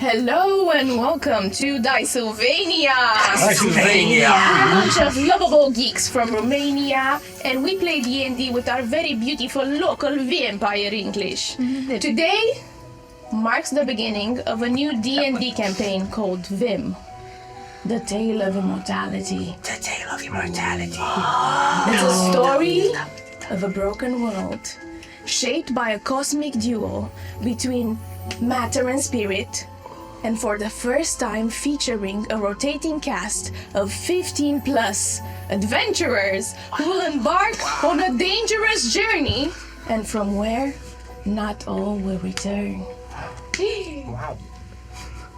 Hello and welcome to Dicesylvania! Dicesylvania! We're a bunch of lovable geeks from Romania, and we play D&D with our very beautiful local vampire English. Today marks the beginning of a new D&D campaign called VIM. The Tale of Immortality. The Tale of Immortality. It's a story of a broken world, shaped by a cosmic duel between matter and spirit, and for the first time featuring a rotating cast of 15 plus adventurers who will embark on a dangerous journey, and from where not all will return. Wow.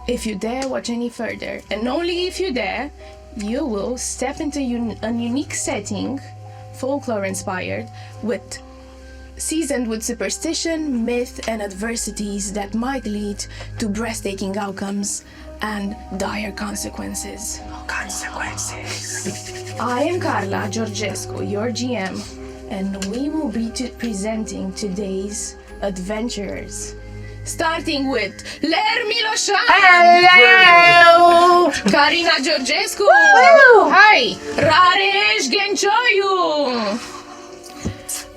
If you dare watch any further, and only if you dare, you will step into a unique setting, folklore-inspired, seasoned with superstition, myth, and adversities that might lead to breathtaking outcomes and dire consequences. Consequences. I am Karla, Georgescu, your GM, and we will be presenting today's adventurers. Starting with Ler Miloșan. Hello! Karina Georgescu. Hello! Hi! Rareș Ghencioiu.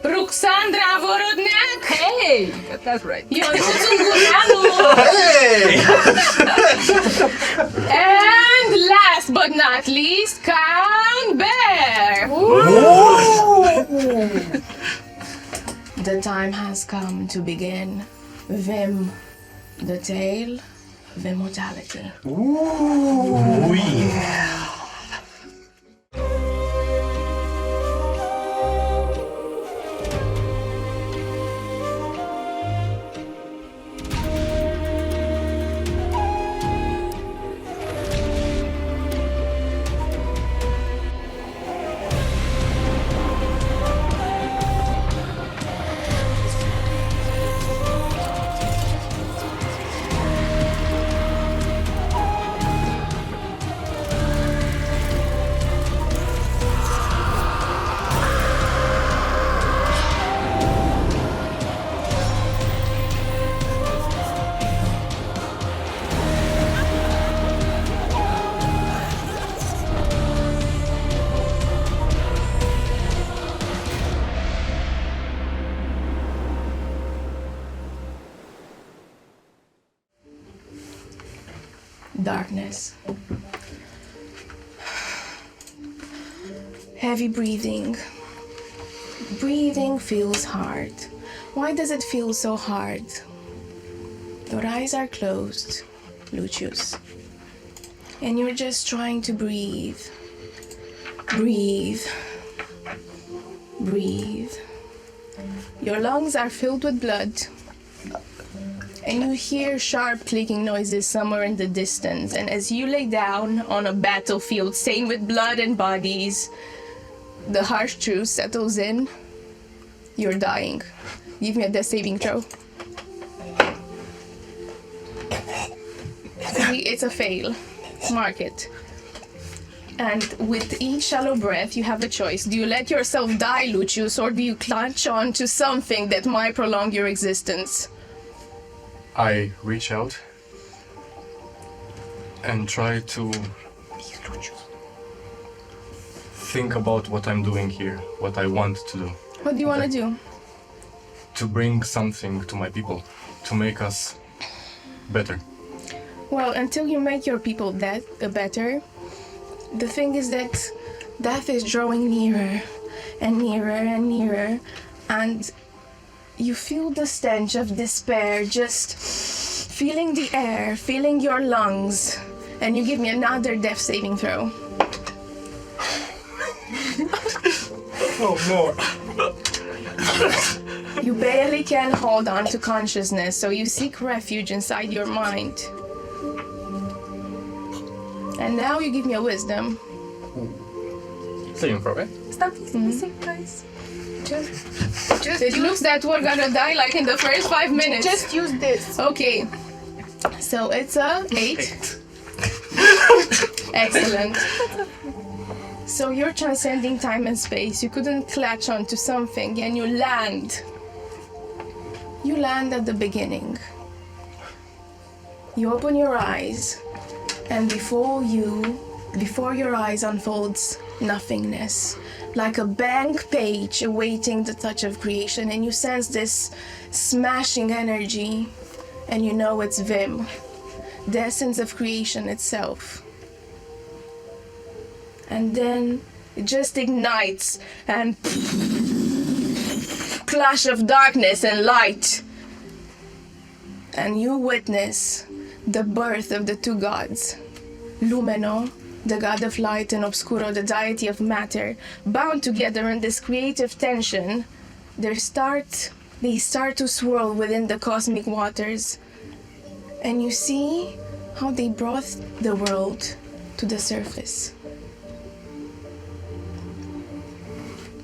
Ruxandra Vorodneac. Hey! That's right. Ionita Ungureanu. Hey! And last but not least, Count Bear. The time has come to begin VIM, the Tale of Immortality. Ooh, yeah. Darkness. Heavy breathing. Breathing feels hard. Why does it feel so hard? Your eyes are closed, Lucius. And you're just trying to breathe. Breathe. Breathe. Your lungs are filled with blood. And you hear sharp clicking noises somewhere in the distance, and as you lay down on a battlefield stained with blood and bodies, the harsh truth settles in. You're dying. Give me a death saving throw. It's a fail. Mark it. And with each shallow breath, you have a choice. Do you let yourself die, Lucius, or do you clutch on to something that might prolong your existence? I reach out and try to think about what I'm doing here, what I want to do. What do you want to do? To bring something to my people, to make us better. Well, until you make your people better, the thing is that death is drawing nearer and nearer and nearer, and you feel the stench of despair, just feeling the air, feeling your lungs, and you give me another death saving throw. Oh no! You barely can hold on to consciousness, so you seek refuge inside your mind. And now you give me a wisdom. Saving throw, right? Stop missing, guys. It looks that we're gonna die like in the first 5 minutes. Just use this. Okay. So it's a 8. Excellent. So you're transcending time and space. You couldn't clutch onto something and you land. You land at the beginning. You open your eyes, and before your eyes unfolds nothingness, like a blank page awaiting the touch of creation, and you sense this smashing energy, and you know it's VIM, the essence of creation itself. And then it just ignites, and clash of darkness and light, and you witness the birth of the two gods, Lumeno, the god of light, and Obscuro, the deity of matter, bound together in this creative tension. They start to swirl within the cosmic waters, and you see how they brought the world to the surface.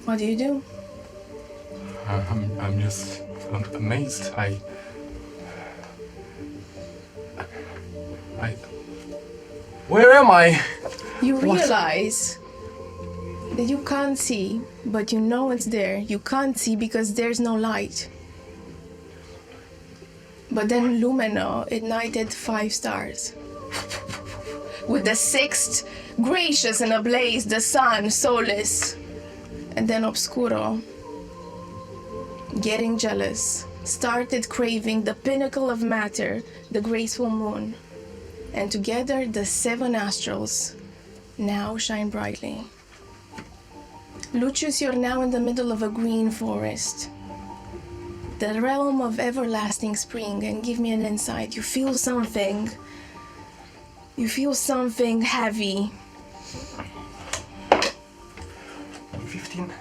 What do you do? I'm just amazed. Where am I? You realize that you can't see, but you know it's there. You can't see because there's no light. But then Lumeno ignited 5 stars. With the 6th, gracious and ablaze, the sun, Solis. And then Obscuro, getting jealous, started craving the pinnacle of matter, the graceful moon. And together the 7 astrals now shine brightly. Lucius, you're now in the middle of a green forest, the realm of everlasting spring, and give me an insight. You feel something heavy. 15.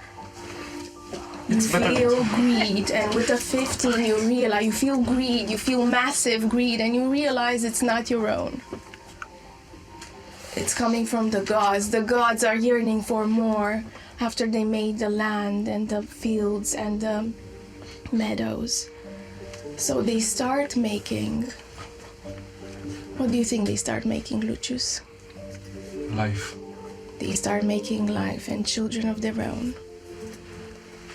You feel greed, and with a 15 you realize, you feel greed, you feel massive greed, and you realize it's not your own. It's coming from the gods. The gods are yearning for more after they made the land and the fields and the meadows. So they start making... What do you think they start making, Lucius? Life. They start making life and children of their own.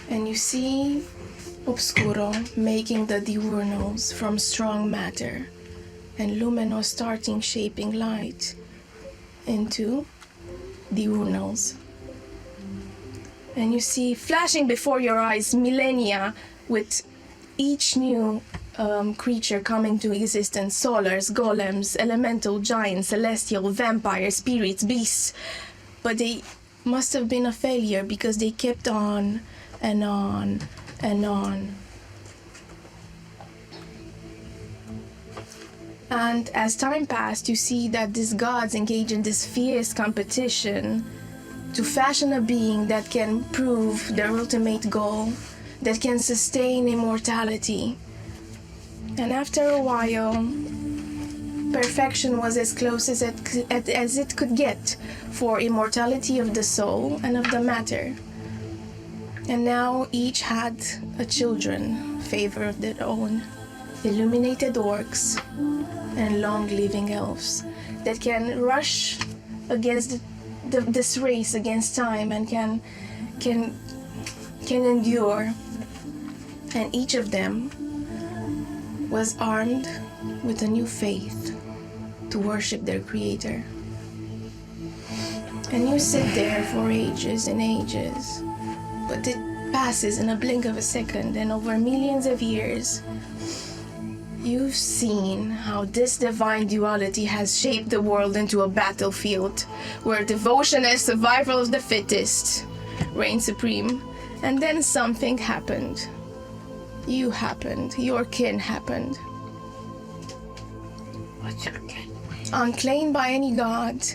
And you see Obscuro making the diurnals from strong matter, and Lumeno starting shaping light into diurnals. And you see flashing before your eyes millennia with each new creature coming to existence: solars, golems, elemental, giants, celestial, vampires, spirits, beasts. But they must have been a failure because they kept on and on and on. And as time passed, you see that these gods engage in this fierce competition to fashion a being that can prove their ultimate goal, that can sustain immortality. And after a while, perfection was as close as it could get for immortality of the soul and of the matter. And now each had a children, favor of their own, illuminated orcs and long-living elves that can rush against this race against time and can endure. And each of them was armed with a new faith to worship their creator. And you sit there for ages and ages, but it passes in a blink of a second, and over millions of years, you've seen how this divine duality has shaped the world into a battlefield where devotion and survival of the fittest reign supreme. And then something happened. You happened. Your kin happened. What's your kin? Unclaimed by any god,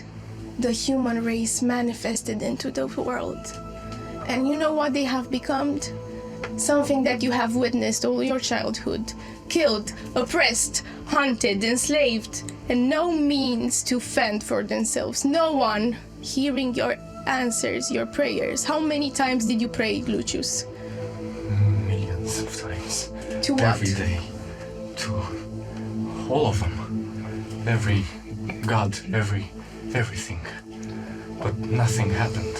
the human race manifested into the world. And you know what they have become? Something that you have witnessed all your childhood. Killed, oppressed, hunted, enslaved, and no means to fend for themselves. No one hearing your answers, your prayers. How many times did you pray, Lucius? Millions of times. To what? Every day. To all of them. Every god, everything. But nothing happened.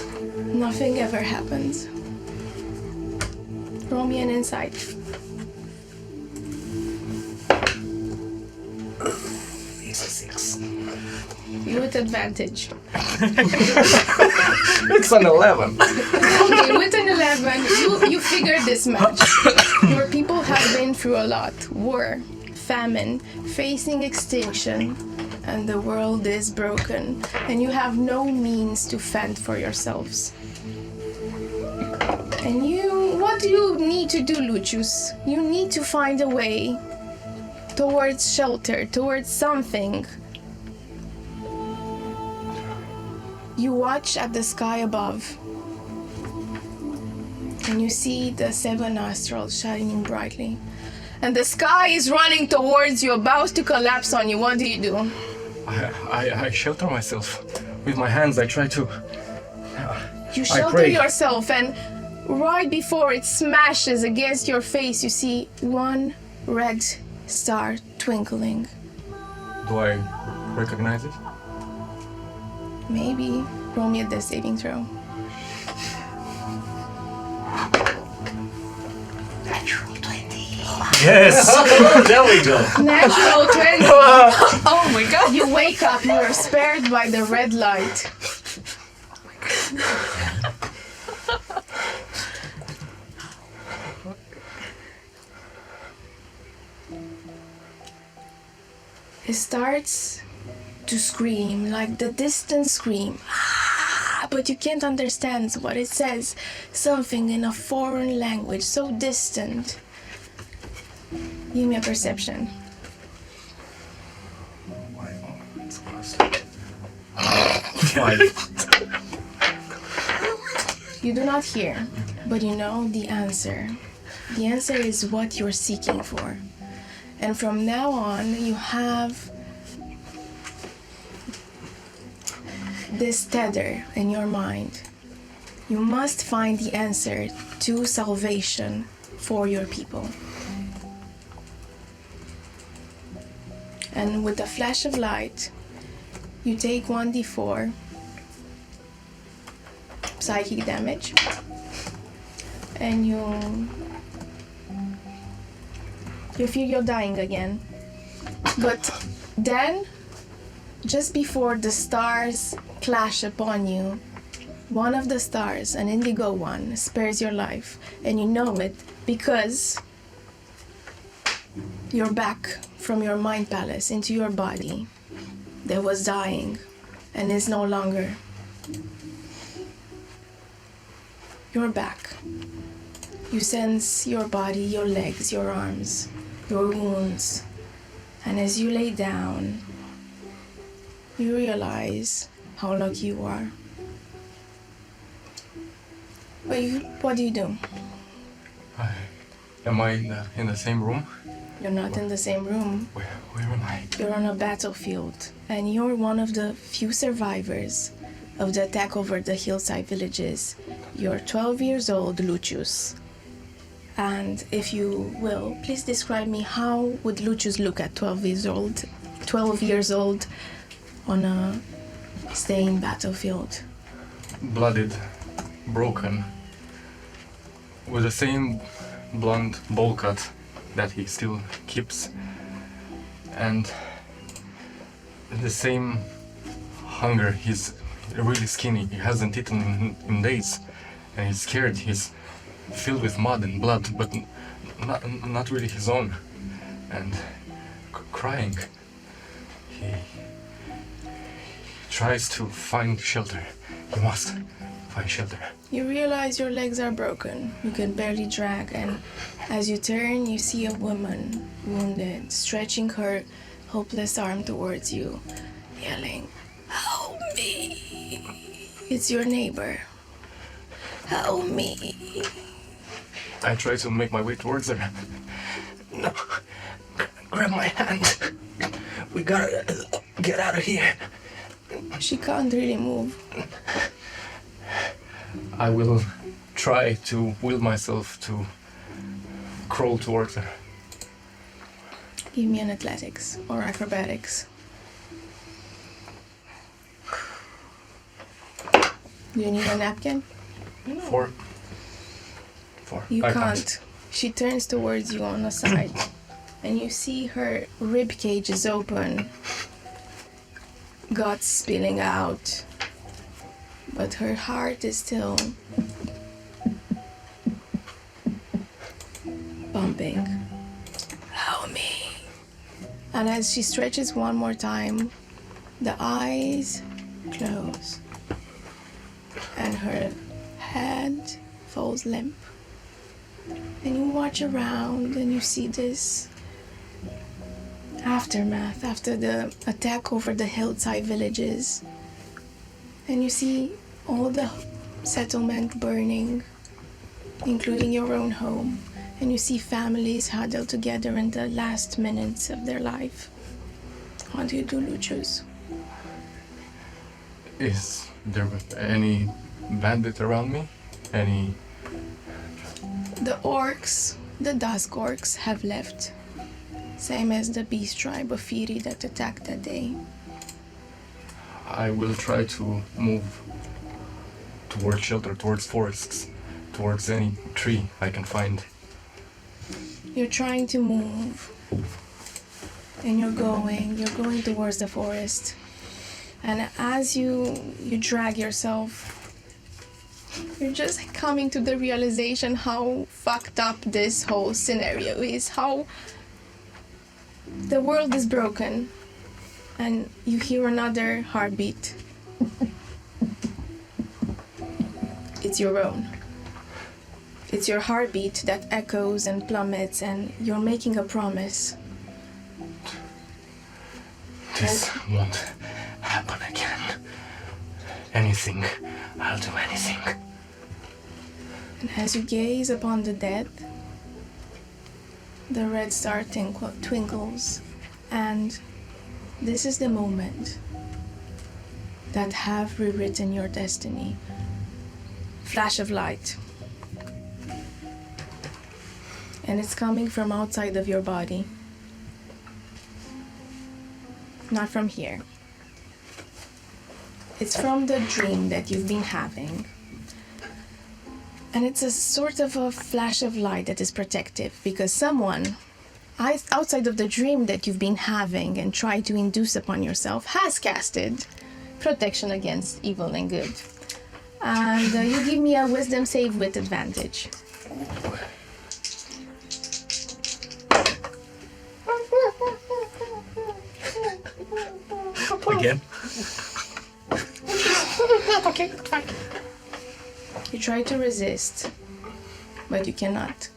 Nothing ever happens. Roll me an insight. It's a 6. With advantage. It's an 11. Okay, with an 11, you figure this much. Your people have been through a lot. War, famine, facing extinction, and the world is broken, and you have no means to fend for yourselves. And what do you need to do, Lucius? You need to find a way towards shelter, towards something. You watch at the sky above, and you see the 7 nostrils shining brightly. And the sky is running towards you, about to collapse on you. What do you do? I shelter myself. With my hands, I try to... You shelter yourself, and right before it smashes against your face, you see one red star twinkling. Do I recognize it? Maybe. Roll me a death saving throw. Natural 20. Yes! There we go. Natural 20. Oh my god. You wake up, you are spared by the red light. It starts to scream, like the distant scream. Ah, but you can't understand what it says. Something in a foreign language, so distant. Give me a perception. It's close. 5. You do not hear, but you know the answer. The answer is what you're seeking for. And from now on, you have this tether in your mind. You must find the answer to salvation for your people. And with a flash of light, you take 1d4 psychic damage, and you feel you're dying again. But then, just before the stars clash upon you, one of the stars, an indigo one, spares your life. And you know it because you're back from your mind palace into your body that was dying and is no longer. You're back. You sense your body, your legs, your arms, your wounds. And as you lay down, you realize how lucky you are. What do you do? Am I in the same room? You're not in the same room. Where am I? You're on a battlefield, and you're one of the few survivors of the attack over the hillside villages. You're 12 years old, Lucius. And if you will, please describe me, how would Lucius look at 12 years old on a stained battlefield? Blooded, broken, with the same blonde bowl cut that he still keeps, and the same hunger. He's really skinny, he hasn't eaten in days, and he's scared. He's filled with mud and blood, but not really his own, and crying. He tries to find shelter. He must find shelter. You realize your legs are broken. You can barely drag, and as you turn, you see a woman, wounded, stretching her hopeless arm towards you, yelling, "Help me! It's your neighbor. Help me!" I try to make my way towards her. No, grab my hand. We gotta get out of here. She can't really move. I will try to will myself to crawl towards her. Give me an athletics or acrobatics. Do you need a napkin? 4. You I can't. She turns towards you on the side, and you see her rib cage is open, guts spilling out, but her heart is still pumping. Allow me. And as she stretches one more time, the eyes close and her head falls limp. And you watch around and you see this aftermath after the attack over the hillside villages. And you see all the settlement burning, including your own home. And you see families huddled together in the last minutes of their life. What do you do, Lucius? Is there any bandit around me? Any... The orcs, the dusk orcs, have left. Same as the beast tribe of Firi that attacked that day. I will try to move towards shelter, towards forests, towards any tree I can find. You're trying to move, and you're going towards the forest. And as you drag yourself, you're just coming to the realization how fucked up this whole scenario is, how the world is broken, and you hear another heartbeat. It's your own. It's your heartbeat that echoes and plummets, and you're making a promise. This won't happen again. Anything, I'll do anything. And as you gaze upon the dead, the red star twinkles, and this is the moment that have rewritten your destiny. Flash of light. And it's coming from outside of your body. Not from here. It's from the dream that you've been having. And it's a sort of a flash of light that is protective, because someone outside of the dream that you've been having and tried to induce upon yourself has casted protection against evil and good. And you give me a wisdom save with advantage. Again? Okay, fine. You try to resist, but you cannot.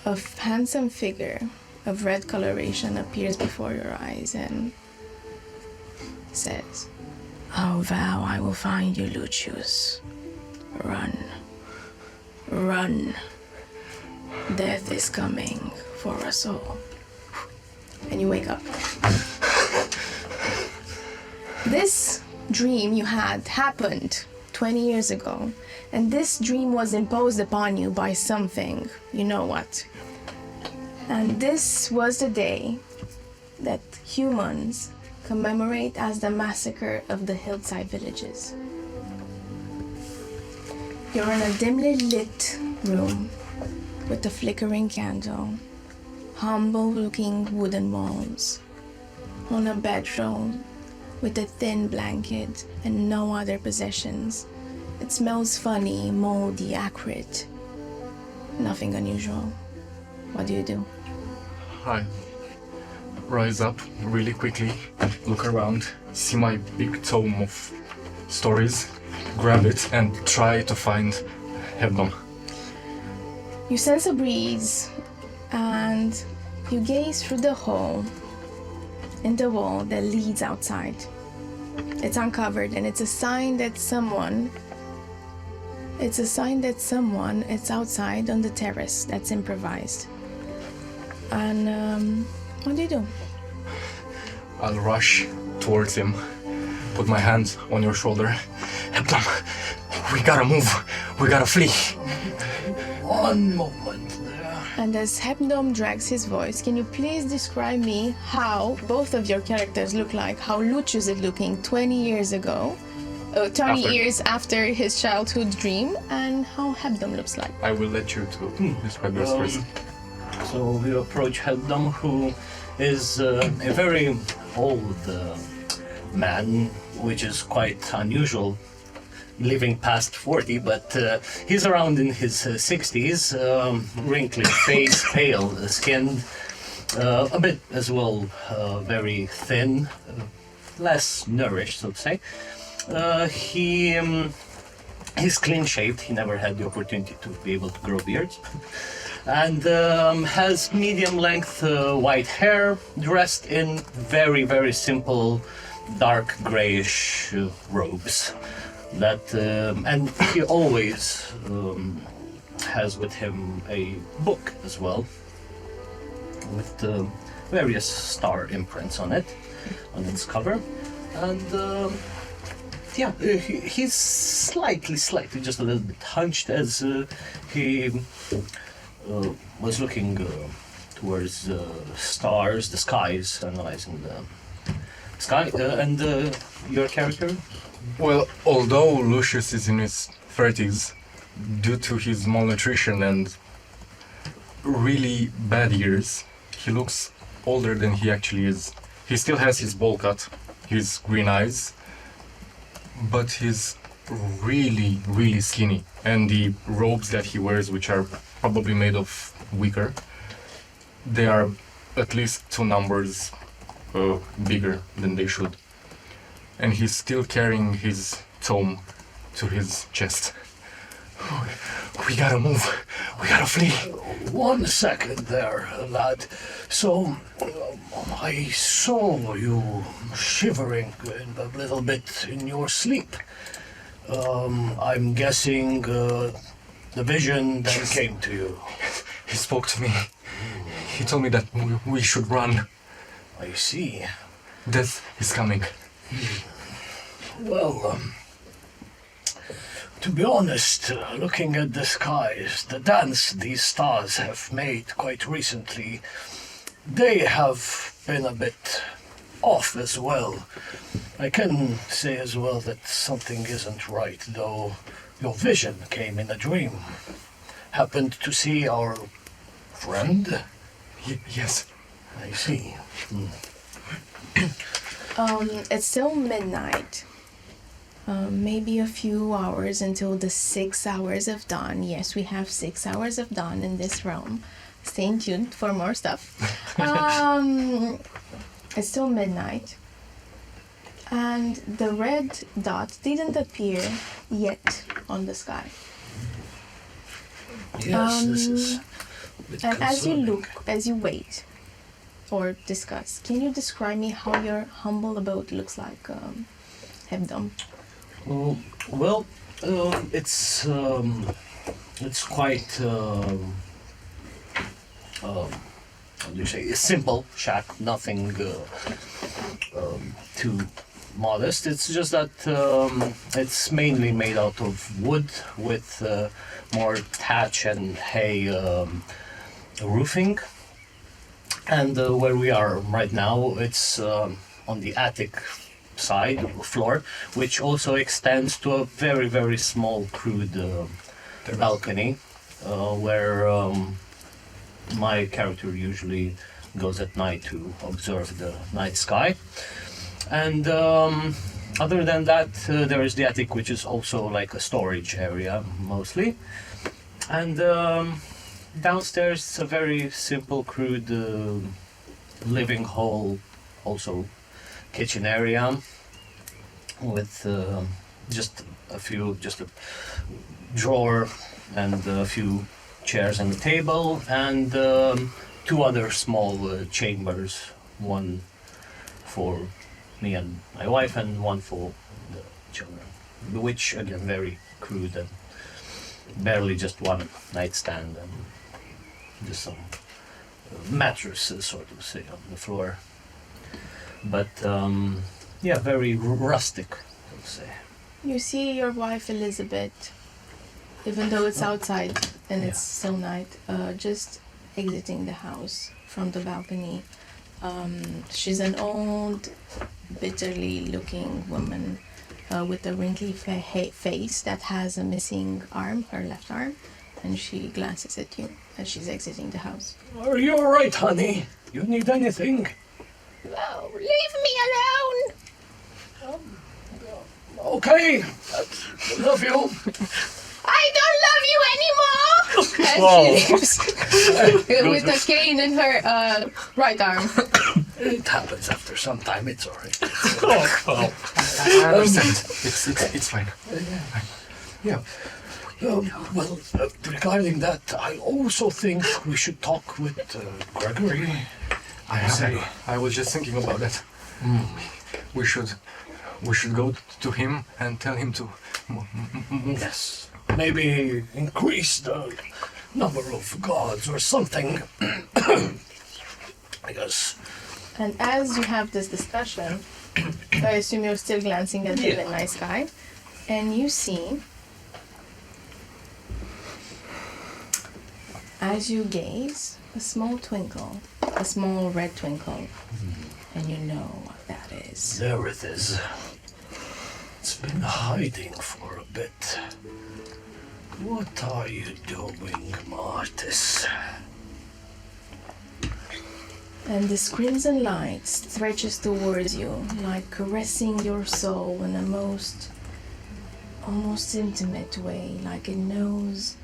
A handsome figure of red coloration appears before your eyes and says, "Oh, vow I will find you, Lucius. Run. Run. Death is coming for us all." And you wake up. This dream you had happened 20 years ago, and this dream was imposed upon you by something, you know what. And this was the day that humans commemorate as the massacre of the hillside villages. You're in a dimly lit room with a flickering candle, humble-looking wooden walls, on a bedroll with a thin blanket and no other possessions. It smells funny, moldy, acrid. Nothing unusual. What do you do? I rise up really quickly, look around, see my big tome of stories, grab it and try to find Hebdom. You sense a breeze and you gaze through the hole in the wall that leads outside. It's uncovered and it's a sign that someone is outside on the terrace that's improvised. And what do you do? I'll rush towards him, put my hand on your shoulder. Hebdom, we gotta move, we gotta flee. One moment. And as Hebdom drags his voice, can you please describe me how both of your characters look like, how Lucius is looking 20 years ago, 20 years after his childhood dream, and how Hebdom looks like? I will let you to describe yours first. So we approach Heldam, who is a very old man, which is quite unusual, living past 40, but he's around in his 60s, wrinkly face, pale skinned, a bit as well, very thin, less nourished, so to say. He's clean shaved. He never had the opportunity to be able to grow beards, and has medium length white hair, dressed in very, very simple dark grayish robes. And he always has with him a book as well, with various star imprints on its cover, and he's slightly, just a little bit hunched as he was looking towards stars, the skies, analyzing the sky. And your character? Well, although Lucius is in his 30s, due to his malnutrition and really bad years, he looks older than he actually is. He still has his bowl cut, his green eyes, but he's really, really skinny. And the robes that he wears, which are probably made of wicker, they are at least 2 numbers bigger than they should. And he's still carrying his tome to his chest. We gotta move. We gotta flee. 1 second there, lad. So, I saw you shivering a little bit in your sleep. I'm guessing the vision then came to you. He spoke to me. He told me that we should run. I see. Death is coming. Well, to be honest, looking at the skies, the dance these stars have made quite recently, they have been a bit off as well. I can say as well that something isn't right, though your vision came in a dream. Happened to see our friend? Yes. I see. It's still midnight. Maybe a few hours until the 6 hours of dawn. Yes, we have 6 hours of dawn in this realm. Stay tuned for more stuff. It's still midnight. And the red dot didn't appear yet on the sky. Yes, this is a bit And as you concerning. look, as you wait or discuss, can you describe me how your humble abode looks like, Hebdom? Well, it's quite how do you say, a simple shack, nothing too modest. It's just that it's mainly made out of wood with more thatch and hay roofing. And where we are right now, it's on the attic side floor, which also extends to a very, very small, crude balcony, where my character usually goes at night to observe the night sky. And other than that, there is the attic, which is also like a storage area, mostly. And downstairs, it's a very simple, crude living hall, also kitchen area, with just a drawer and a few chairs and a table, and 2 other small chambers, one for me and my wife and one for the children, which again very crude and barely just one nightstand and just some mattresses, sort of, say, on the floor. But yeah, very rustic, I would say. You see your wife Elizabeth, even though it's outside and it's still night, just exiting the house from the balcony. She's an old, bitterly looking woman with a wrinkly face that has a missing arm, her left arm, And she glances at you as she's exiting the house. Are you alright, honey? You need anything? Oh, leave me alone! Okay. Love you. I don't love you anymore! And she leaves with a cane in her right arm. It happens after some time. It's alright. I understand. It's fine. Yeah. Regarding that, I also think we should talk with Gregory. I was just thinking about that. We should go to him and tell him to. Yes. Maybe increase the number of gods or something. I guess. And as you have this discussion, I assume you're still glancing at the night sky, and you see, as you gaze, a small twinkle, a small red twinkle, and you know what that is. There it is. It's been hiding for a bit. What are you doing, Martis? And this crimson light stretches towards you, like caressing your soul in a almost intimate way, like it knows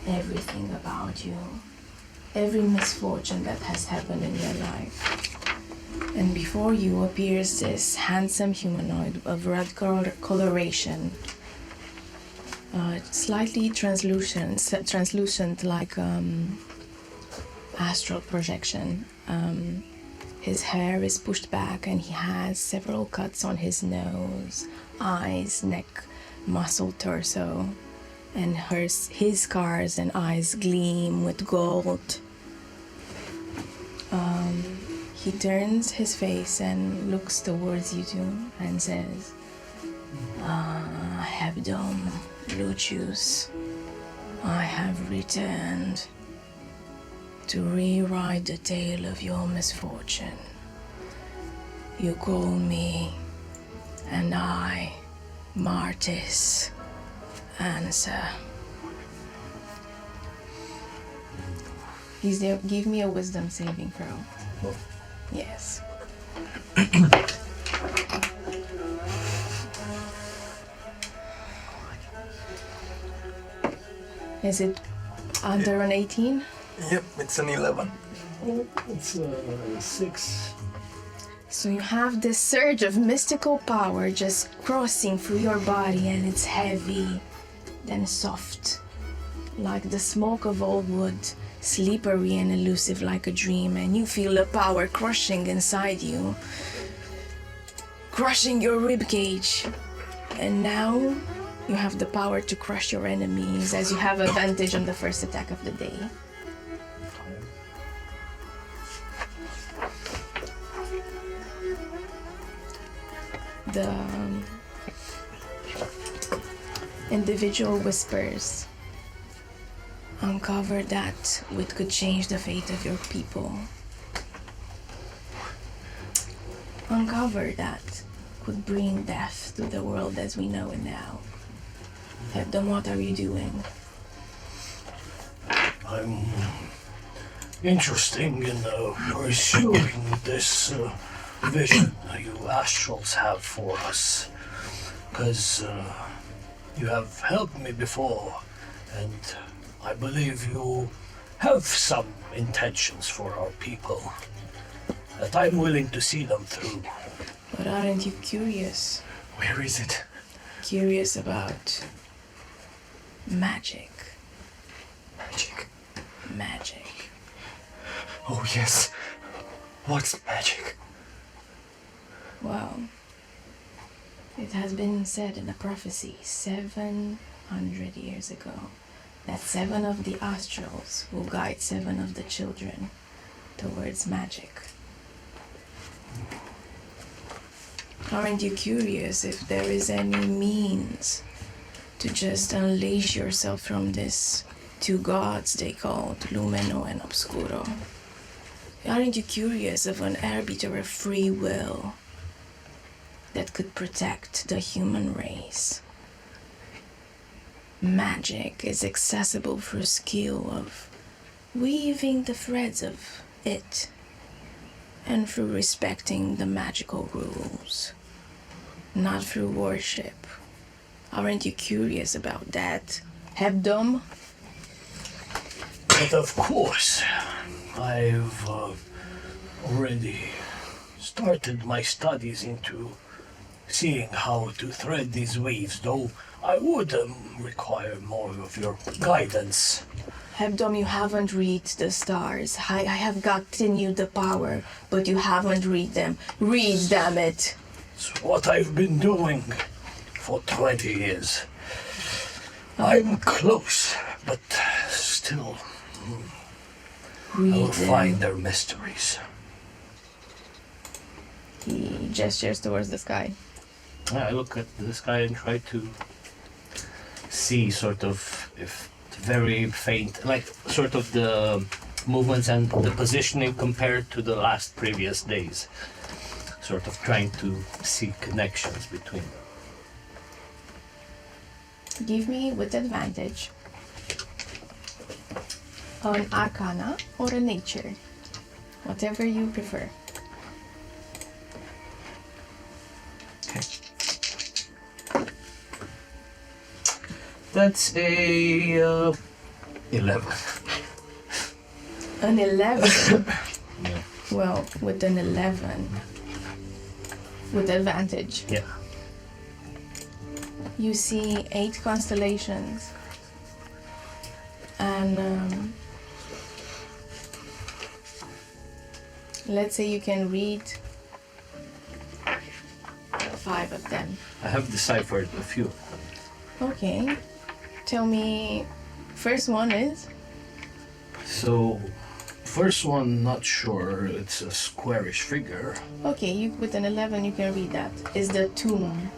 everything about you, every misfortune that has happened in your life. And before you appears this handsome humanoid of red coloration, slightly translucent like astral projection. His hair is pushed back and he has several cuts on his nose, eyes, neck, muscle, torso, and his scars and eyes gleam with gold. He turns his face and looks towards you two and says, Hebdom, Lucius, I have returned to rewrite the tale of your misfortune. You call me, and I, Martis, answer. Give me a wisdom saving throw. Oh. Yes. Is it under an 18? Yep, it's an 11. It's 6. So you have this surge of mystical power just crossing through your body, and it's heavy, then soft, like the smoke of old wood, slippery and elusive like a dream, and you feel the power crushing inside you, crushing your ribcage. And now you have the power to crush your enemies, as you have advantage on the first attack of the day. The individual whispers, uncover that which could change the fate of your people. Uncover that could bring death to the world as we know it now. Hebdom, what are you doing? I'm interested in pursuing this vision you astrals have for us, because you have helped me before, and I believe you have some intentions for our people that I'm willing to see them through. But aren't you curious? Where is it? Curious about magic. Magic. Oh yes. What's magic? Well, it has been said in a prophecy 700 years ago that 7 of the astrals will guide 7 of the children towards magic. Aren't you curious if there is any means to just unleash yourself from this 2 gods they called Lumino and Obscuro? Aren't you curious of an arbiter of free will that could protect the human race? magic is accessible through skill of weaving the threads of it, and through respecting the magical rules, not through worship. Aren't you curious about that, Hebdom? But of course, I've already started my studies into seeing how to thread these weaves, though I would require more of your guidance. Hebdom, you haven't read the stars. I have gotten you the power, but you haven't read them. Read, damn it! It's what I've been doing for 20 years. I'm close, but still, I will Read find them. their mysteries. He gestures towards the sky. I look at the sky and try to see sort of, if very faint, like sort of the movements and the positioning compared to the last previous days. Sort of trying to see connections between them. Give me with advantage an arcana or a nature, whatever you prefer. That's a 11. An 11. Yeah. Well, with an 11, with advantage, Yeah. you see 8 constellations, and let's say you can read 5 of them. I have deciphered a few. Okay, tell me, first one is? So, first one, not sure. It's a squarish figure. Okay, you with an 11 you can read that. Is the tomb.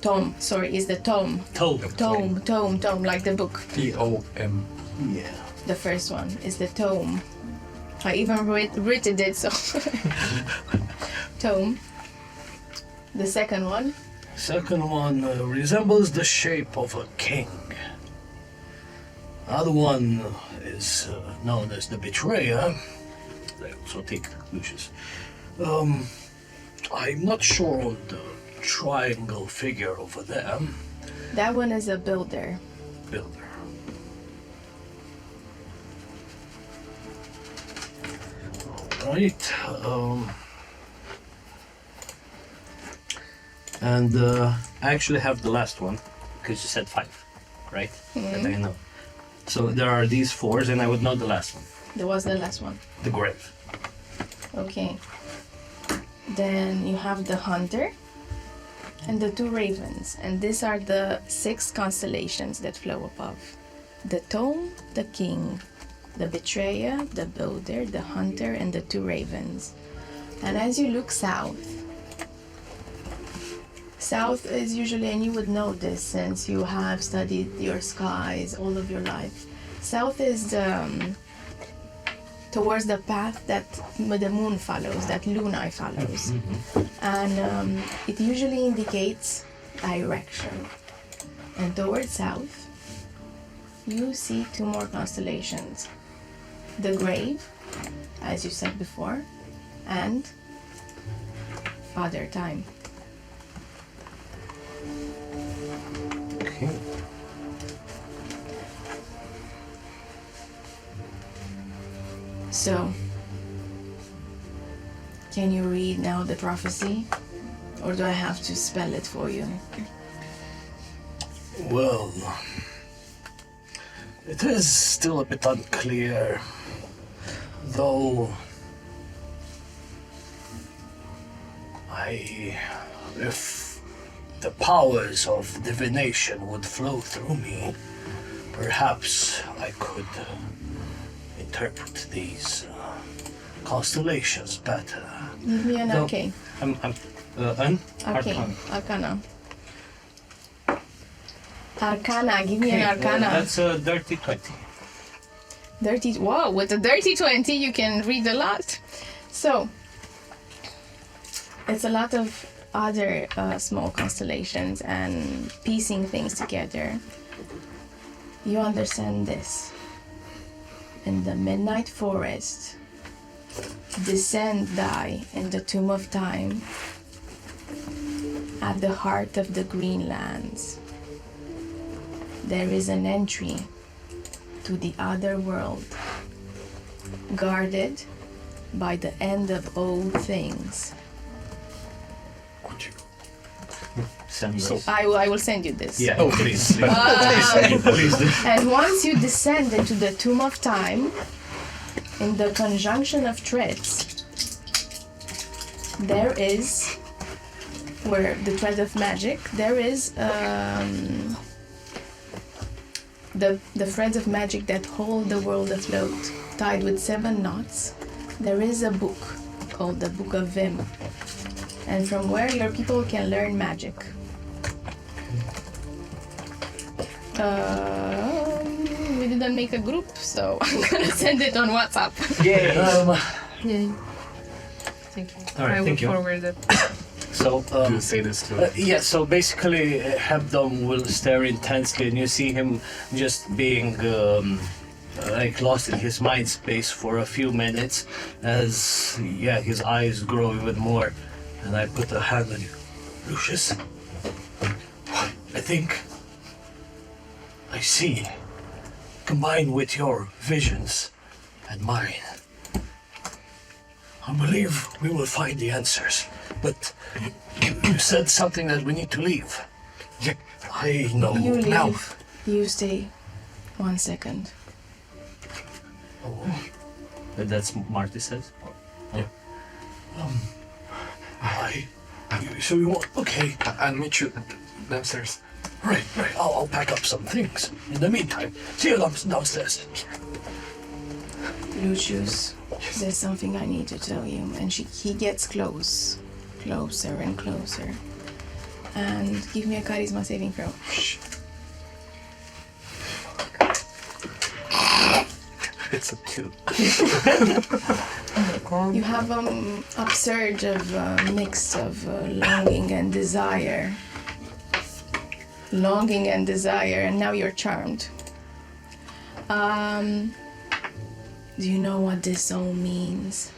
Tom, sorry, is the tome. Tome, like the book. T-O-M. Yeah. The first one is the tome. I even written it, so. Tome. The second one. Second one resembles the shape of a king. Other one is known as the betrayer. They also take Lucius. I'm not sure on the triangle figure over there. That one is a builder. Builder. Right. And I actually have the last one because you said 5, right? That I know. So there are these 4s, and I would know the last one. There was the last one. The grave. Okay. Then you have the hunter and the 2 ravens, and these are the 6 constellations that flow above. The tome, the king, the betrayer, the builder, the hunter, and the 2 ravens. And as you look south is usually, and you would know this since you have studied your skies all of your life, south is towards the path that the moon follows, that Luna follows. And it usually indicates direction. And towards south, you see 2 more constellations. The grave, as you said before, and Father Time. Okay. So, can you read now the prophecy? Or do I have to spell it for you? Well, it is still a bit unclear, though if the powers of divination would flow through me, perhaps I could interpret these constellations better. Give me an No. arcane. An Arcane. Arcana. Arcana. Give me an arcana. That's a dirty 20. Dirty. Whoa, with a dirty 20, you can read a lot. So, it's a lot of other small constellations and piecing things together. You understand this. In the midnight forest, descend die in the tomb of time at the heart of the green lands. There is an entry to the other world, guarded by the end of all things. Could you? Send this. I will send you this. Yeah, please. Please do. And once you descend into the tomb of time, in the conjunction of threads, there is, where the thread of magic, there is the threads of magic that hold the world afloat, tied with 7 knots. There is a book called the Book of VIM, and from where your people can learn magic. We didn't make a group, so I'm gonna send it on WhatsApp. Yay. Yay. Thank you. All right, I will thank you. forward it. So, To say this to yeah, so basically, Hebdom will stare intensely, and you see him just being like lost in his mind space for a few minutes as, yeah, his eyes grow even more. And I put a hand on you. Lucius, I think I see, combined with your visions and mine, I believe we will find the answers. But you said something that we need to leave. Yeah. I know You now. leave. You stay 1 second. That's Marty says. So you want? Okay, I'll meet you downstairs. right. I'll pack up some things. In the meantime, see you downstairs. Lucius, there's something I need to tell you. And he gets closer and closer. And give me a charisma saving throw. It's a 2. You have upsurge of mix of longing and desire. Longing and desire, and now you're charmed. Do you know what this all means?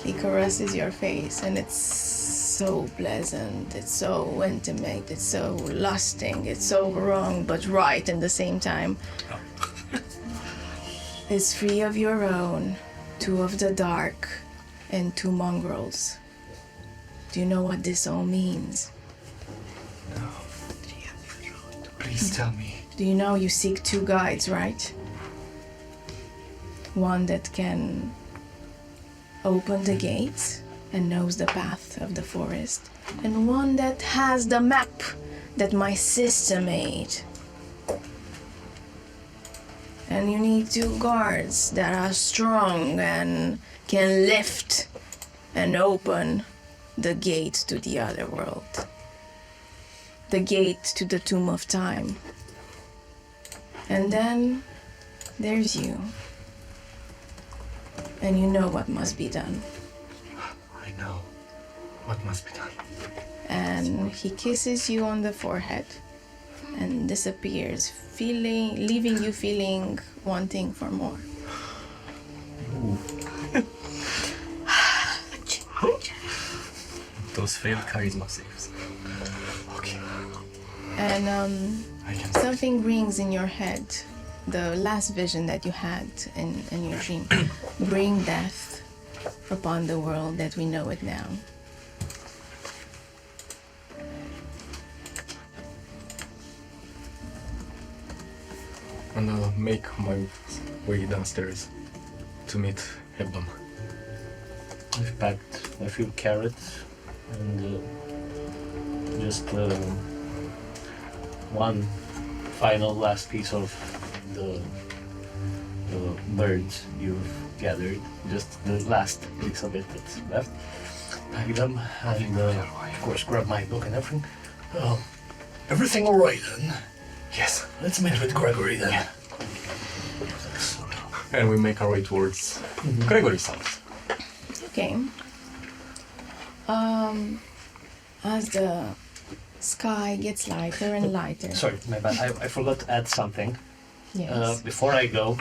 He caresses your face, and it's so pleasant, it's so intimate, it's so lusting, it's so wrong but right in the same time. Is 3 of your own, 2 of the dark, and 2 mongrels. Do you know what this all means? Please tell me. Do you know you seek 2 guides, right? One that can open the gates and knows the path of the forest, and one that has the map that my sister made. And you need 2 guards that are strong and can lift and open the gate to the other world. The gate to the tomb of time. And then there's you. And you know what must be done. I know what must be done. And he kisses you on the forehead and disappears, leaving you feeling wanting for more. Those failed charisma saves. Okay. And I can something rings in your head. The last vision that you had in your dream. Bring death upon the world that we know it now. And I'll make my way downstairs to meet Hebdom. I've packed a few carrots and just one final last piece of the birds you've gathered. Just the last piece of it that's left. Pack them and of course grab my book and everything. Everything all right then? Yes. Let's meet with Gregory then. And we make our way towards Gregory's house. Okay. As the sky gets lighter and lighter. Sorry, my bad. I forgot to add something. Yes. Before I go,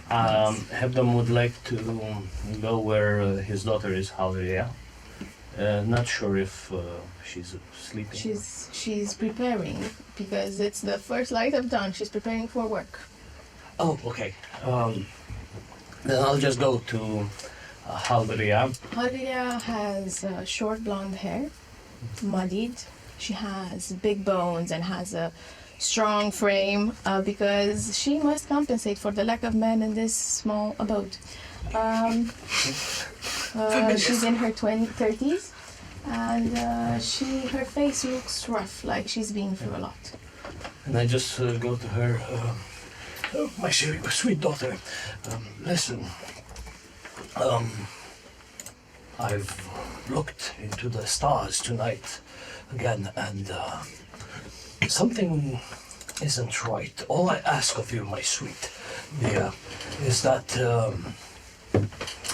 Hebdom would like to go where his daughter is, Halria. Not sure if she's sleeping. She's preparing because it's the first light of dawn. She's preparing for work. Oh, okay. Then I'll just go to Halria. Haria has short blonde hair, muddied. She has big bones and has a strong frame because she must compensate for the lack of men in this small abode. She's in her 30s and her face looks rough, like she's been through a lot. And I just go to her. My sweet daughter, listen. I've looked into the stars tonight again, and something isn't right. All I ask of you, my sweet dear, is that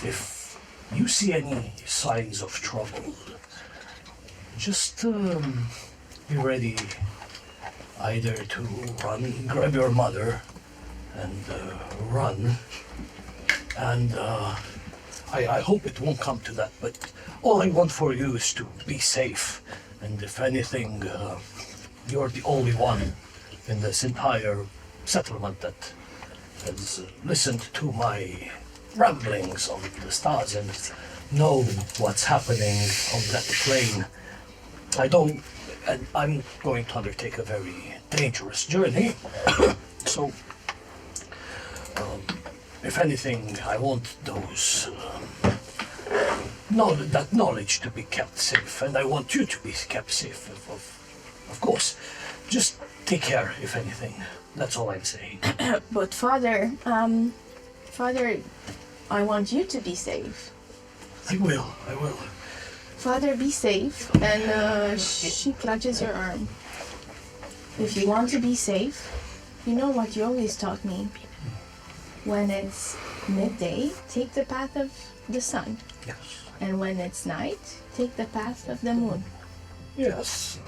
if you see any signs of trouble, just be ready either to run, grab your mother, and run. And I hope it won't come to that, but all I want for you is to be safe. And if anything, you're the only one in this entire settlement that has listened to my ramblings on the stars and know what's happening on that plane. I'm going to undertake a very dangerous journey. So, if anything, I want that knowledge to be kept safe, and I want you to be kept safe, of course. Just take care, if anything. That's all I'm saying. But Father, I want you to be safe. I will. Father, be safe. And she clutches your arm. If you want to be safe, you know what you always taught me. When it's midday, take the path of the sun. Yes. And when it's night, take the path of the moon. Yes.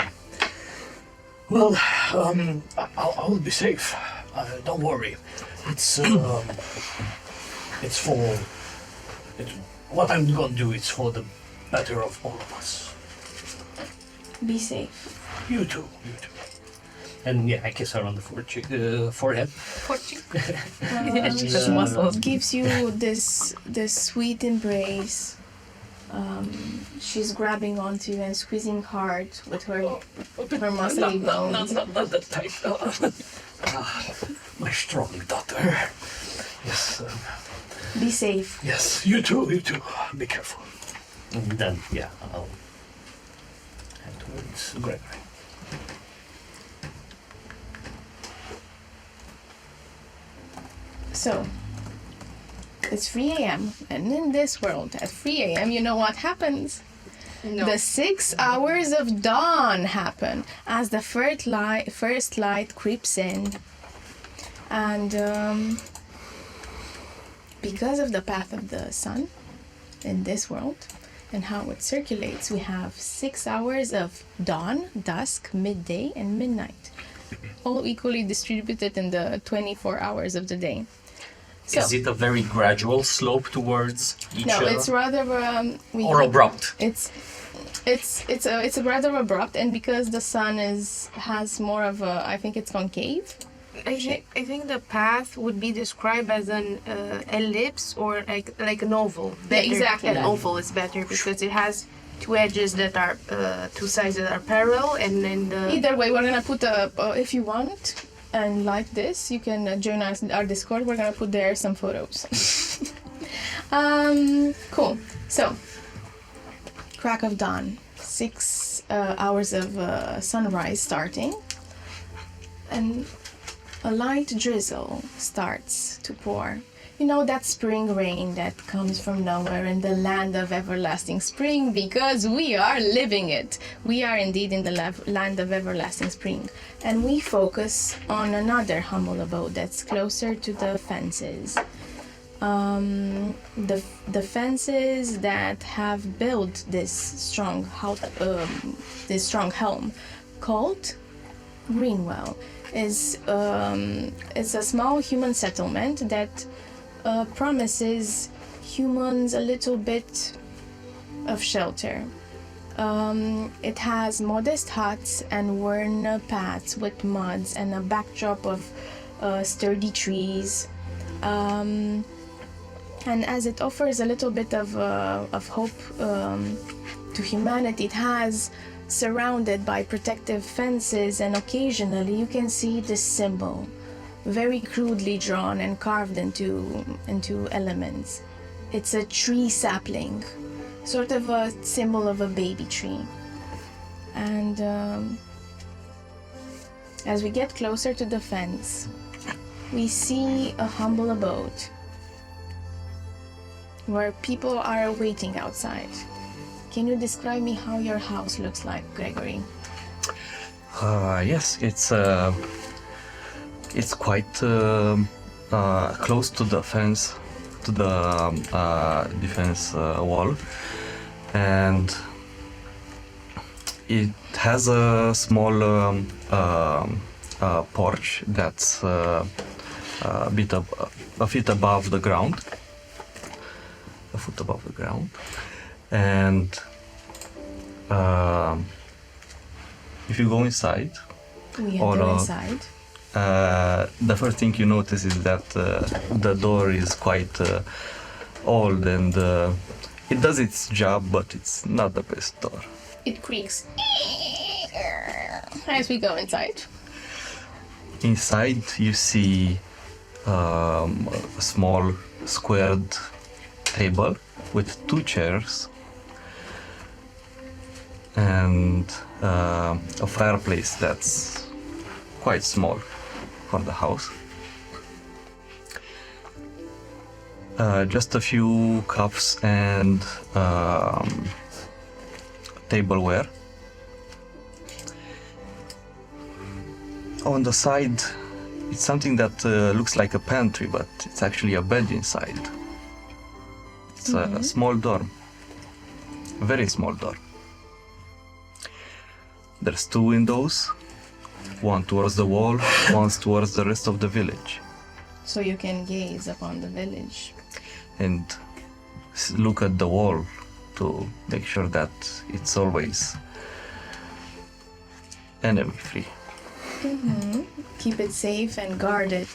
Well, I will be safe. Don't worry. What I'm gonna do is for the better of all of us. Be safe. You too. And yeah, I kiss her on the forehead. She has muscles. Gives you this sweet embrace. She's grabbing onto you and squeezing hard with her muscly bones. Not that tight. My strong daughter. Yes. Be safe. Yes, you too. Be careful. And then, yeah, I'll head towards Gregory. So, it's 3 a.m. and in this world, at 3 a.m., you know what happens? No. The 6 hours of dawn happen as the first light creeps in. And because of the path of the sun in this world and how it circulates, we have 6 hours of dawn, dusk, midday, and midnight, all equally distributed in the 24 hours of the day. So, Is it a very gradual slope towards each no, it's rather or abrupt? It's rather abrupt, and because the sun has more of a, I think it's concave. I think the path would be described as an ellipse or like an oval. Better. exactly An that. oval is better because it has two edges that are two sides that are parallel, and then the Either way, we're gonna put if you want, and like this, you can join us in our Discord. We're gonna put there some photos. Cool. So, crack of dawn, 6 hours of sunrise starting, and a light drizzle starts to pour. You know, that spring rain that comes from nowhere in the land of everlasting spring, because we are living it. We are indeed in the land of everlasting spring. And we focus on another humble abode that's closer to the fences. The fences that have built this strong helm called Greenwell. It's a small human settlement that promises humans a little bit of shelter. It has modest huts and worn paths with muds and a backdrop of sturdy trees. And as it offers a little bit of hope to humanity, it has surrounded by protective fences, and occasionally you can see this symbol, very crudely drawn and carved into elements. It's a tree sapling, sort of a symbol of a baby tree. And as we get closer to the fence, we see a humble abode where people are waiting outside. Can you describe me how your house looks like, Gregory? Yes, it's quite close to the fence, to the defense wall, and it has a small porch that's a feet above the ground, a foot above the ground, and if you go inside, We enter inside. the first thing you notice is that the door is quite old, and it does its job, but it's not the best door. It creaks as we go inside. Inside you see a small squared table with 2 chairs and a fireplace that's quite small for the house. Just a few cups and tableware. On the side, it's something that looks like a pantry, but it's actually a bed inside. It's a small dorm, a very small dorm. There's 2 windows, one towards the wall, one towards the rest of the village. So you can gaze upon the village. And look at the wall to make sure that it's always enemy free. Keep it safe and guarded.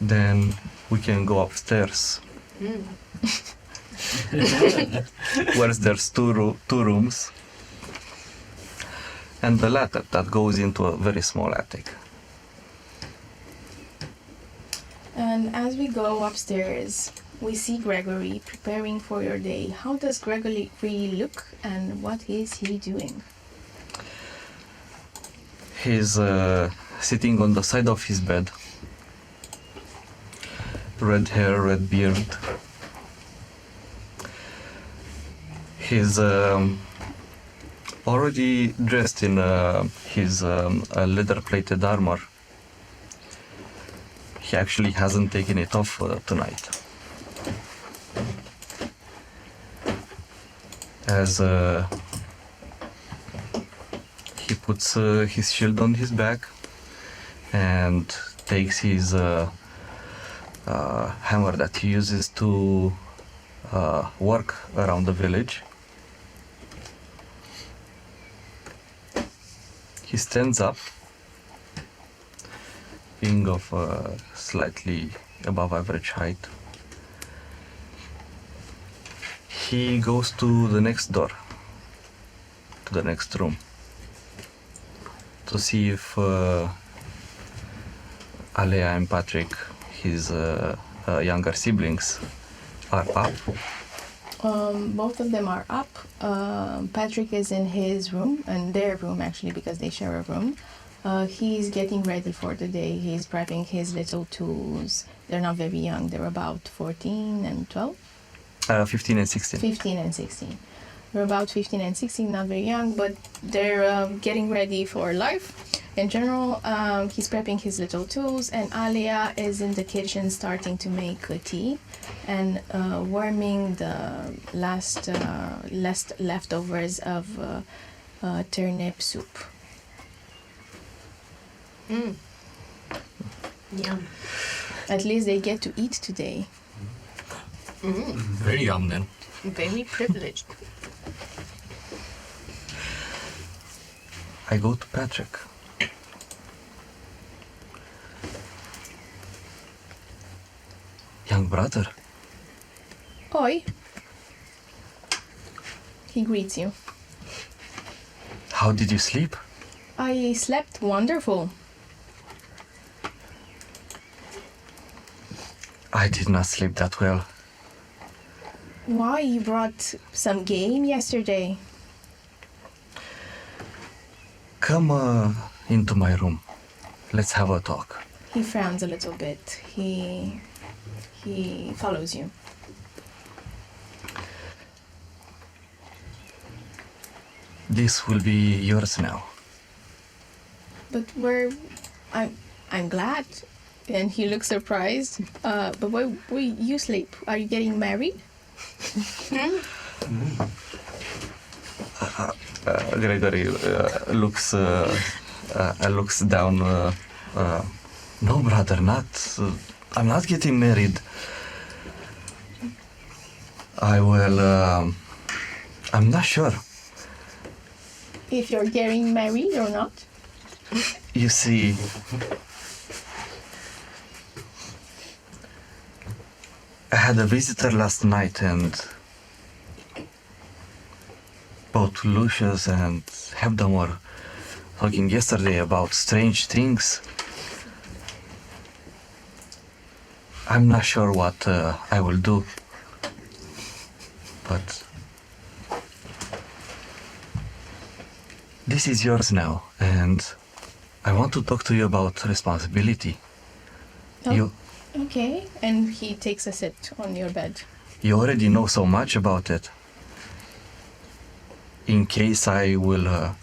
Then we can go upstairs. Where there's two rooms and the ladder that goes into a very small attic. And as we go upstairs, we see Gregory preparing for your day. How does Gregory look and what is he doing? He's sitting on the side of his bed. Red hair, red beard. He's already dressed in his leather-plated armor. He actually hasn't taken it off tonight. As he puts his shield on his back and takes his hammer that he uses to work around the village. He stands up, being of slightly above average height. He goes to the next door, to the next room, to see if Alea and Patrick, his younger siblings, are up. Both of them are up. Patrick is in his room, and their room actually, because they share a room. He's getting ready for the day. He's prepping his little tools. They're not very young. They're about 14 and 12. 15 and 16. 15 and 16. They're about 15 and 16, not very young, but they're getting ready for life. In general, he's prepping his little tools, and Alia is in the kitchen starting to make tea and warming the last leftovers of turnip soup. Yum. At least they get to eat today. Very yum then. Very privileged. I go to Patrick. Young brother, Oi. He greets you. how did you sleep? I slept wonderful. I did not sleep that well. Why, you brought some game yesterday? Come into my room. Let's have a talk. He frowns a little bit. He follows you. This will be yours now. But I'm glad. And he looks surprised. But where you sleep? Are you getting married? Gregory looks down. No, brother, not. I'm not getting married. I will. I'm not sure. If you're getting married or not? You see, I had a visitor last night, and both Lucius and Hebdom were talking yesterday about strange things. I'm not sure what I will do, but this is yours now, and I want to talk to you about responsibility. Oh, You okay. And he takes a sit on your bed. You already know so much about it. In case I will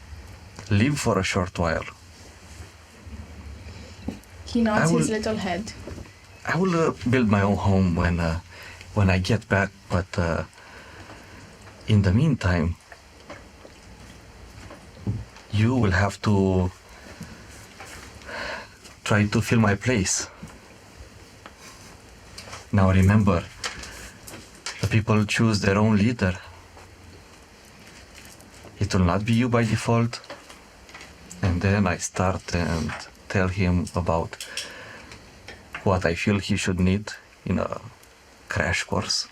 live for a short while, He nods I his will- little head. I will build my own home when I get back. But in the meantime, you will have to try to fill my place. Now remember, the people choose their own leader. It will not be you by default. And then I start and tell him about what I feel he should need in a crash course.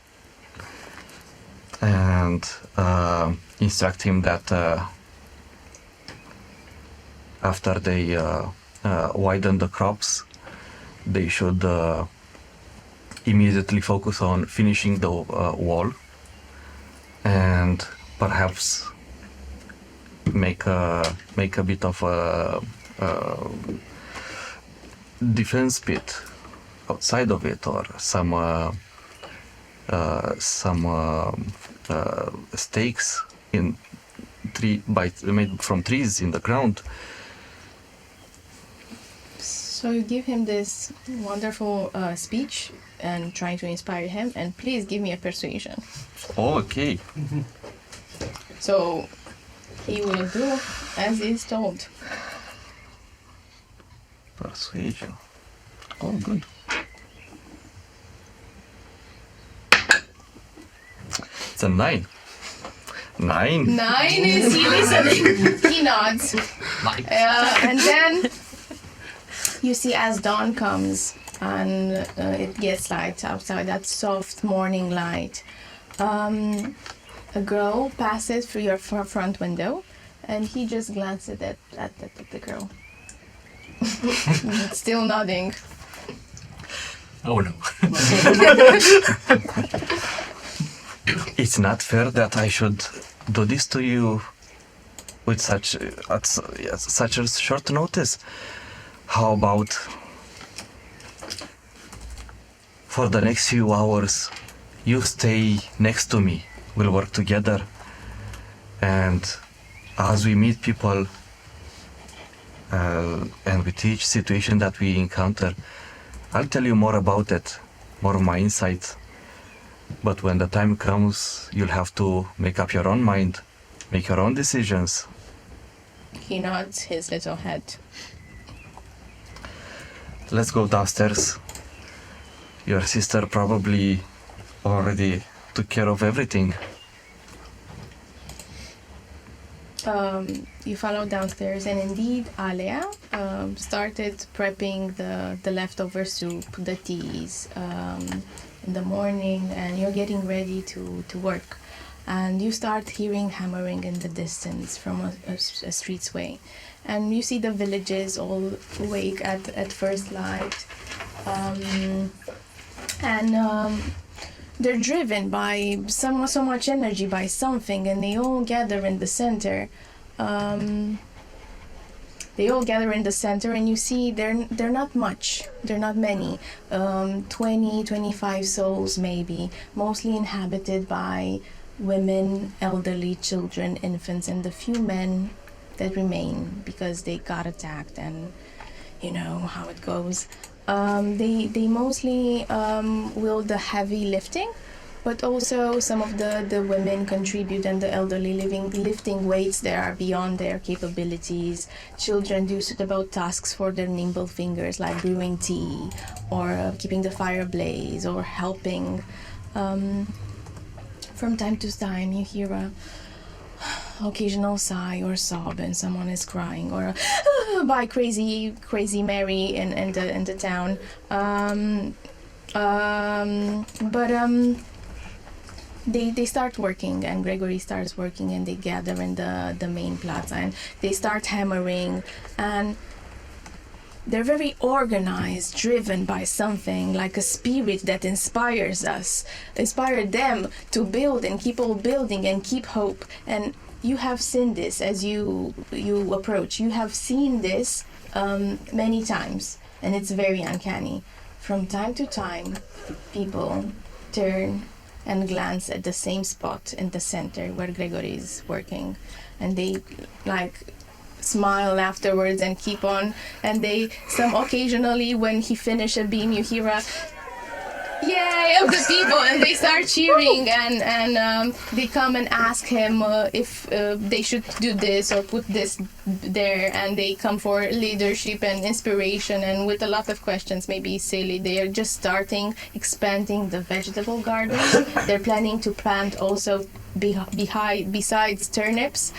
And instruct him that after they widen the crops, they should immediately focus on finishing the wall and perhaps make a bit of a defense pit outside of it, or some stakes in made from trees in the ground. So you give him this wonderful speech and trying to inspire him. And please give me a persuasion. Okay. So he will do as is told. Persuasion. Oh, good. It's a 9. 9? 9 is he listening? He nods. Nice. And then you see as dawn comes and it gets light outside, that soft morning light, a girl passes through your front window and he just glances at the girl. Still nodding. Oh no. It's not fair that I should do this to you with such a short notice. How about for the next few hours you stay next to me, we'll work together, and as we meet people and with each situation that we encounter, I'll tell you more about it, more of my insights. But when the time comes, you'll have to make up your own mind, make your own decisions, he nods his little head. Let's go downstairs. Your sister probably already took care of everything. You follow downstairs, and indeed, Alea started prepping the leftover soup, the teas in the morning, and you're getting ready to work. And you start hearing hammering in the distance from a street's way. And you see the villages all awake at first light. They're driven by so much energy, by something, and they all gather in the center. And you see they're not much. They're not many. 20, 25 souls maybe, mostly inhabited by women, elderly, children, infants, and the few men that remain because they got attacked, and you know how it goes. They mostly will the heavy lifting, but also some of the women contribute, and the elderly lifting weights that are beyond their capabilities. Children do suitable tasks for their nimble fingers, like brewing tea, or keeping the fire ablaze, or helping. From time to time, you hear a occasional sigh or sob, and someone is crying, or by crazy Mary in the town. They start working, and Gregory starts working, and they gather in the main plaza, and they start hammering, and they're very organized, driven by something, like a spirit that inspired them to build and keep on building and keep hope. And you have seen this as you approach. You have seen this many times, and it's very uncanny. From time to time, people turn and glance at the same spot in the center where Gregory is working, and they smile afterwards and keep on, and some occasionally when he finish a beam, you hear a yay of the people, and they start cheering, and they come and ask him if they should do this or put this there, and they come for leadership and inspiration, and with a lot of questions, maybe silly. They are just expanding the vegetable garden. They're planning to plant also besides turnips,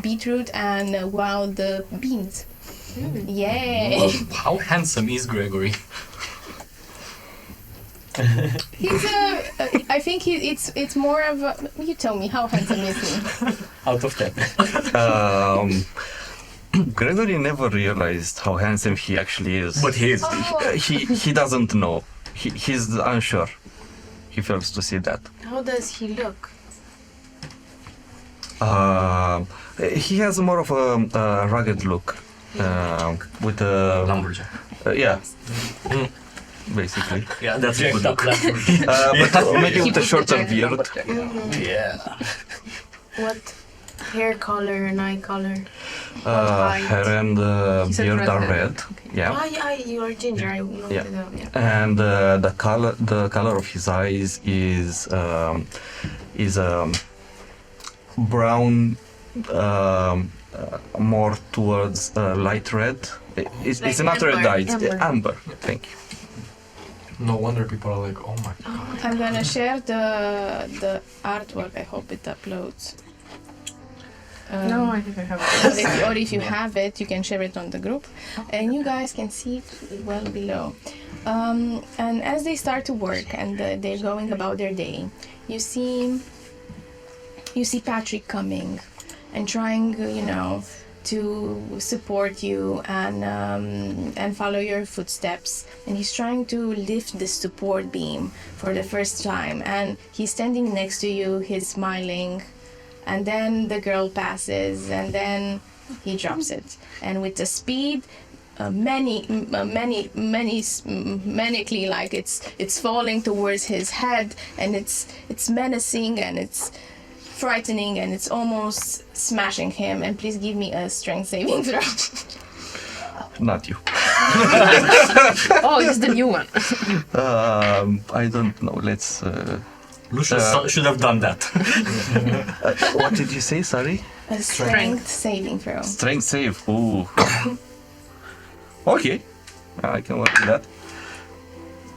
beetroot, and wild beans. Yay! How handsome is Gregory? He's I think it's more of a, you tell me, how handsome is he? Out of 10. Gregory never realized how handsome he actually is. But he is. He doesn't know. He's unsure. He fails to see that. How does he look? He has more of a rugged look, with a Lumberjack. yeah, basically. Yeah, that's a good look. But maybe with a shorter beard. Yeah. What hair color and eye color? Hair and said beard red are hair. red. Yeah. You are ginger. I know Yeah. that. Yeah. And the color of his eyes is brown, more towards light red. It's Like not red amber, dye, it's amber. amber. Thank you. No wonder people are like, oh my god. I'm gonna share the artwork. I hope it uploads. No, I think I have Or if you have it, you can share it on the group, and you guys can see it well below. And as they start to work and they're going about their day, you see Patrick coming and trying, to support you and follow your footsteps. And he's trying to lift the support beam for the first time. And he's standing next to you. He's smiling. And then the girl passes, and then he drops it. And with the speed, manically, like it's falling towards his head, and it's menacing, and it's frightening, and it's almost smashing him. And please give me a strength saving throw. Not you. Oh, this is the new one. I don't know. Lucius should have done that. What did you say? Sorry. A strength saving throw. Strength save. Ooh. Okay. I can work with that.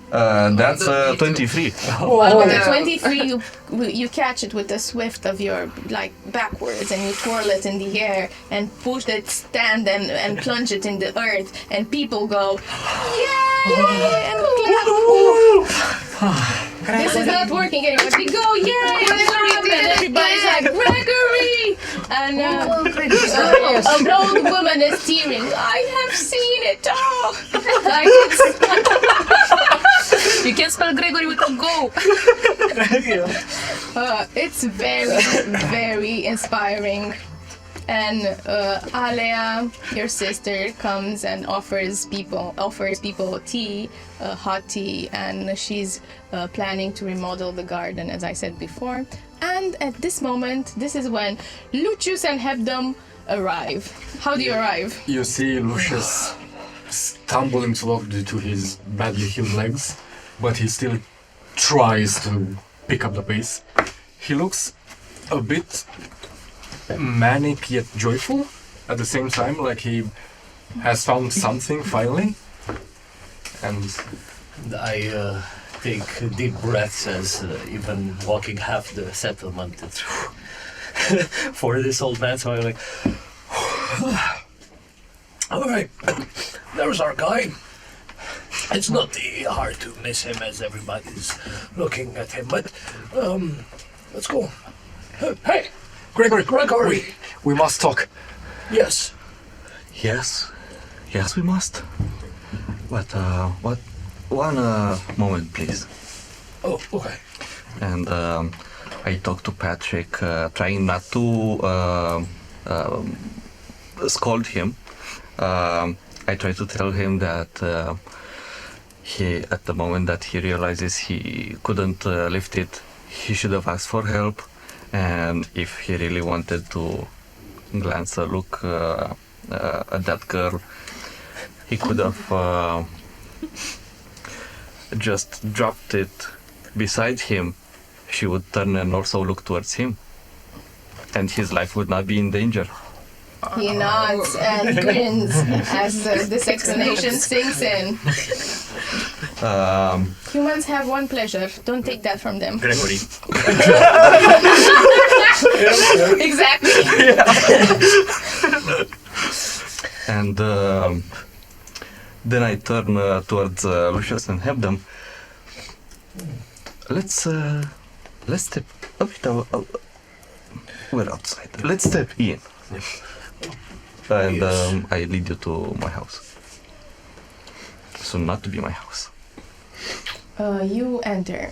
That's 23. With the 23, you catch it with the swift of your backwards, and you twirl it in the air and push it, stand and plunge it in the earth, and people go, yay! And clap. This is not working anymore. They go, yay! And clap, and everybody's like, Gregory! And an old woman is tearing. I have seen it all. Like You can spell Gregory with a go. it's very, very inspiring. And Alea, your sister, comes and offers people tea, hot tea, and she's planning to remodel the garden, as I said before. And at this moment, this is when Lucius and Hebdom arrive. How do you arrive? You see Lucius stumbling slowly due to his badly healed legs, but he still tries to pick up the pace. He looks a bit manic yet joyful at the same time, like he has found something finally. And I take deep breaths as even walking half the settlement it's for this old man. So I'm like, all right, there's our guy. It's not hard to miss him as everybody's looking at him, but let's go. Hey, Gregory, we must talk. Yes. Yes, we must. But one moment, please. Oh, okay. And I talked to Patrick, trying not to scold him. I tried to tell him that he, at the moment that he realizes he couldn't lift it, he should have asked for help. And if he really wanted to glance a look at that girl, he could have just dropped it beside him. She would turn and also look towards him, and his life would not be in danger. He nods and grins as this explanation sinks in. Humans have one pleasure. Don't take that from them. Gregory. Exactly. And then I turn towards Lucius and have them. Let's step a bit out. We're outside. Let's step in. And I lead you to my house. So not to be my house. You enter.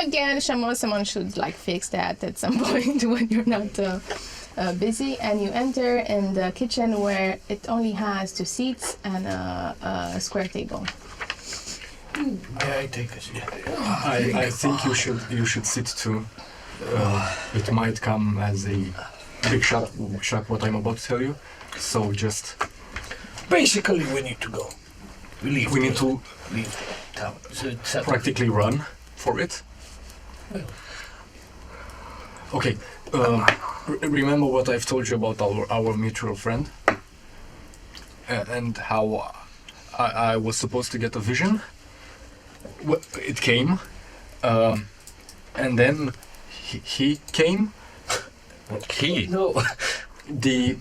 Again, someone should fix that at some point when you're not busy. And you enter in the kitchen where it only has 2 seats and a square table. May I take a seat? I think you should sit too. It might come as a big shock what I'm about to tell you. So just Basically, we need to go. We need to leave town. So practically run for it. Okay. Remember what I've told you about our mutual friend and how I was supposed to get a vision. Well, it came, and then he came. He? No. The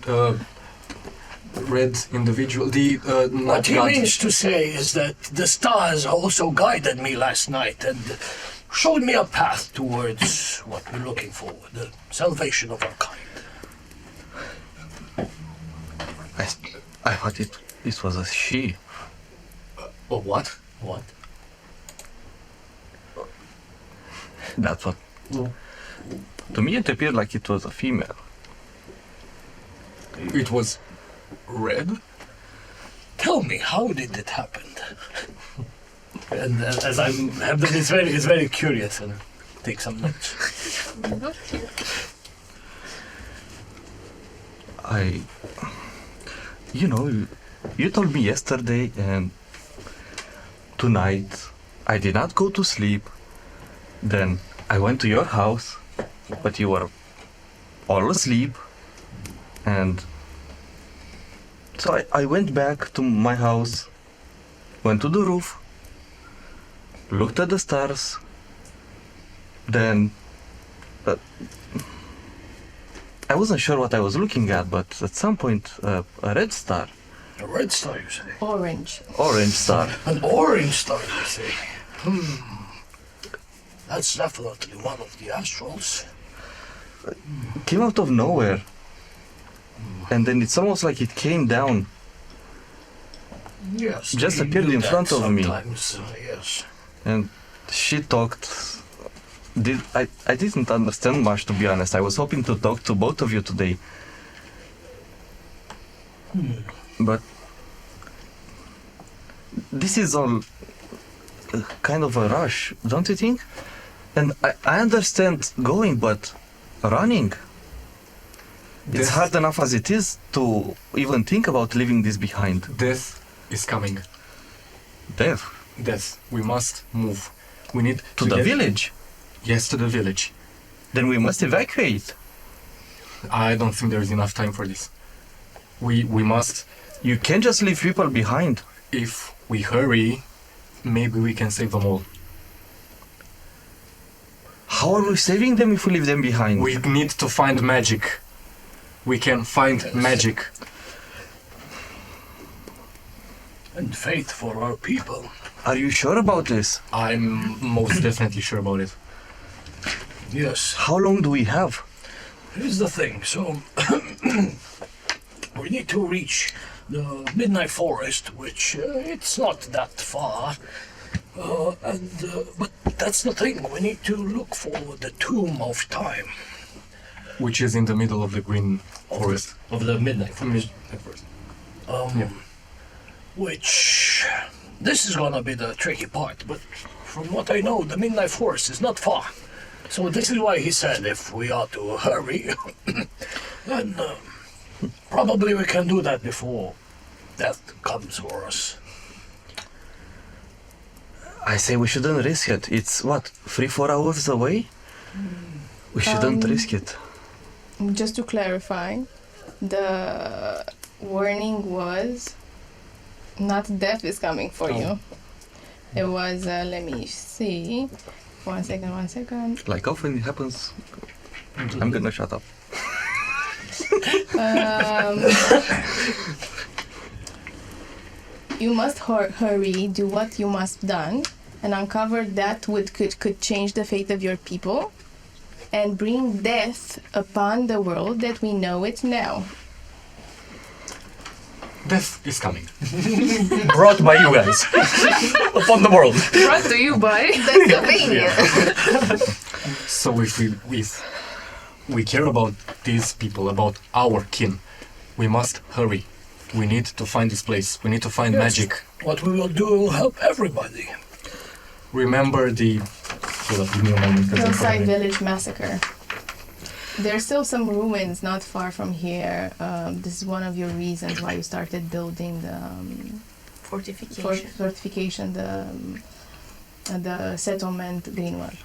red individual. The not What he God. means to say is that the stars also guided me last night and showed me a path towards what we're looking for, the salvation of our kind. I thought this was a she. What? What? That's what. To me, it appeared like it was a female. It was red. Tell me, how did it happen? And as it's very curious and take some notes. You told me yesterday and tonight I did not go to sleep Then I went to your house, but you were all asleep. And so I went back to my house, went to the roof, looked at the stars, then I wasn't sure what I was looking at, but at some point a red star. A red star, you say? Orange. Orange star. An orange star, you say? That's definitely one of the astrals. Came out of nowhere. And then it's almost like it came down. Yes. Just we appeared do in that front of me. sometimes, yes. And she talked. I didn't understand much, to be honest. I was hoping to talk to both of you today. But this is all kind of a rush, don't you think? And I understand going, but running, it's hard enough as it is to even think about leaving this behind. Death is coming. Death. Death. We must move. We need To the village. Yes, to the village. Then we must evacuate. I don't think there is enough time for this. We must. You can't just leave people behind. If we hurry, maybe we can save them all. How are we saving them if we leave them behind? We need to find magic. We can find magic. And faith for our people. Are you sure about this? I'm most definitely sure about it. Yes. How long do we have? Here's the thing, so we need to reach the Midnight Forest, which it's not that far. But that's the thing, we need to look for the Tomb of Time. Which is in the middle of the green forest. Of the Midnight Forest. Yeah. Which, this is gonna be the tricky part, but from what I know, the Midnight Forest is not far. So this is why he said if we are to hurry, then probably we can do that before death comes for us. I say we shouldn't risk it. It's what, 3-4 hours away? We shouldn't risk it. Just to clarify, the warning was not death is coming for you. It was, let me see. One second. Like often it happens. I'm gonna shut up. You must hurry, do what you must done, and uncover that which could change the fate of your people, and bring death upon the world that we know it now. Death is coming. Brought by you guys upon the world. Brought to you by Dicesylvania. So if we care about these people, about our kin, we must hurry. We need to find this place. We need to find magic. What we will do will help everybody. Remember the... Hold up, give me a moment, 'cause I'm Hillside forgetting. Village Massacre. There's still some ruins not far from here. This is one of your reasons why you started building the fortification, the settlement Greenwell.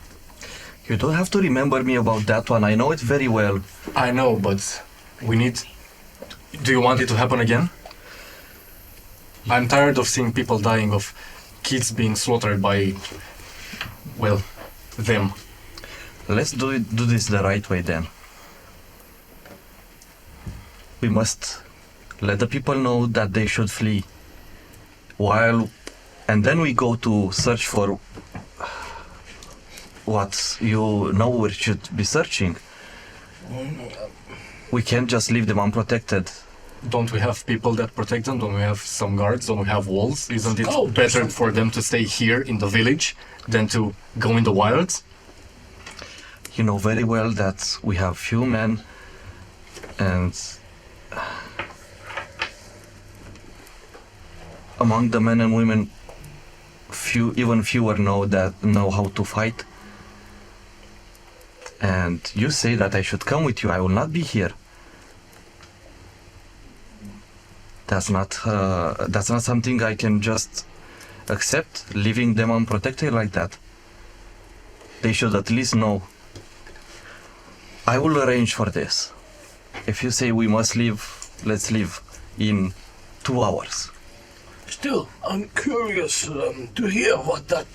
You don't have to remember me about that one. I know it very well. I know, but we need... Do you want it to happen again? I'm tired of seeing people dying, of kids being slaughtered by... well, them. Let's do this the right way then. We must let the people know that they should flee. And then we go to search for what you know we should be searching. We can't just leave them unprotected. Don't we have people that protect them? Don't we have some guards? Don't we have walls? Isn't it Oh, better for them to stay here in the village than to go in the wilds? You know very well that we have few men, and among the men and women, even fewer know how to fight. And you say that I should come with you. I will not be here. That's not something I can just accept, leaving them unprotected like that. they should at least know. I will arrange for this. If you say we must leave, let's leave in 2 hours. Still, I'm curious to hear what that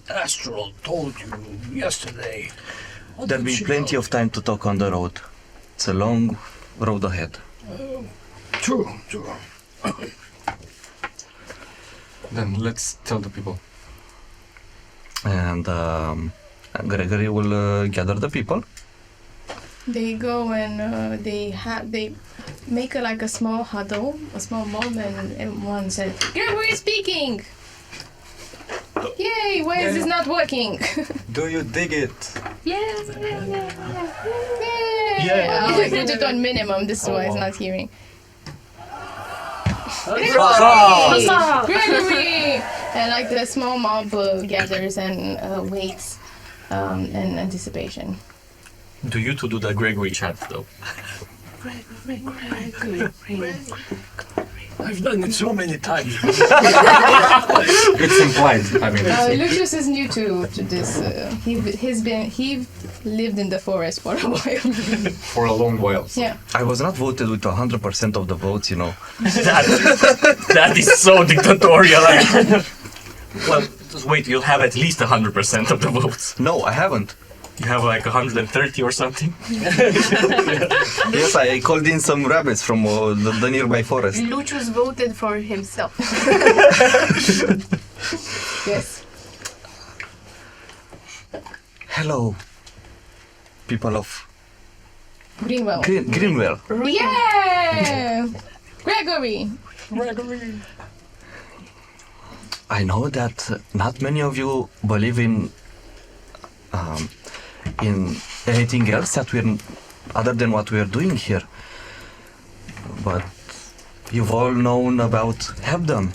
astral told you yesterday. What There'll did be she plenty tell of time to talk on the road. It's a long road ahead. you? True. Then let's tell the people. And Gregory will gather the people. They go and they make a small huddle, a small mob, and everyone said, "Gregory speaking! Yay! Why is this not working? Do you dig it? Yay! Yeah. I'll put it on minimum. This is why it's not hearing. Gregory! And the small mob gathers and waits in anticipation. Do you two do the Gregory chant though? I've done it so many times. It's implied. I mean, Lucius is new to this. He lived in the forest for a while. for a long while. Yeah. I was not voted with 100% of the votes, you know. That is so dictatorial. Well, just wait, you'll have at least 100% of the votes. No, I haven't. You have like 130 or something? Yes, I called in some rabbits from the nearby forest. Lucius voted for himself. Yes. Hello, people of Greenwell. Greenwell. Yeah! Gregory! I know that not many of you believe in anything else that we're other than what we are doing here. But you've all known about Hebdon,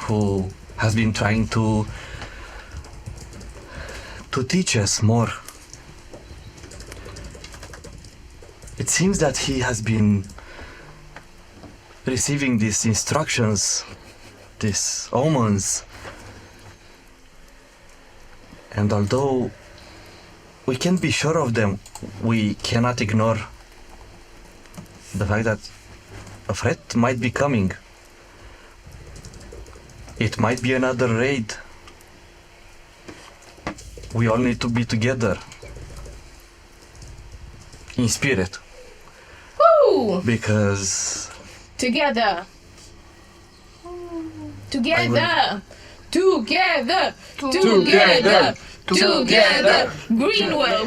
who has been trying to teach us more. It seems that he has been receiving these instructions, these omens, and although we can't be sure of them, we cannot ignore the fact that a threat might be coming. It might be another raid. We all need to be together in spirit, Woo! because Together! Together! Together! Together! Together! Greenwell!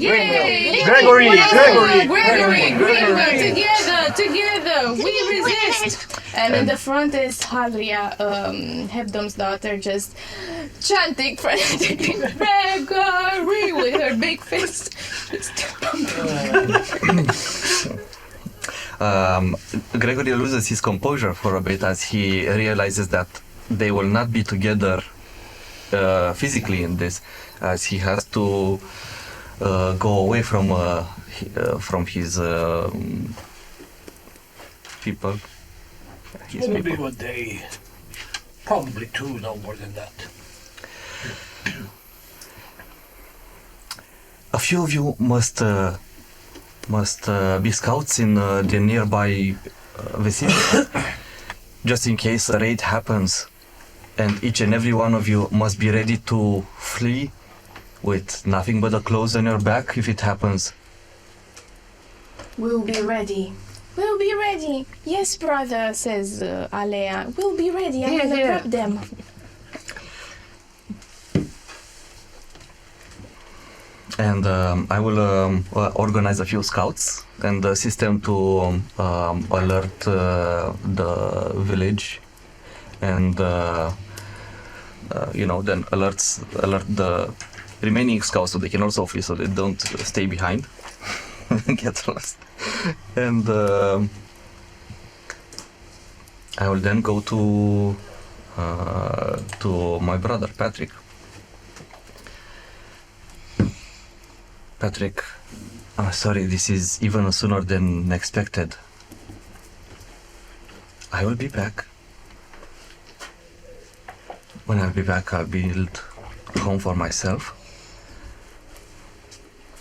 Yay! Gregory! Greenwell! Together! We resist! And in the front is Hadria, Hebdom's daughter, just chanting frantically, Gregory, with her big fist. Gregory loses his composure for a bit as he realizes that they will not be together physically in this, as he has to go away from his people. Maybe a day. Probably 2, no more than that. A few of you must be scouts in the nearby vicinity, just in case a raid happens, and each and every one of you must be ready to flee with nothing but the clothes on your back if it happens. We'll be ready. We'll be ready. Yes, brother, says Alea. We'll be ready. I'm gonna grab them. And I will organize a few scouts and assist them to alert the village, and then alert the remaining scouts so they can also flee, so they don't stay behind and get lost. And I will then go to my brother Patrick. Patrick, sorry, this is even sooner than expected. I will be back. When I'll be back, I'll build a home for myself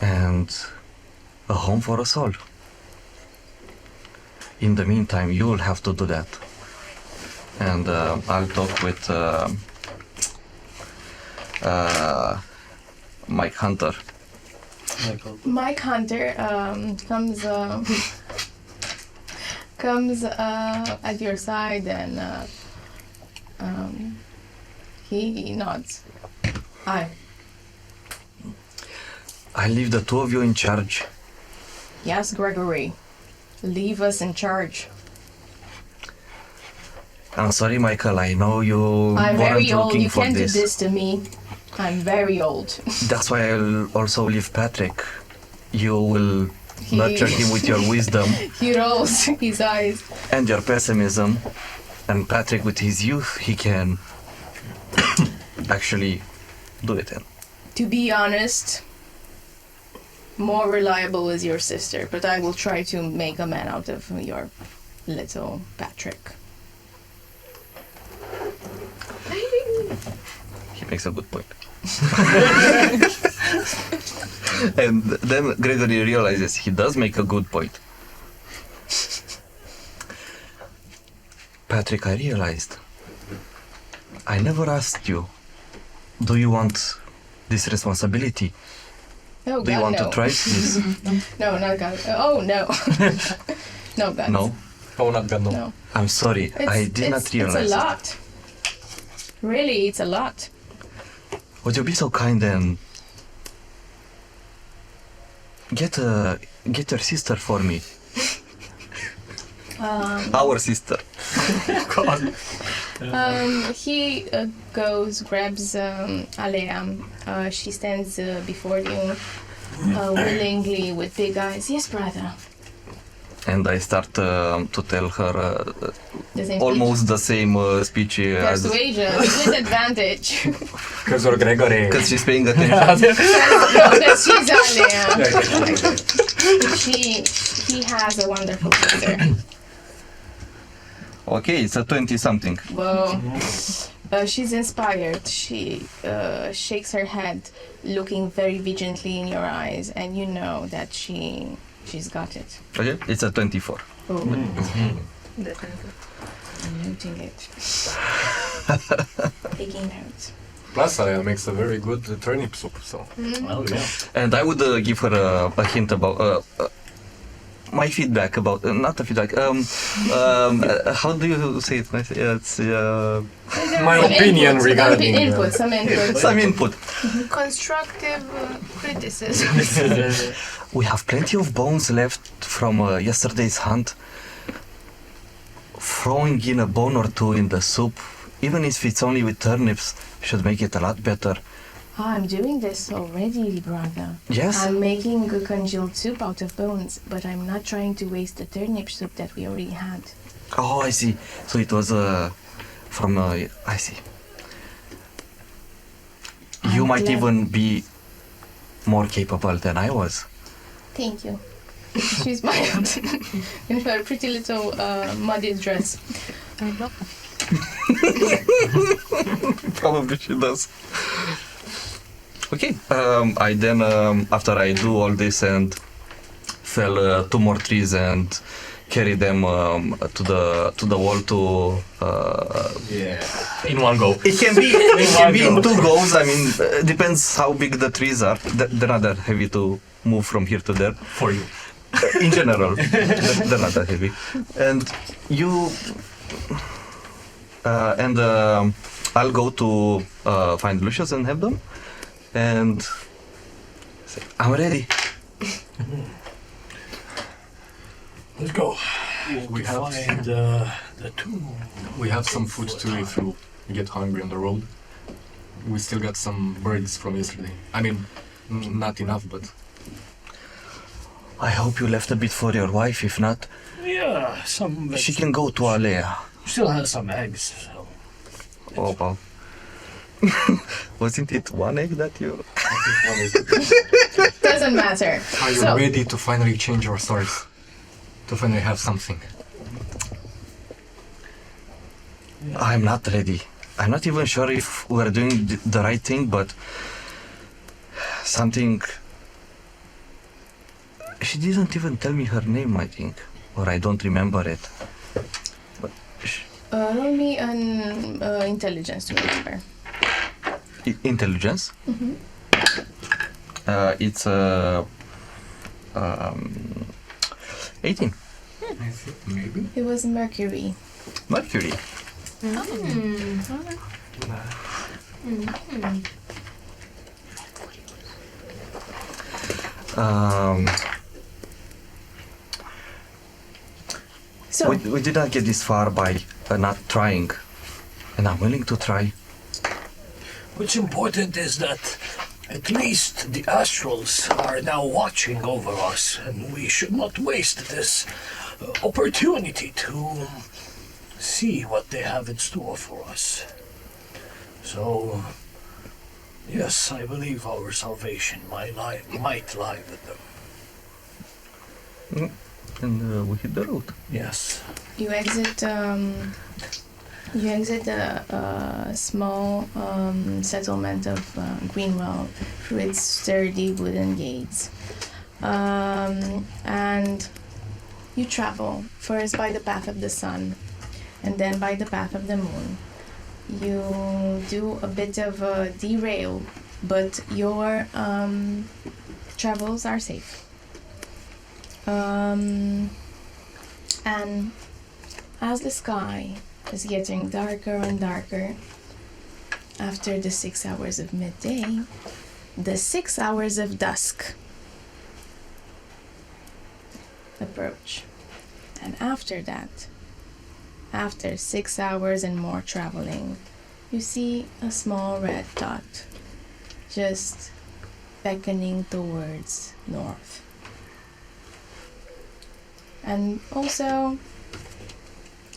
and a home for us all. In the meantime, you will have to do that. And I'll talk with Mike Hunter. Mike Hunter comes at your side and he nods. Hi. I leave the two of you in charge. Yes, Gregory. Leave us in charge. I'm sorry, Michael. I know you I'm weren't very old. looking You for can't this. do this to me. I'm very old. That's why I'll also leave Patrick. You will nurture him with your wisdom He rolls his eyes. and your pessimism. And Patrick, with his youth, he can actually do it. To be honest, more reliable is your sister, but I will try to make a man out of your little Patrick. He makes a good point. And then Gregory realizes he does make a good point. Patrick, I realized I never asked you, do you want this responsibility? Oh, Do you God, want no. to try this? No, not God. Oh, no. No, God. No? Oh, not God, no. No. I'm sorry, I did not realize It's a it. lot. Really, it's a lot. Would you be so kind and get your sister for me? Our sister. He goes, grabs Alea. She stands before you, willingly, with big eyes. Yes, brother. And I start to tell her The same almost the same speech speech. as Persuasion, with advantage. Because you're Gregory. because she's paying attention. No, because she's Alea. He has a wonderful sister. Okay, it's a 20-something. Whoa. She's inspired. She shakes her head, looking very vigilantly in your eyes, and you know that she's got it. Okay, it's a 24. Oh, Definitely. I'm noting it. Taking notes. Plus, Alea makes a very good turnip soup, so. Oh yeah. And I would give her a hint about my feedback about not a feedback. How do you say it? It's My opinion regarding, Some input. some input. Constructive criticism. We have plenty of bones left from yesterday's hunt. Throwing in a bone or two in the soup, even if it's only with turnips, should make it a lot better. I'm doing this already, brother. Yes? I'm making a congealed soup out of bones, but I'm not trying to waste the turnip soup that we already had. Oh, I see. So it was from... I see. You I'm might glad. even be more capable than I was. Thank you. She smiled in her pretty little muddy dress. Probably she does. Okay. I then, after I do all this and fell 2 more trees and carry them to the wall to... In one go. It can be in 2 goes. I mean, depends how big the trees are. They're not that heavy to move from here to there. For you. In general, they're not that heavy. And you... I'll go to find Lucius and have them. And say, I'm ready. Let's go. We have Find the two. We have some food to eat if you get hungry on the road. We still got some birds from yesterday. I mean, not enough, but I hope you left a bit for your wife. If not, Yeah, some. she can go to Alea. Still has some eggs. So. Oh, wow. Wasn't it 1 egg that you... Doesn't matter. are you So- ready to finally change our stories? To finally have something? I'm not ready. I'm not even sure if we're doing the right thing, but something She didn't even tell me her name, I think. Or I don't remember it. But Roll me an intelligence to remember. Intelligence? Mm-hmm. It's 18. I think maybe. It was Mercury. Mercury. So, We did not get this far by not trying, and I'm willing to try. What's important is that at least the astrals are now watching over us, and we should not waste this opportunity to see what they have in store for us. So, yes, I believe our salvation might lie with them. And we hit the road. Yes. you exit a small settlement of Greenwell through its sturdy wooden gates. And you travel first by the path of the sun and then by the path of the moon. You do a bit of a derail, but your travels are safe. And as the sky is getting darker and darker, after the 6 hours of midday, the 6 hours of dusk approach. And after that, after 6 hours and more traveling, you see a small red dot just beckoning towards north. And also,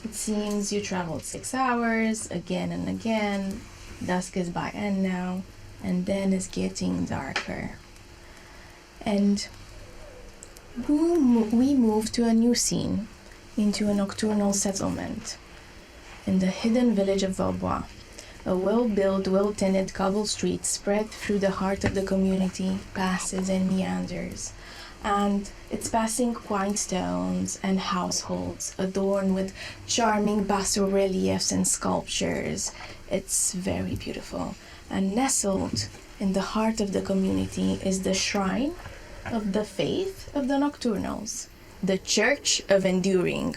it seems you traveled 6 hours again and again. Dusk is by end now, and then it's getting darker. And we move to a new scene, into a nocturnal settlement in the hidden village of Vaubois. A well-built, well-tended cobble street spread through the heart of the community passes and meanders, and it's passing quaint stones and households adorned with charming bas-reliefs and sculptures. It's very beautiful, and nestled in the heart of the community is the shrine of the faith of the Nocturnals, the Church of Enduring,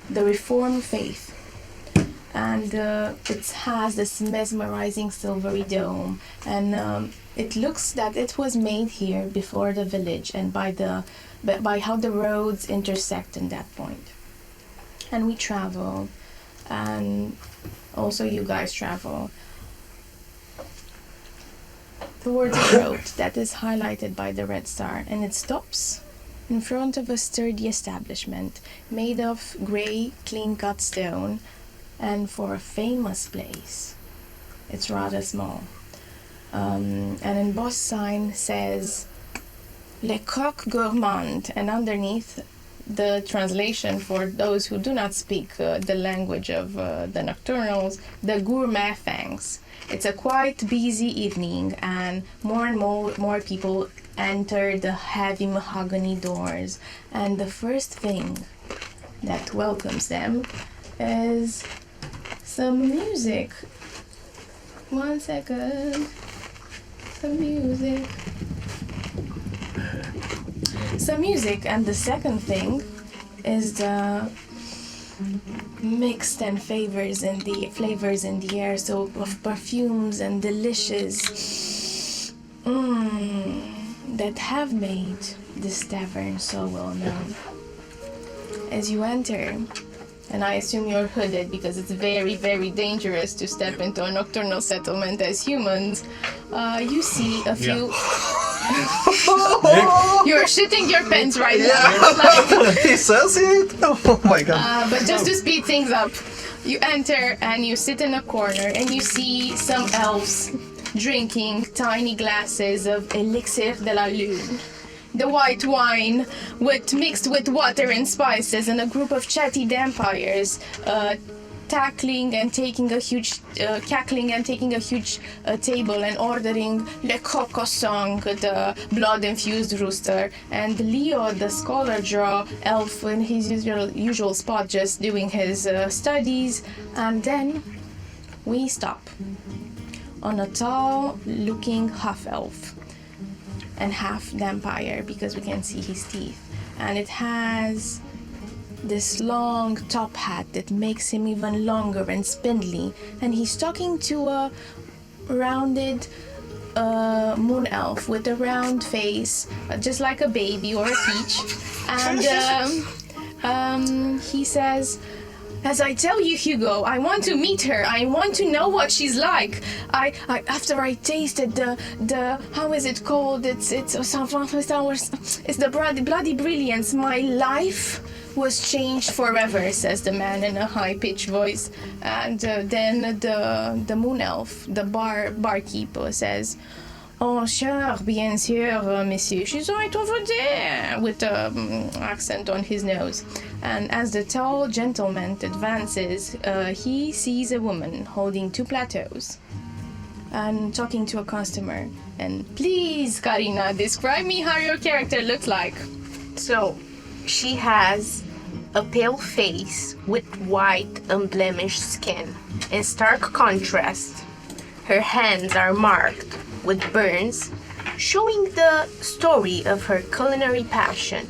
the Reformed faith. And it has this mesmerizing silvery dome, and it looks that it was made here before the village, and by how the roads intersect in that point. And we travel, and also you guys travel towards a road that is highlighted by the red star, and it stops in front of a sturdy establishment made of gray, clean-cut stone. And for a famous place, it's rather small. An embossed sign says Le Coq Gourmand, and underneath, the translation for those who do not speak the language of the Nocturnals, the Gourmet Fangs. It's a quite busy evening, and more people enter the heavy mahogany doors, and the first thing that welcomes them is some music. 1 second. Some music. Some music, and the second thing is the mixed and flavors in the air, so of perfumes and delicious that have made this tavern so well known. As you enter, and I assume you're hooded because it's very, very dangerous to step into a nocturnal settlement as humans. You see a few. You're shitting your pants right now. He says it? Oh my god. But just to speed things up, you enter and you sit in a corner and you see some elves drinking tiny glasses of elixir de la lune. The white wine mixed with water and spices, and a group of chatty vampires cackling and taking a huge table and ordering Le Coco Song, the blood-infused rooster, and Leo, the scholar draw elf, in his usual spot, just doing his studies, and then we stop on a tall-looking half-elf and half-vampire, because we can see his teeth, and it has this long top hat that makes him even longer and spindly, and he's talking to a rounded moon elf with a round face, just like a baby or a peach, and he says, "As I tell you, Hugo, I want to meet her. I want to know what she's like. I after I tasted the how is it called? It's the bloody brilliance. My life was changed forever," says the man in a high-pitched voice. And then the moon elf, the barkeeper, says, "Oh, sure, bien sûr, monsieur. She's right over there," with the accent on his nose. And as the tall gentleman advances, he sees a woman holding 2 plateaus and talking to a customer. And please, Karina, describe me how your character looks like. So, she has a pale face with white unblemished skin. In stark contrast, her hands are marked with burns, showing the story of her culinary passion.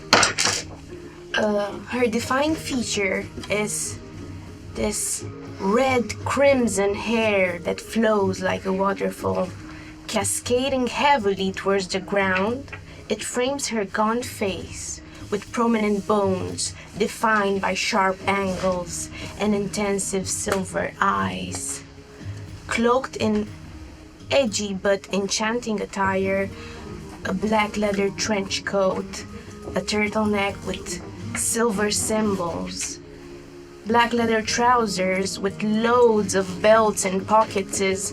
Her defining feature is this red crimson hair that flows like a waterfall, cascading heavily towards the ground. It frames her gaunt face with prominent bones defined by sharp angles and intensive silver eyes. Cloaked in edgy but enchanting attire, a black leather trench coat, a turtleneck with silver symbols, black leather trousers with loads of belts and pockets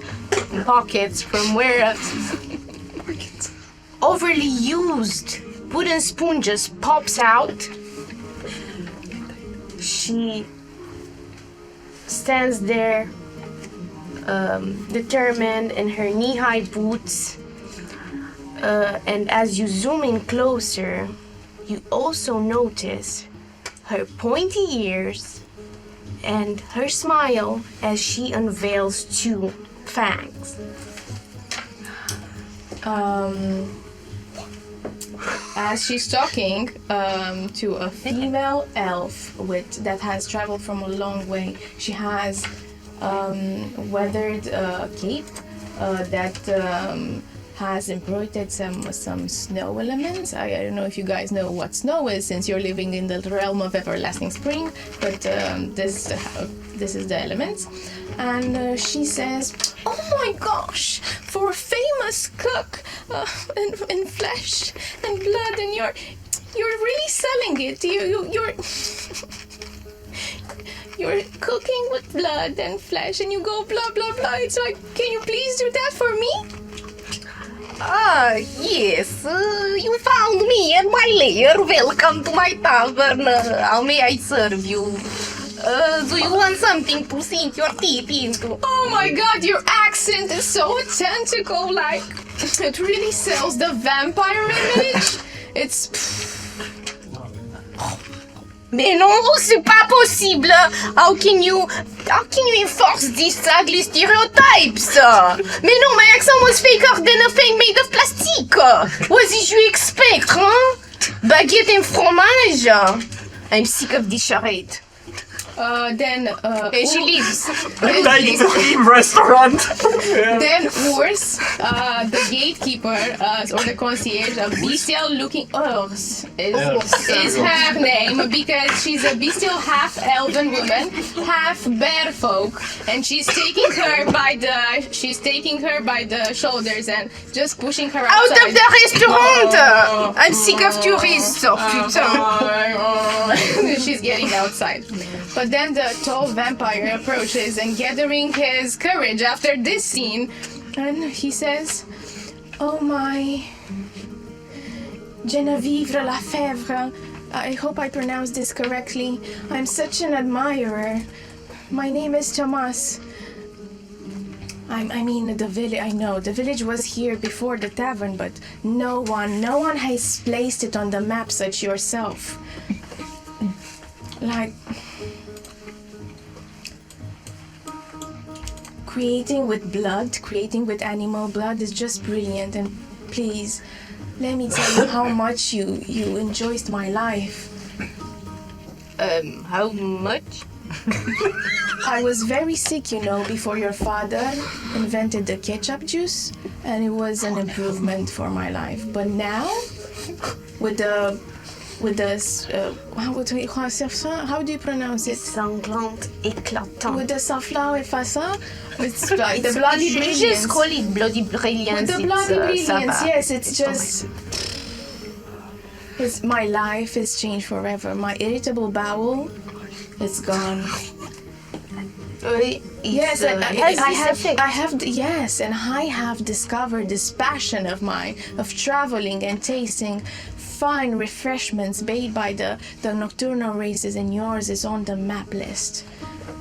from where overly used wooden spoon just pops out. She stands there, determined in her knee-high boots, and as you zoom in closer, you also notice her pointy ears and her smile as she unveils 2 fangs. As she's talking to a female elf that has traveled from a long way, she has weathered cape that has embroidered some snow elements. I don't know if you guys know what snow is, since you're living in the realm of everlasting spring, but this is the elements. And she says, "Oh my gosh, for a famous cook in flesh and blood, and you're really selling it. You're cooking with blood and flesh, and you go blah blah blah. It's like, can you please do that for me?" Yes, you found me and my lair. Welcome to my tavern. How may I serve you? Do you want something to sink your teeth into? Oh my god, your accent is so tentacle, like, it really sells the vampire image. It's... Mais non, c'est pas possible. How can you enforce these ugly stereotypes? Mais non, my accent was faker than a thing made of plastic. What did you expect, huh? Baguette and fromage. I'm sick of this charade. Then She leaves. I'm dying to theme restaurant. Then Urs, the gatekeeper or the concierge, a bestial-looking Urs is her name, because she's a bestial half-elven woman, half-bear folk, and she's taking her by the shoulders and just pushing her outside. Out of the restaurant! I'm sick of tourists. Oh putain. She's getting outside. But then the tall vampire approaches and gathering his courage after this scene, and he says, "Oh my, Genevieve Lafèvre, I hope I pronounced this correctly. I'm such an admirer. My name is Tomas. I mean, the village, I know, the village was here before the tavern, but no one has placed it on the map such yourself. Like, creating with blood, creating with animal blood is just brilliant, and please, let me tell you how much you enjoyed my life. How much? I was very sick, you know, before your father invented the ketchup juice, and it was an improvement for my life. But now, with the how do you pronounce it? Sanglante, éclatante. With the safflower effaceur, it's like the bloody brilliance. Just call it bloody brilliance. With the bloody brilliance, ça va. yes, it's just. It's, my life is changed forever. My irritable bowel, it's gone. Yes, yes, and I have discovered this passion of mine of traveling and tasting fine refreshments made by the nocturnal races, and yours is on the map list.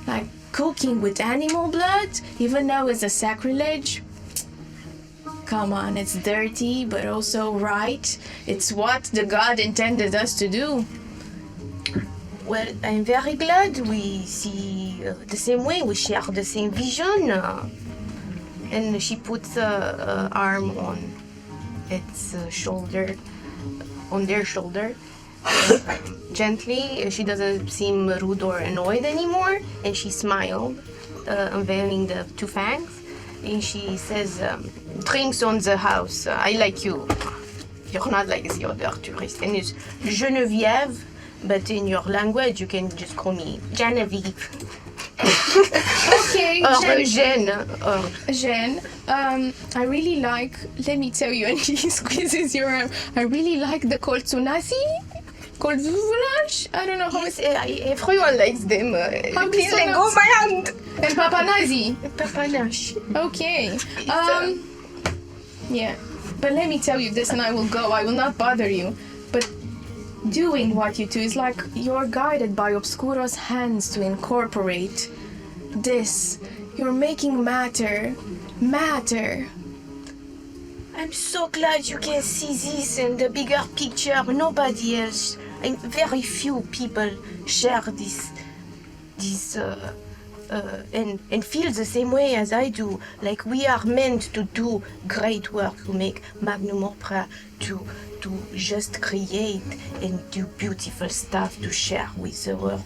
Like cooking with animal blood, even though it's a sacrilege. Come on, it's dirty, but also right. It's what the god intended us to do. Well, I'm very glad we see the same way, we share the same vision. And she puts her arm on its shoulder, on their shoulder. Gently, she doesn't seem rude or annoyed anymore, and she smiled, unveiling the two fangs. And she says, drinks on the house, I like you. You're not like the other tourists. And it's Geneviève, but in your language you can just call me Genevieve. Okay, Or Jen. Jeanne. Jen, I really like, let me tell you, and she squeezes your arm, I really like the koltsunasi, koltsunasi, I don't know how Yes, it's, everyone likes them. How do Please you let go pronounce- my hand. and papanazi. Papanache. Okay, yeah, but let me tell you this and I will go, I will not bother you, but doing what you do is like you're guided by Obscuro's hands to incorporate this. You're making matter. I'm so glad you can see this in the bigger picture. Nobody else, and very few people share this and feel the same way as I do. Like we are meant to do great work, to make magnum opera, to just create and do beautiful stuff to share with the world.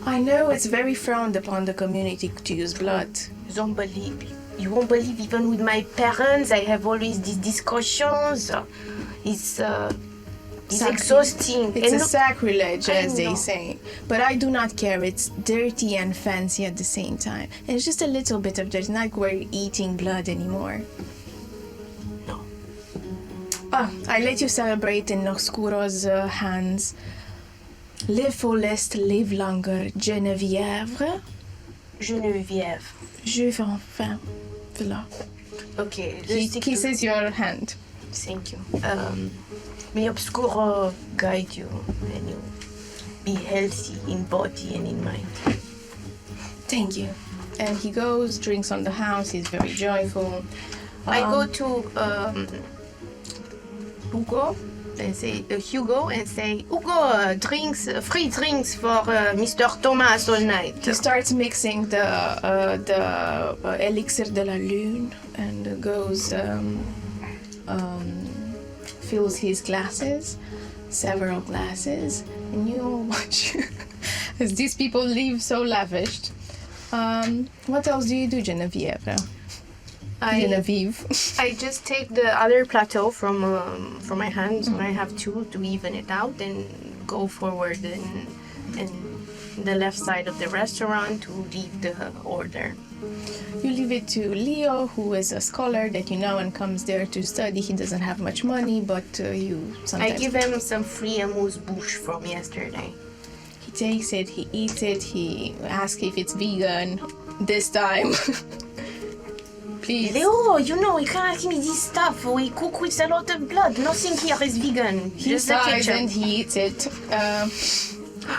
I know it's very frowned upon the community to use blood. You won't believe even with my parents, I have always these discussions. It's exhausting. It's And a sacrilege, I as they know. say. But I do not care. It's dirty and fancy at the same time. And it's just a little bit of dirty. Not we're eating blood anymore. No. Oh, I let you celebrate in Obscuro's hands. Live fullest, live longer, Geneviève. Geneviève. Je vais enfin. Voilà. Okay. He let's stick to- kisses your hand. Thank you. May Obscuro guide you and you be healthy in body and in mind. Thank you. And he goes, drinks on the house. He's very joyful. I go to Hugo and say Hugo and say Hugo drinks free drinks for Mr. Thomas all night. He starts mixing the elixir de la lune and goes fills his glasses, several glasses, and you all watch as these people live so lavished. What else do you do, Geneviève? Genevieve. I just take the other plateau from my hands when I have two to even it out and go forward and the left side of the restaurant to lead the order. You leave it to Leo, who is a scholar that you know and comes there to study. He doesn't have much money, but you I sometimes... give him some free amuse-bouche from yesterday. He takes it, he eats it, he asks if it's vegan this time. Please. Leo, you know, you can't ask me this stuff. We cook with a lot of blood. Nothing here is vegan. He Just the sighs ketchup. and he eats it.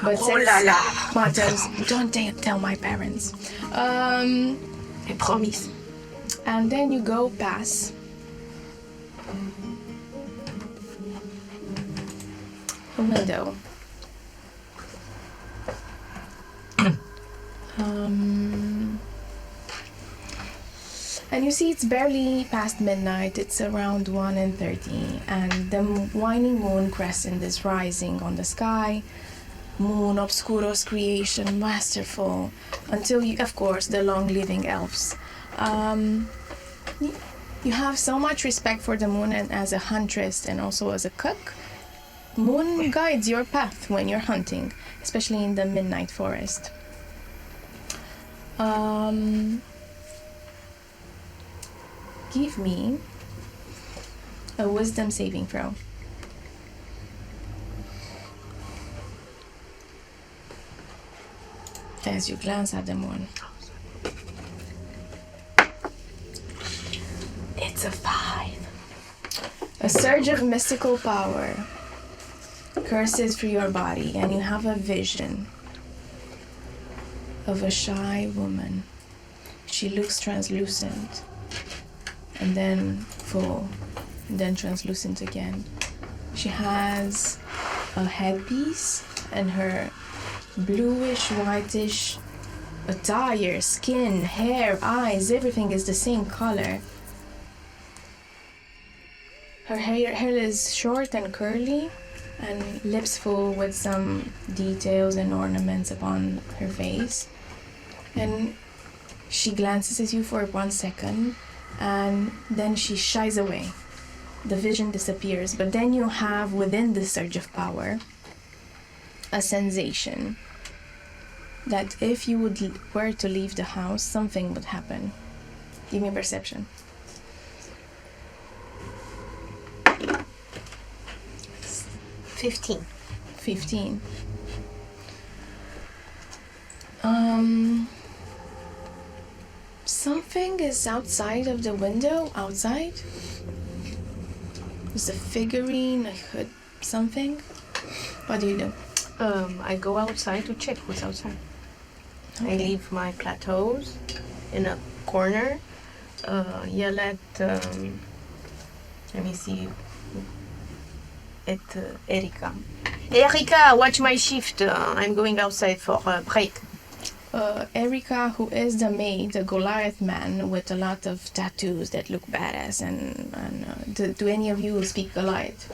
But Oh la la. matters, don't tell my parents. I promise. And then you go past a window. And you see it's barely past midnight, it's around 1:30, and the waning moon crescent is rising on the sky. Moon obscuros creation, masterful, until you, of course, the long-living elves. You have so much respect for the moon and as a huntress and also as a cook. Moon guides your path when you're hunting, especially in the midnight forest. Give me a wisdom saving throw. As you glance at the moon. It's a 5. A surge of mystical power curses through your body, and you have a vision of a shy woman. She looks translucent, and then full, and then translucent again. She has a headpiece, and her bluish, whitish attire, skin, hair, eyes, everything is the same color. Her hair is short and curly, and lips full with some details and ornaments upon her face. And she glances at you for 1 second, and then she shies away. The vision disappears, but then you have within the surge of power a sensation that if you were to leave the house, something would happen. Give me a perception. 15. 15. Something is outside of the window. Outside? There's a figurine, a hood, something. What do you do? I go outside to check what's outside. I Okay. leave my plateaus in a corner. Yell at, let me see, at Erika. Erika, watch my shift. I'm going outside for a break. Erika, who is the maid, a Goliath man with a lot of tattoos that look badass. And do any of you speak Goliath?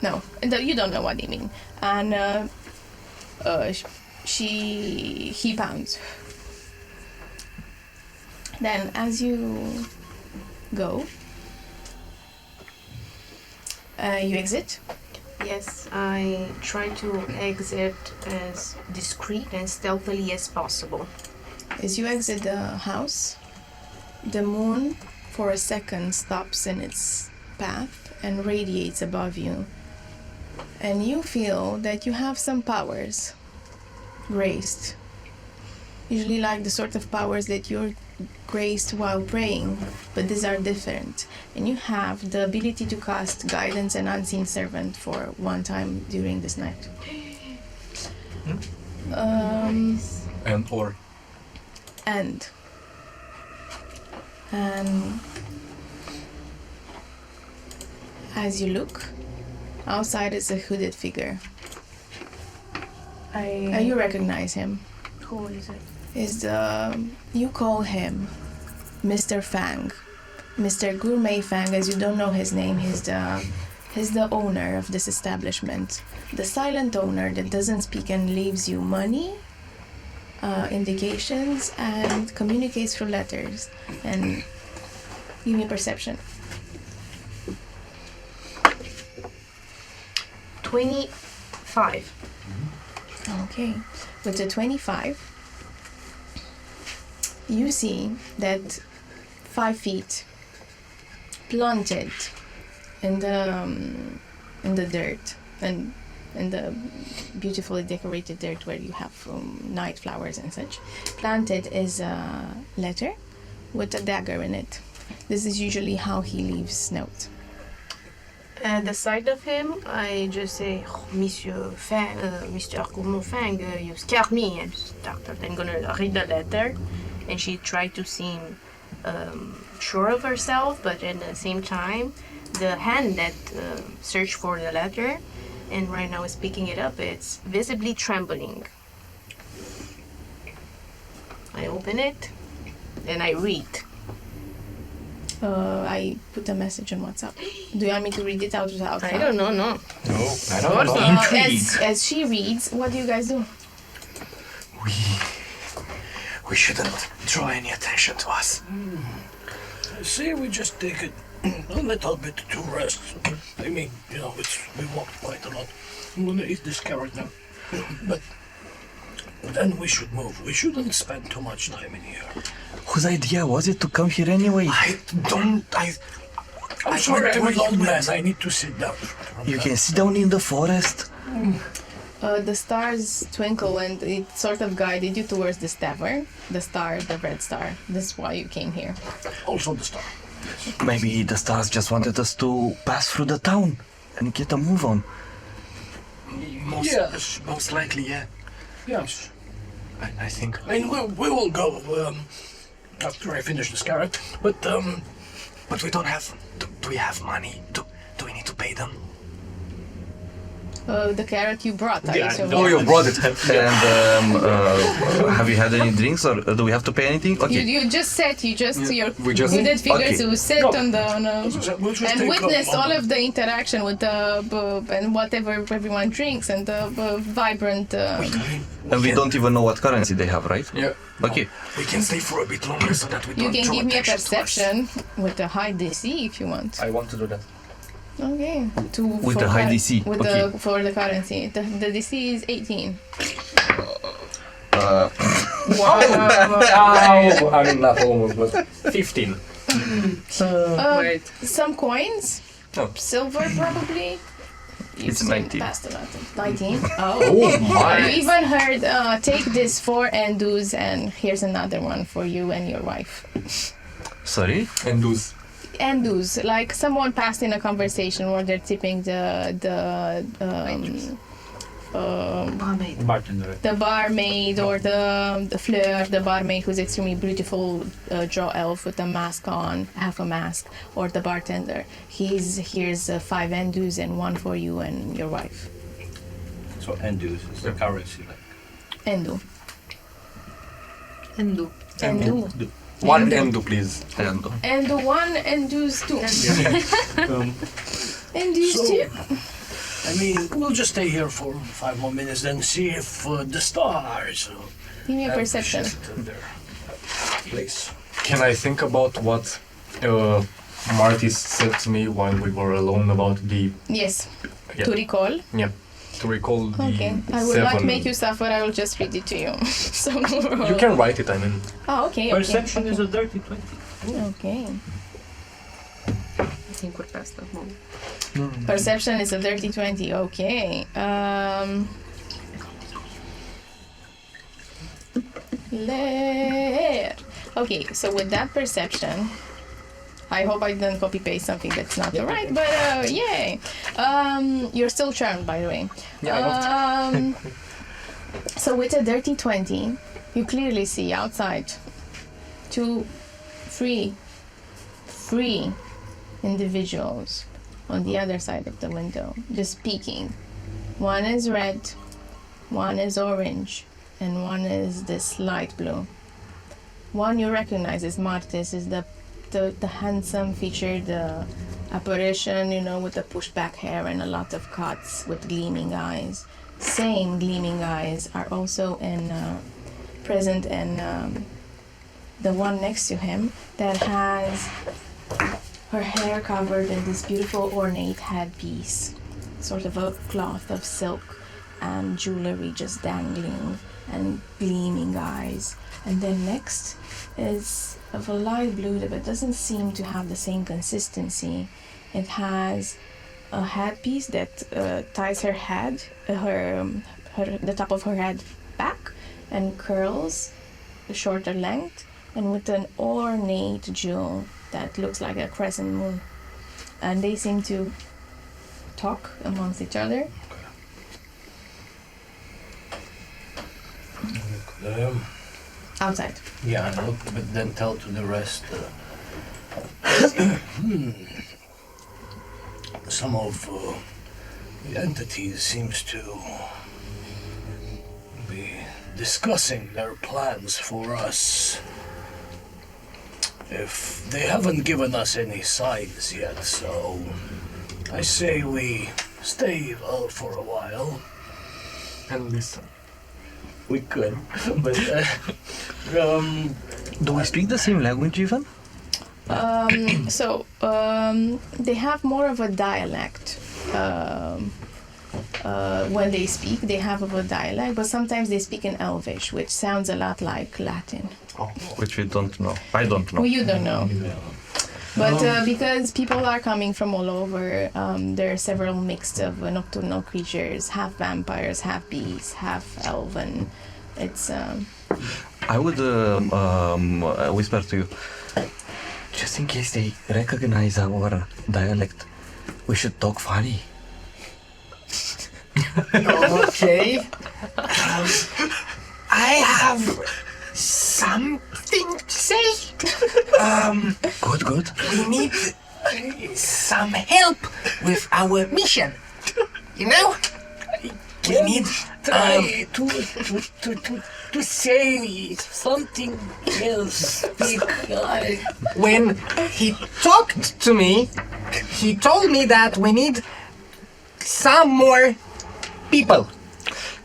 No, you don't know what they mean. And he pounds. Then, as you go, you exit. Yes, I try to exit as discreet and stealthily as possible. As you exit the house, the moon for a second stops in its path and radiates above you. And you feel that you have some powers graced. Usually like the sort of powers that you're graced while praying, but these are different. And you have the ability to cast guidance and unseen servant for 1 time during this night. And as you look, outside is a hooded figure. You recognize him. Who is it? You call him Mr. Fang. Mr. Gourmet Fang, as you don't know his name, he's the owner of this establishment. The silent owner that doesn't speak and leaves you money, indications, and communicates through letters. And give me a perception. 25. Okay. With the 25, you see that 5 feet planted in the dirt and in the beautifully decorated dirt where you have night flowers and such, planted is a letter with a dagger in it. This is usually how he leaves notes. At the sight of him, I just say, oh, Monsieur Fang, Mr. Gourmand Fang, you scared me. And started then gonna read the letter, and she tried to seem sure of herself, but at the same time, the hand that searched for the letter, and right now is picking it up, it's visibly trembling. I open it, and I read. I put a message on WhatsApp. Do you want me to read it out loud? I don't know, no. No, I don't know. Intrigue. As she reads, what do you guys do? We shouldn't draw any attention to us. See, we just take it a little bit to rest. I mean, we walked quite a lot. I'm gonna eat this carrot now. But then we should move. We shouldn't spend too much time in here. Whose idea was it to come here anyway? I'm sorry, I'm an old man. I need to sit down. You can sit down in the forest. The stars twinkle and it sort of guided you towards this tavern. The star, the red star. This is why you came here. Also the star. Maybe the stars just wanted us to pass through the town and get a move on. Most likely, yeah. Yes. I think. I mean, we will go after I finish this carrot. But we don't have. Do we have money? Do we need to pay them? The carrot you brought, I assume. Oh, you brought it. And have you had any drinks, or do we have to pay anything? Okay. You just sat, We just- you did figures okay. to sit on the we'll just and take witness a all moment. of the interaction with the and whatever everyone drinks and the vibrant. And we don't even know what currency they have, right? Yeah. Okay. We can stay for a bit longer so that we You don't can draw give me a attention to us. perception with a high DC if you want. I want to do that. Okay. With for the high cur- DC, With okay. for the currency. The DC is 18. I mean, not almost, but 15. Some coins. Oh. Silver probably. It's You 19. passed a lot. 19. Oh. Oh my! You even heard, take this 4 endus and here's another one for you and your wife. Sorry? And those. Endus, like someone passed in a conversation where they're tipping Bartender. the barmaid or the fleur, the barmaid who's extremely beautiful, draw elf with a mask on, half a mask, or the bartender. Here's 5 endus and 1 for you and your wife. So endus is the currency. Endu. Endu. Endu. One endo, please. And Endu 1, endus 2. Endus So- 2. I mean, we'll just stay here for 5 more minutes and see if the stars Give me a perception. shifted their place. Can I think about what Marty said to me while we were alone about the Yes. Yeah. To recall. to recall the Okay. I will 7. not make you suffer. I will just read it to you. So. You can write it. I mean, Oh, okay. Perception okay. is a dirty 20. Okay. I think we're past that moment. Perception is a dirty 20. Okay. Okay, so with that perception, I hope I didn't copy paste something that's not right, but yay! You're still charmed, by the way. So with a dirty 20, you clearly see outside 2 free individuals on the other side of the window, just peeking. One is red, one is orange, and one is this light blue. One you recognize is Martis, is the handsome featured apparition, with the pushed back hair and a lot of cuts with gleaming eyes. Same gleaming eyes are also present in the one next to him that has her hair covered in this beautiful ornate headpiece, sort of a cloth of silk and jewelry just dangling and gleaming eyes. And then next is of a light blue but doesn't seem to have the same consistency. It has a headpiece that ties her head, the top of her head back and curls the shorter length, and with an ornate jewel that looks like a crescent moon. And they seem to talk amongst each other. Outside. Yeah, I look, but then tell to the rest. Some of the entities seems to be discussing their plans for us. If they haven't given us any signs yet, so I say we stay for a while. And listen. We could, but Do we speak the same language even? They have more of a dialect. When they speak, they have a dialect, but sometimes they speak in Elvish, which sounds a lot like Latin. Which we don't know. I don't know. Well, you don't know. But because people are coming from all over, there are several mixed of nocturnal creatures, half vampires, half beasts, half elven. It's I would whisper to you, just in case they recognize our dialect, we should talk funny. Okay. I have something to say. Good. We need some help with our mission. You know? We need try to say something else. When he talked to me, he told me that we need some more people.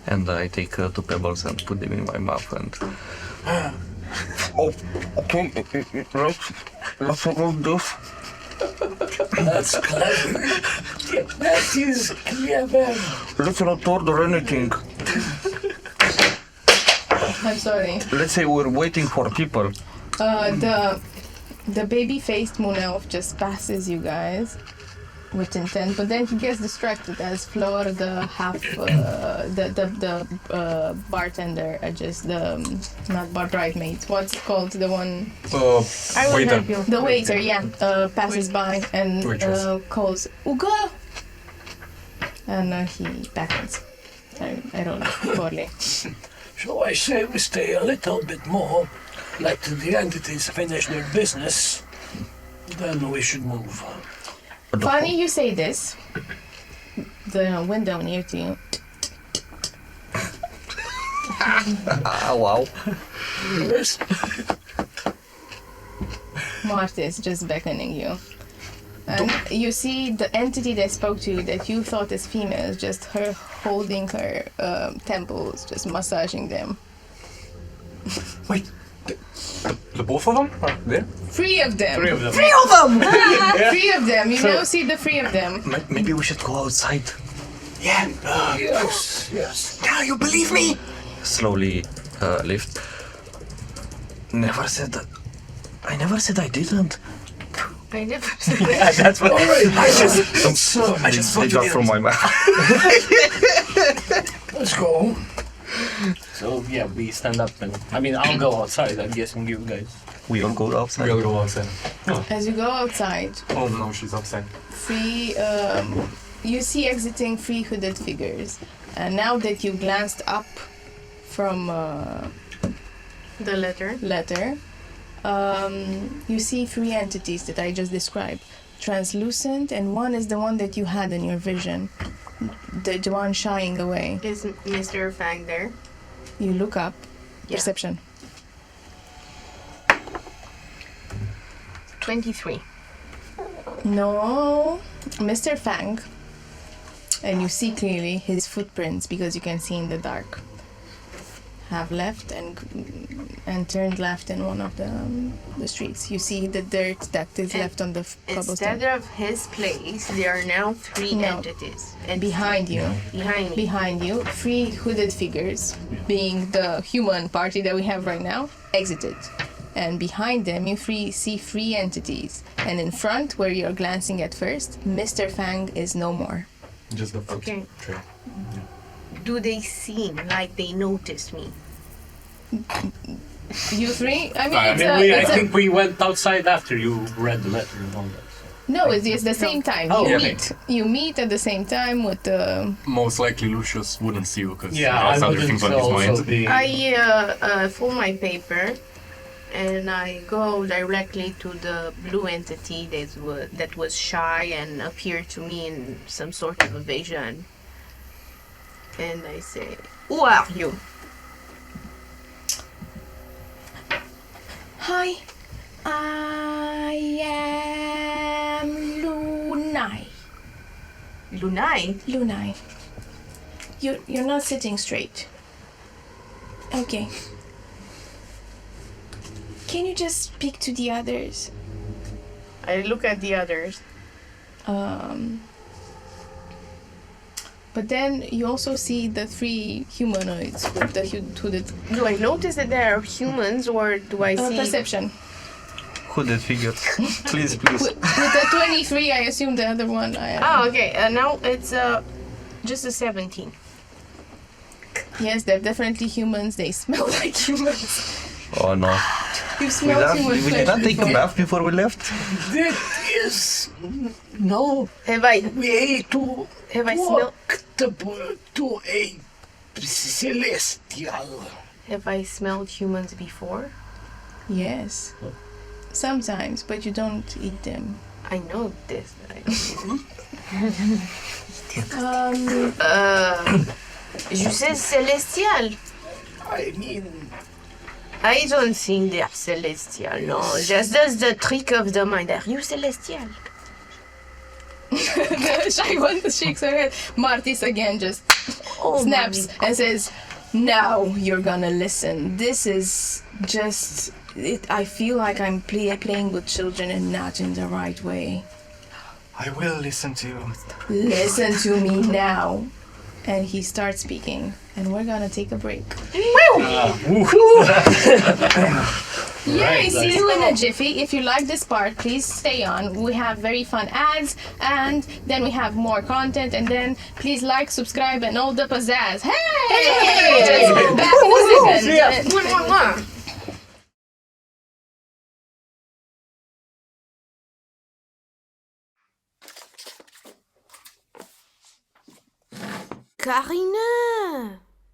And I take 2 pebbles and put them in my mouth and... okay, let's go do. That's clever. That is clever. Let's not order anything. I'm sorry. Let's say we're waiting for people. The baby-faced moon elf just passes you guys with intent, but then he gets distracted as Flor, the bartender, just not bridesmaids. What's it called? The one. I will Waiter. help you. The waiter, yeah, passes by and Waitress. calls Ugo, and he beckons. I don't know poorly. So I say we stay a little bit more, let the entities finish their business, then we should move. Funny you say this. The window near to you. Wow. Yes. Marta is just beckoning you. And you see the entity that spoke to you that you thought is female is just her holding her temples, just massaging them. Wait, the both of them are there? 3 of them! 3 of them. 3 of them! 3 of them! You now see the 3 of them. Maybe we should go outside. Yeah. Yes. Now you believe me? Slowly lift. Never said that. I never said I didn't. I never said Yeah, that's what. I just They thought you dropped from didn't. my mouth. Let's go. So yeah, we stand up and I'll go outside. I'm guessing you guys. We all go outside. We'll go outside. As you go outside, Oh no, she's outside. 3, you see exiting 3 hooded figures. And now that you glanced up from the letter. letter, you see 3 entities that I just described. Translucent, and one is the one that you had in your vision. The one shying away. Is Mr. Fang there? You look up. Yeah. Perception. 23. No. Mr. Fang. And you see clearly his footprints because you can see in the dark. Have left and turned left in one of the streets. You see the dirt that is left on the cobblestone. Instead of his place, there are now 3 No. entities. And Behind you. Behind me. Behind you, 3 hooded figures, being the human party that we have right now, exited. And behind them, you see 3 entities. And in front, where you're glancing at first, Mr. Fang is no more. Just the foot Okay. trail. Do they seem like they noticed me? You 3? I think we went outside after you read the letter and all that. No, it's the same time. Oh, you okay. meet. You meet at the same time with the. Most likely Lucius wouldn't see you because Yeah, he has I other wouldn't things on his also mind. be. I fold my paper and I go directly to the blue entity that was shy and appeared to me in some sort of a vision. And I say, "Who are you?" Hi, I am Lunai. Lunai. Lunai. You're not sitting straight. Okay. Can you just speak to the others? I look at the others. But then you also see the three humanoids with the Do I notice that there are humans, or do I see? perception. Hooded figures. Please. With the 23, I assume the other one. Oh, okay. Now it's just a 17. Yes, they're definitely humans. They smell like humans. Oh no. You smelled human We did flesh not take a before. bath before we left. That is no Have I way to smelled? to a celestial. Have I smelled humans before? Yes. Sometimes, but you don't eat them. I know this. Je sais celestial. I mean, I don't think they're celestial. No, just does the trick of the mind. Are you celestial? The shy one shakes her head. Martis again just Oh, snaps and says, "Now you're gonna listen. This is just it. I feel like I'm playing with children and not in the right way. I will listen to you. Listen to me now." And he starts speaking, and we're gonna take a break. Yay! See you in a jiffy. If you like this part, please stay on. We have very fun ads, and then we have more content, and then please like, subscribe, and all the pizzazz. Hey! Just back in a second.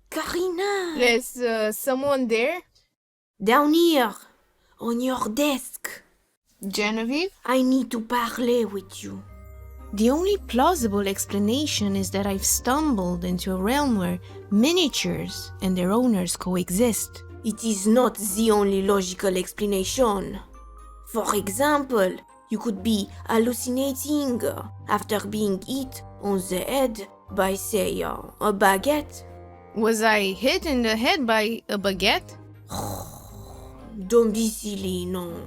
Karina! There's someone there? Down here, on your desk. Genevieve? I need to parler with you. The only plausible explanation is that I've stumbled into a realm where miniatures and their owners coexist. It is not the only logical explanation. For example, you could be hallucinating after being hit on the head by, say, a baguette. Was I hit in the head by a baguette? Don't be silly, no.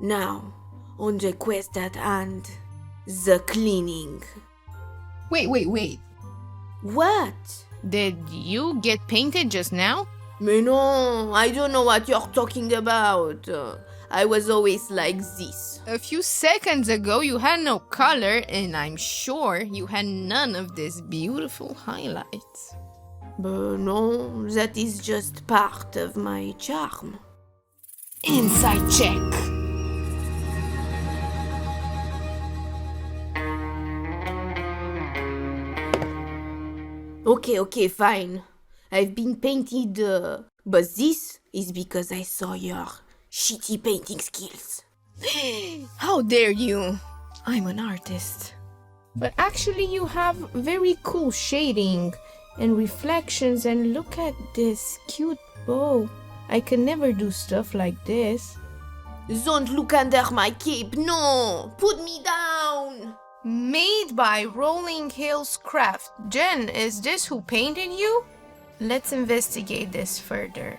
Now, on the quest at hand, the cleaning. Wait. What? Did you get painted just now? Mais non, I don't know what you're talking about. I was always like this. A few seconds ago you had no color, and I'm sure you had none of these beautiful highlights. But no, that is just part of my charm. Insight check. Okay, fine. I've been painted, but this is because I saw your shitty painting skills. How dare you? I'm an artist. But actually you have very cool shading and reflections, and look at this cute bow. I can never do stuff like this. Don't look under my cape, no! Put me down! Made by Rolling Hills Craft. Jen, is this who painted you? Let's investigate this further.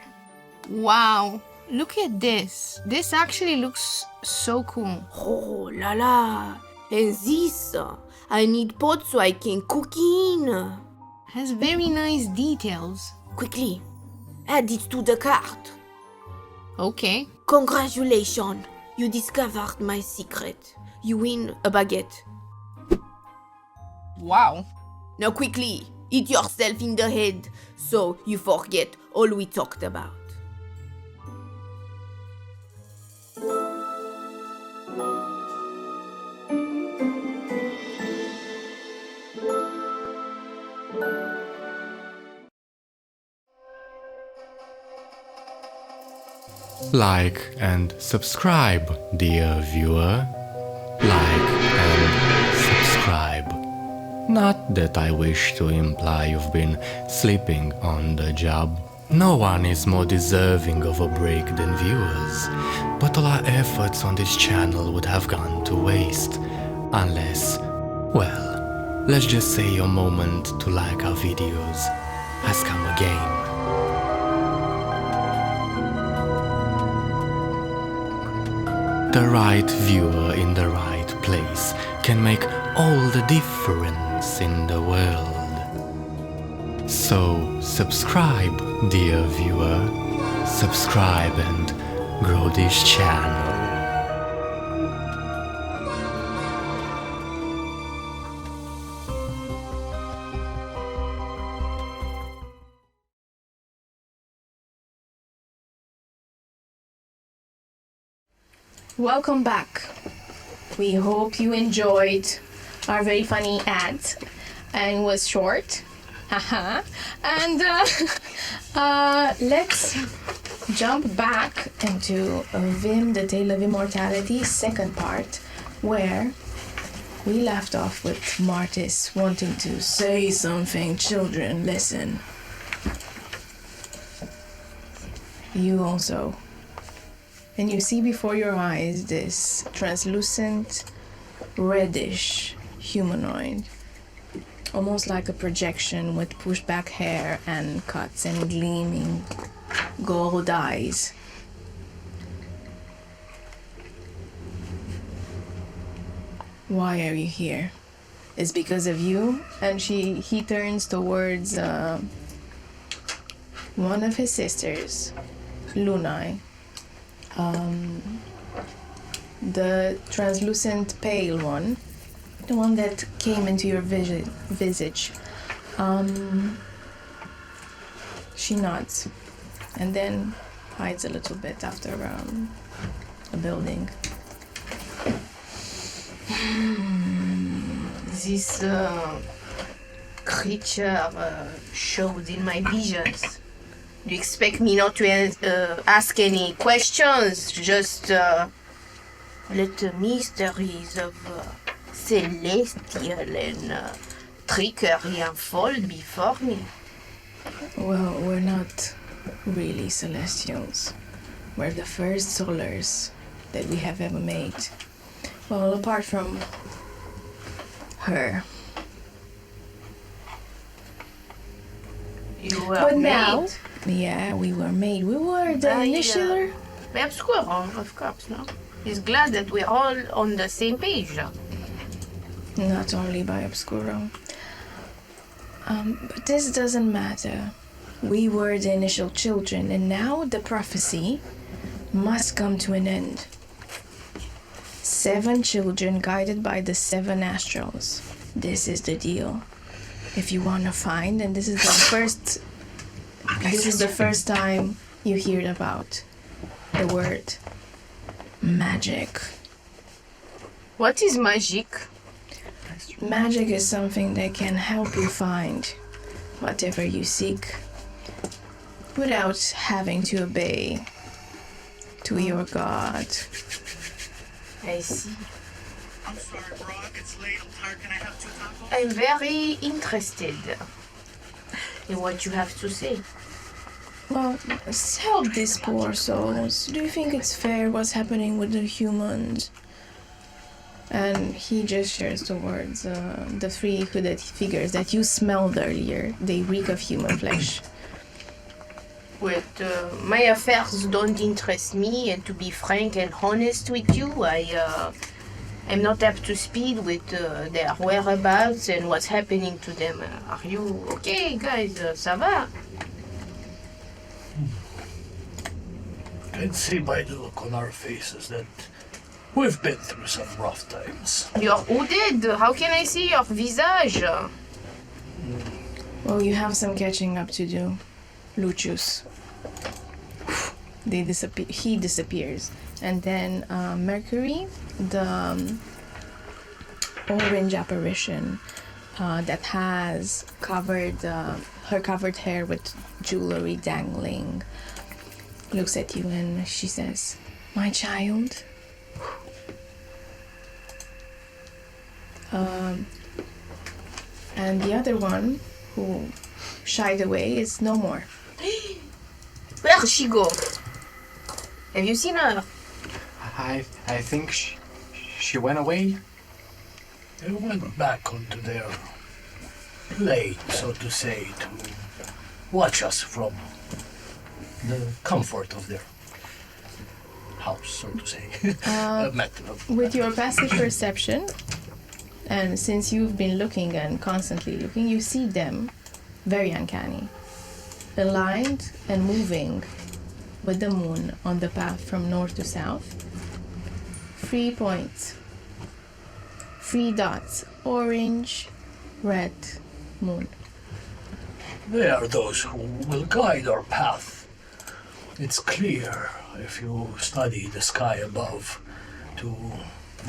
Wow, look at this. This actually looks so cool. Oh la la! And this, I need pot so I can cook in. Has very nice details. Quickly, add it to the cart. Okay. Congratulations, you discovered my secret. You win a baguette. Wow. Now quickly, eat yourself in the head so you forget all we talked about. Like and subscribe, dear viewer. Like and subscribe. Not that I wish to imply you've been sleeping on the job. No one is more deserving of a break than viewers, but all our efforts on this channel would have gone to waste unless, well, let's just say your moment to like our videos has come again. The right viewer in the right place can make all the difference in the world. So subscribe, dear viewer. Subscribe and grow this channel. Welcome back. We hope you enjoyed our very funny ad, and it was short. Haha. And let's jump back into VIM, the Tale of Immortality, second part, where we left off with Martis wanting to say something. Children, listen. You also. And you see before your eyes this translucent, reddish humanoid. Almost like a projection with pushed back hair and cuts and gleaming gold eyes. Why are you here? It's because of you? And he turns towards one of his sisters, Lunai. The translucent pale one, the one that came into your visage. She nods and then hides a little bit after a building. This creature showed in my visions. You expect me not to ask any questions? Just let the mysteries of celestial and trickery unfold before me. Well, we're not really celestials. We're the first solars that we have ever made. Well, apart from her. You were But made. now, yeah, we were made. We were the initial. By Obscuro, of course, no? He's glad that we're all on the same page. Not only by Obscuro. But this doesn't matter. We were the initial children, and now the prophecy must come to an end. 7 children guided by the 7 astrals. This is the deal. If you want to find, and this is the first time you hear about the word magic. What is magic? Magic is something that can help you find whatever you seek without having to obey to your god. I see. I'm sorry, Brock. It's late. I'm tired. Can I have 2 tacos? I'm very interested in what you have to say. Well, help these poor souls. Do you think it's fair what's happening with the humans? And he gestures towards the 3 hooded figures that you smelled earlier. They reek of human flesh. My affairs don't interest me, and to be frank and honest with you, I'm not up to speed with their whereabouts and what's happening to them. Are you okay, guys? Ça va? I can see by the look on our faces that we've been through some rough times. You're hooded. How can I see your visage? Well, you have some catching up to do, Lucius. They disappear. He disappears, and then Mercury, the orange apparition that has covered her covered hair with jewelry dangling, looks at you and she says, "My child." And the other one who shied away is no more. Where did she go? Have you seen her? I think she went away. They went back onto their plate, so to say, to watch us from the comfort of their house, so to say. With your passive perception, and since you've been looking and constantly looking, you see them very uncanny, aligned and moving with the moon on the path from north to south. 3 points, 3 dots, orange, red, moon. They are those who will guide our path. It's clear if you study the sky above.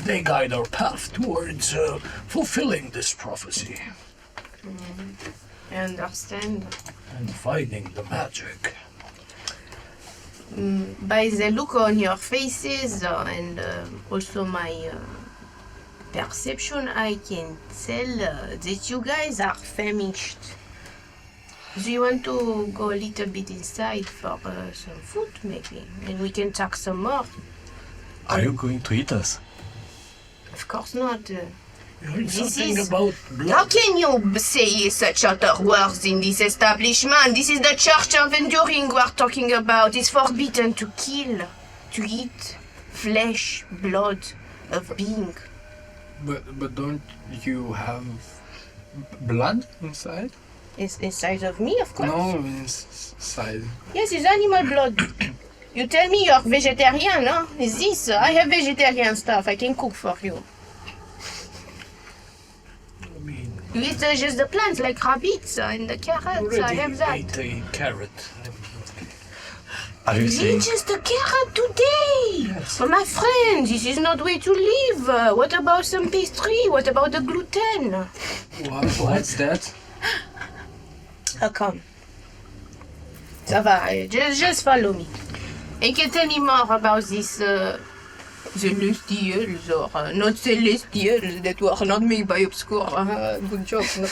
They guide our path towards fulfilling this prophecy. I understand. And finding the magic. By the look on your faces and also my perception, I can tell that you guys are famished. Do you want to go a little bit inside for some food, maybe? And we can talk some more. Are you going to eat us? Of course not. You heard This something is- about How blood? can you say such utter words in this establishment? This is the Church of Enduring we are talking about. It's forbidden to kill, to eat flesh, blood of being. But don't you have blood inside? It's inside of me, of course. No, inside. Yes, it's animal blood. You tell me you're vegetarian, huh? Is this? I have vegetarian stuff. I can cook for you. I mean, You eat just the plants like rabbits and the carrots. I already have that. ate a carrot. Are you You saying eat just a carrot today. Yes. Oh, my friend, this is not way to live. What about some pastry? What about the gluten? What's that? Oh, come. Ça va, just follow me. And you can tell me more about this celestials or not celestials that were not made by obscure. Good joke. No?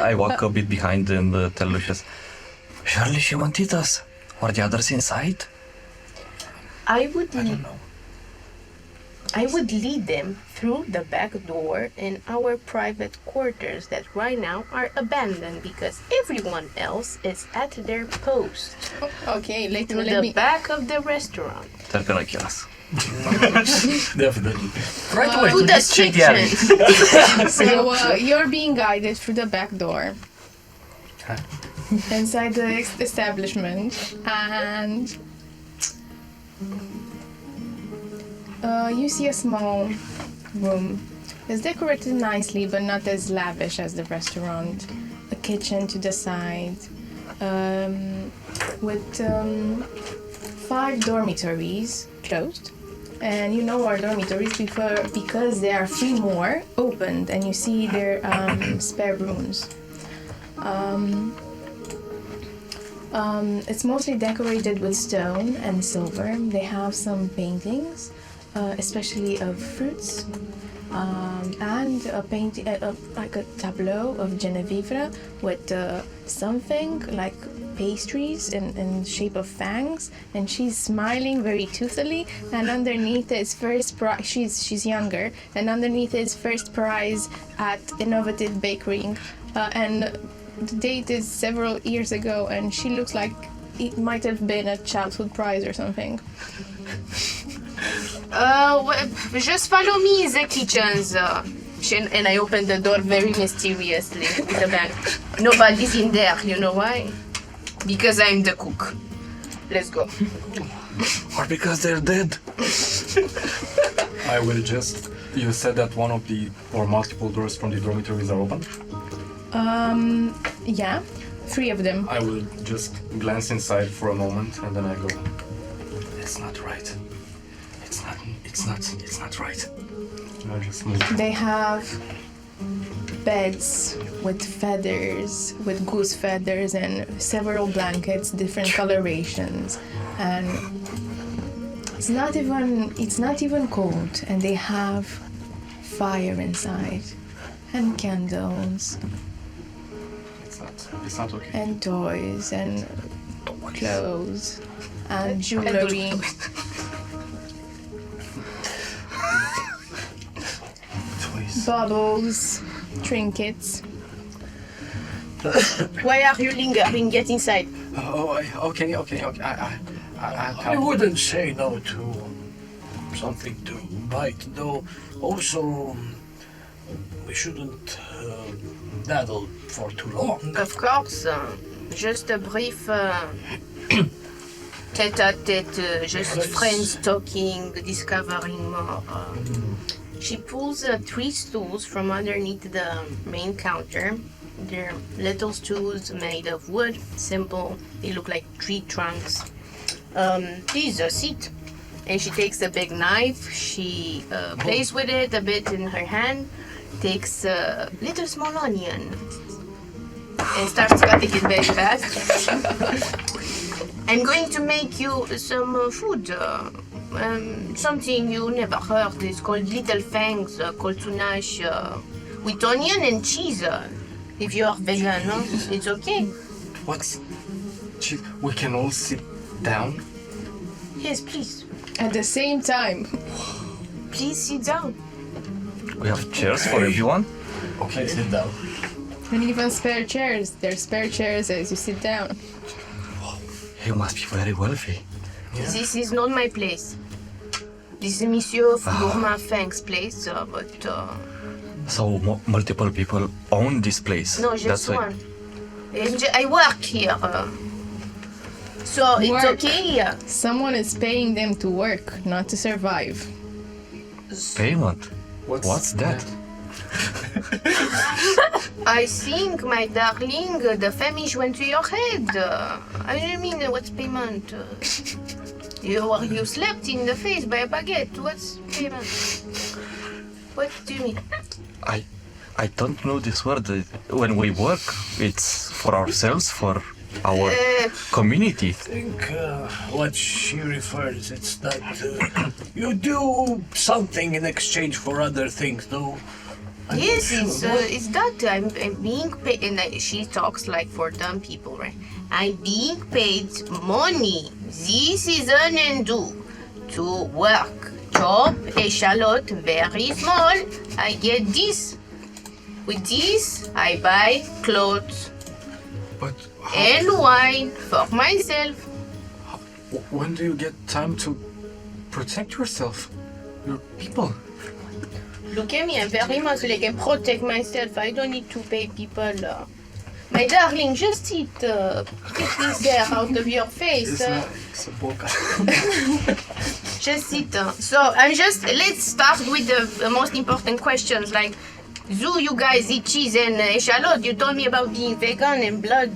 I walk a bit behind and tell Lucius, surely she won't eat us. Or the others inside? I would lead them through the back door in our private quarters that right now are abandoned because everyone else is at their post. Okay, To let the me. back of the restaurant. They're gonna kill us. Definitely. right away To to the this shady alley? kitchen. So you're being guided through the back door inside the establishment, and you see a small room. It's decorated nicely, but not as lavish as the restaurant. A kitchen to the side, with 5 dormitories closed. And you know our dormitories because there are 3 more opened, and you see their spare rooms. It's mostly decorated with stone and silver. They have some paintings, especially of fruits, and a painting, like a tableau of Genevieve with something like pastries in shape of fangs, and she's smiling very toothily. And underneath is first prize. She's younger, and underneath is first prize at innovative bakery, and the date is several years ago, and she looks like it might have been a childhood prize or something. Just follow me in the kitchens. And I open the door very mysteriously with the back. Nobody's in there. You know why? Because I'm the cook. Let's go. Or because they're dead. I will just. You said that one of the or multiple doors from the dormitories are open. Yeah, 3 of them. I will just glance inside for a moment and then I go. It's not right. It's not right. And I just move. They have beds with feathers, with goose feathers, and several blankets, different colorations, and it's not even cold, and they have fire inside, and candles, It's not okay. and toys, and clothes, and jewelry. Bubbles, trinkets. Why are you lingering? Get inside. Okay. I wouldn't say no to something to bite, though. Also, we shouldn't daddle for too long. Of course, just a brief tête-à-tête, just friends talking, discovering more. She pulls 3 stools from underneath the main counter. They're little stools made of wood, simple. They look like tree trunks. Please sit. And she takes a big knife. She plays with it a bit in her hand. Takes a little small onion and starts cutting it very fast. I'm going to make you some food. Something you never heard. It's called little fangs, called tunash, with onion and cheese. If you are vegan, no? It's okay. What's... We can all sit down? Yes, please. At the same time. Please sit down. We have chairs for everyone. Okay, sit down. And even spare chairs. There's spare chairs as you sit down. You must be very wealthy. This is not my place. This is Monsieur Gourmand Fang's place, but... So multiple people own this place. No, just That's why. one. I work here. So it's Work. okay here. Someone is paying them to work, not to survive. Payment. What's that? I think, my darling, the famish went to your head. I don't mean what's payment. You slept in the face by a baguette. What's payment? What do you mean? I don't know this word. When we work, it's for ourselves, for our community. I think what she refers, it's that you do something in exchange for other things, though. Yes, it's that I'm being paid, and she talks like for dumb people, right? I'm being paid money. This is an undue to work. Chop a shallot very small. I get this. With this, I buy clothes But and wine for myself. when do you get time to protect yourself? Your people? Look at me, I'm very much like I protect myself. I don't need to pay people. My darling, just sit. Get this hair out of your face. It's a book. Just sit. So let's start with the most important questions. Like, do you guys eat cheese and echalot? You told me about being vegan and blood.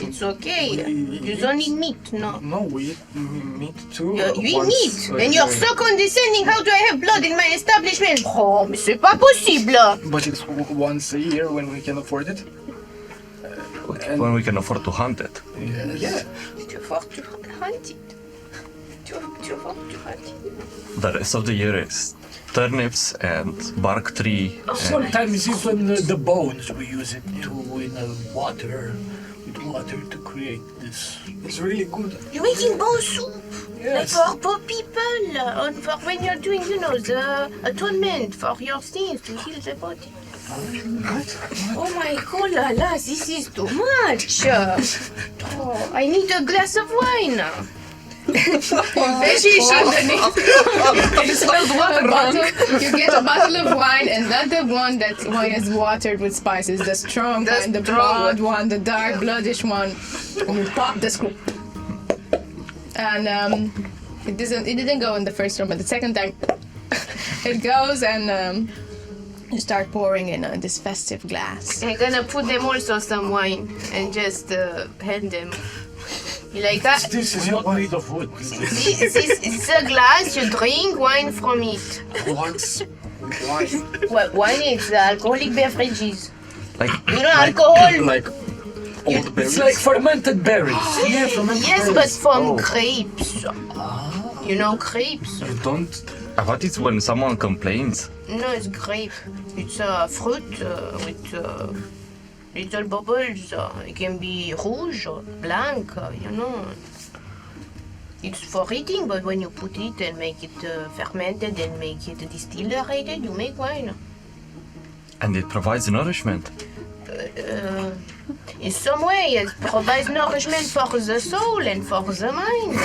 It's okay. You don't eat meat, no? No, we eat meat too. You eat meat, and you're so condescending. How do I have blood in my establishment? Oh, mais c'est pas possible. But it's once a year when we can afford it. When we can afford to hunt it. Yeah. Too far to hunt it. Too far to hunt it. The rest of the year is turnips and bark tree. Sometimes even the bones, we use it to in water, with water to create this. It's really good. You're making bone soup. Yes. Like for poor people, for when you're doing, the atonement for your sins to heal the body. Oh my god, la la, this is too much. Oh, I need a glass of wine. You get a bottle of wine, and not the one that wine is watered with spices, the strong kind, the broad one, the dark bloodish one. And you pop the screw. And it didn't go in the first room, but the second time it goes, and you start pouring in this festive glass. I'm gonna put them also some wine and just hand them. You like that? This is not made of wood. It's a glass, you drink wine from it. What wine is alcoholic beverages. Like You know alcohol? Like old berries. It's like fermented berries. Yeah, fermented Yes, berries. but from grapes. You know grapes? You don't. what is when someone complains? No, it's grape. It's a fruit with little bubbles. It can be rouge or blanc, you know. It's for eating, but when you put it and make it fermented and make it distillated, you make wine. And it provides nourishment. In some way, it provides nourishment for the soul and for the mind.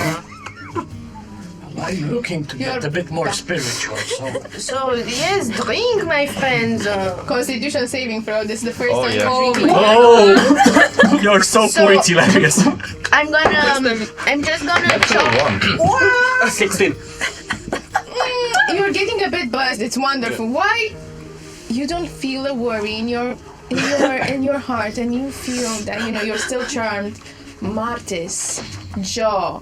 I'm looking to get a bit more spiritual, so... So, yes, drink, my friends. Constitution saving throw. This is the first Oh, time yeah. you're drinking. Oh! You're so So- poor, it's hilarious. I'm just gonna chop. 16. You're getting a bit buzzed. It's wonderful. Why? You don't feel a worry in your heart, and you feel that you're still charmed. Martis, jaw,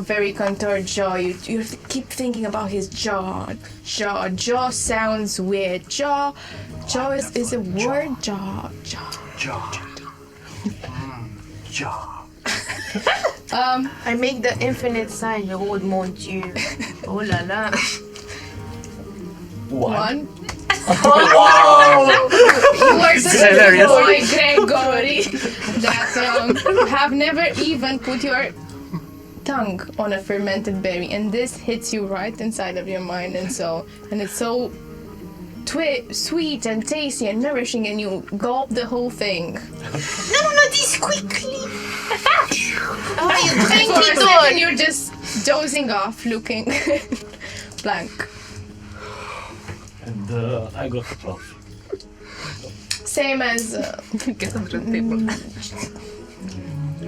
very contoured jaw. You keep thinking about his jaw. Jaw sounds weird. Jaw is a word. Jaw. I make the infinite sign, le old mon Dieu. Oh la la. One. Wow! You are such a hilarious. good boy, Gregory, that have never even put your tongue on a fermented berry, and this hits you right inside of your mind and soul, and it's so sweet and tasty and nourishing, and you gulp the whole thing. No, this quickly. Oh, you drink For a it second, all. you're just dozing off, looking blank. And I got the 12. Same as Get under the table.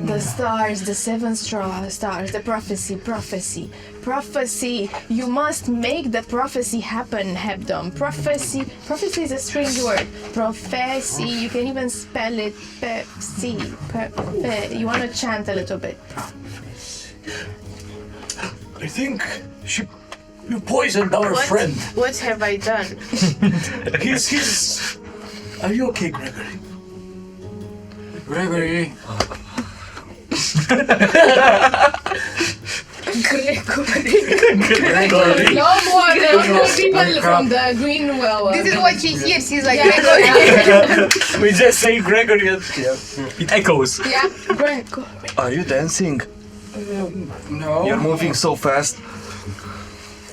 the stars, the seven stars, the prophecy. You must make the prophecy happen, Hebdom. Prophecy is a strange word. Prophecy, you can even spell it. You want to chant a little bit. I think you poisoned our friend. What have I done? He's... Are you okay, Gregory? Gregory, Gregory. No more people from the green well. This is what she hears. She's like, We just say Gregory and... Yeah. It echoes. Yeah, Gregory. Are you dancing? no. You're moving so fast.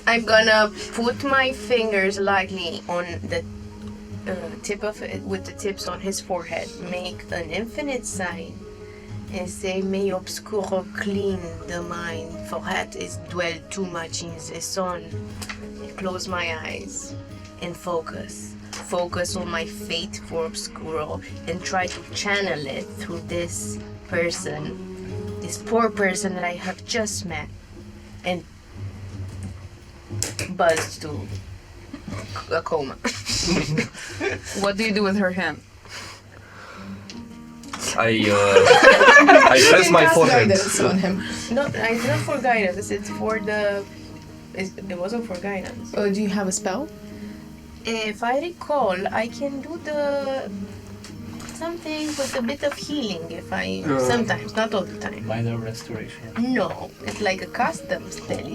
I'm gonna put my fingers lightly on the tip of it, with the tips on his forehead, make an infinite sign, and say, "May obscuro clean the mind, for that is dwell too much in the sun." Close my eyes and focus on my fate for obscuro, and try to channel it through this person, this poor person that I have just met, and buzz to a coma. What do you do with her hand? I press my Cast forehead. guidance on him. No, it's not for guidance. It's for the. It wasn't for guidance. Oh, do you have a spell? If I recall, I can do the something with a bit of healing. If I sometimes, not all the time. Minor restoration. No, it's like a custom spell.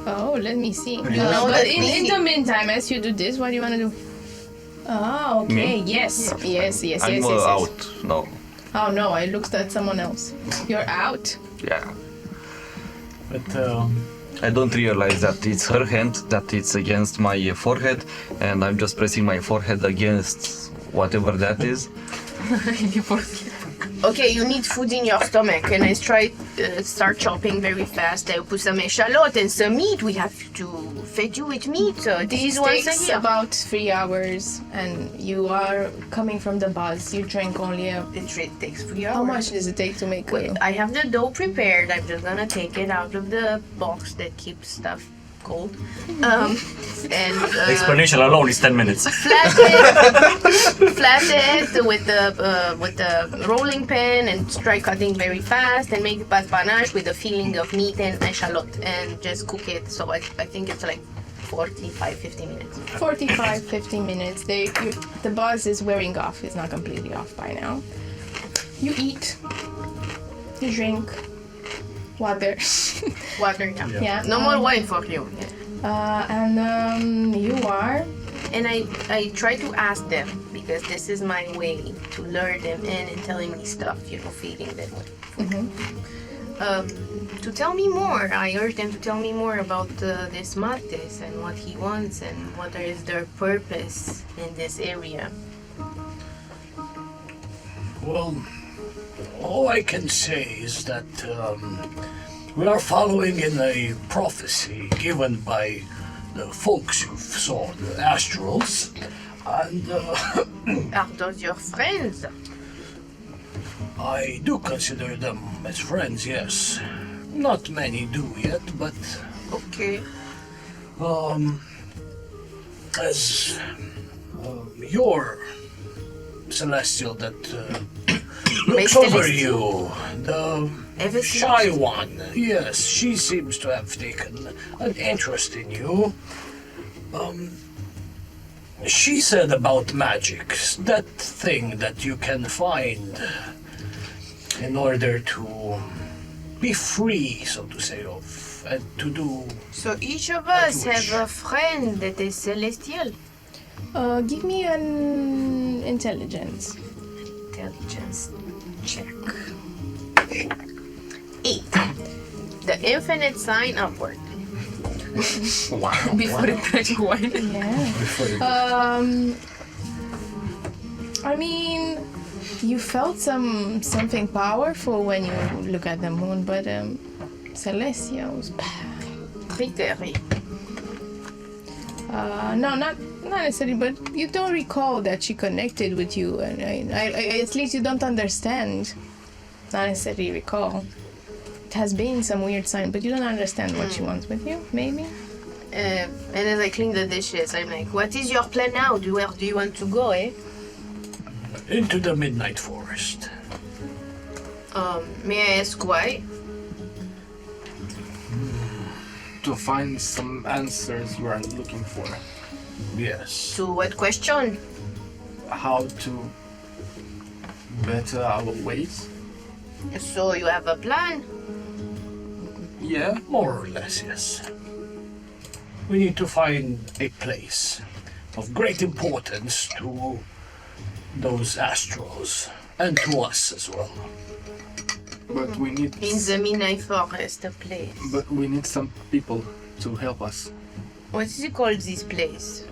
Oh, let me see. know But that in easy. the meantime, as you do this, what do you want to do? Oh, okay. Me? Yes. I'm out. No. Oh no, I looked at someone else. You're out. Yeah. But I don't realize that it's her hand, that it's against my forehead, and I'm just pressing my forehead against whatever that is. Okay, you need food in your stomach, and I start chopping very fast. I put some echalot and some meat. We have to feed you with meat. This is once a Takes year. about 3 hours, and you are coming from the bus. You drank only a... It takes 3 hours. How much does it take to make Wait, a... I have the dough prepared. I'm just gonna take it out of the box that keeps stuff cold. And Explanation alone is 10 minutes. flat it with the rolling pin and try cutting very fast and make pâte panache with a filling of meat and echalot and just cook it. So I think it's like 45, 50 minutes. 45, 50 minutes. The buzz is wearing off. It's not completely off by now. You eat. You drink. Water. Water, yeah. Yeah. No more wine for you. And you are. And I try to ask them, because this is my way to lure them in and telling me stuff, feeding them with. To tell me more. I urge them to tell me more about this Martes and what he wants and what is their purpose in this area. Well, all I can say is that we are following in a prophecy given by the folks who saw the astrals, and Are those your friends? I do consider them as friends, yes. Not many do yet, but Okay. as your celestial that looks over you, the shy one, yes, she seems to have taken an interest in you. She said about magic, that thing that you can find in order to be free, so to say, of and to do. So each of us have a friend that is celestial. Give me an intelligence. Intelligence check. 8. The infinite sign upward. Wow. Before it touched wine. Yeah. I mean, you felt something powerful when you look at the moon, but celestials. Très. No, not necessarily, but you don't recall that she connected with you, and I at least you don't understand. Not necessarily recall. It has been some weird sign, but you don't understand what she wants with you, maybe? And as I clean the dishes, I'm like, what is your plan now? Where do you want to go, eh? Into the midnight forest. May I ask why? To find some answers we are looking for. Yes. To what question? How to better our ways. So you have a plan? Yeah. More or less, yes. We need to find a place of great importance to those astrals and to us as well. But we need. In the midnight forest, a place. But we need some people to help us. What is it called, this place?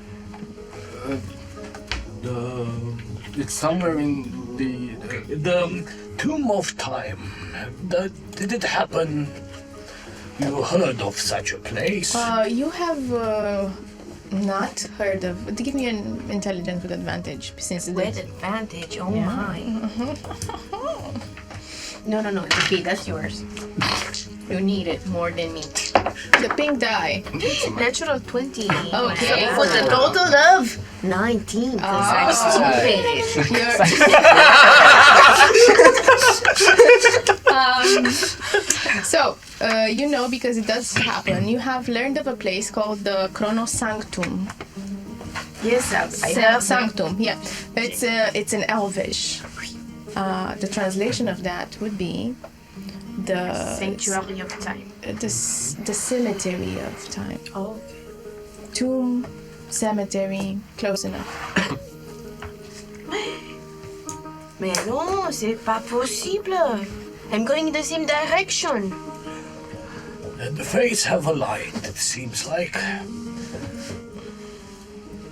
It's somewhere in the Tomb of Time. Did it happen? You heard of such a place? You have not heard of. Give me an intelligence with advantage, since With advantage, oh my. No, it's okay, that's yours. You need it more than me. The pink die. Natural 20. Okay. So for the total of 19, because I'm stupid. So, you know, because it does happen, you have learned of a place called the Chronosanctum. Yes, I have. Sanctum, yeah. It's in Elvish. The translation of that would be the Sanctuary of Time. The cemetery of time. Oh. Tomb, cemetery, close enough. Mais non, c'est pas possible. I'm going in the same direction. And the fates have aligned, it seems like.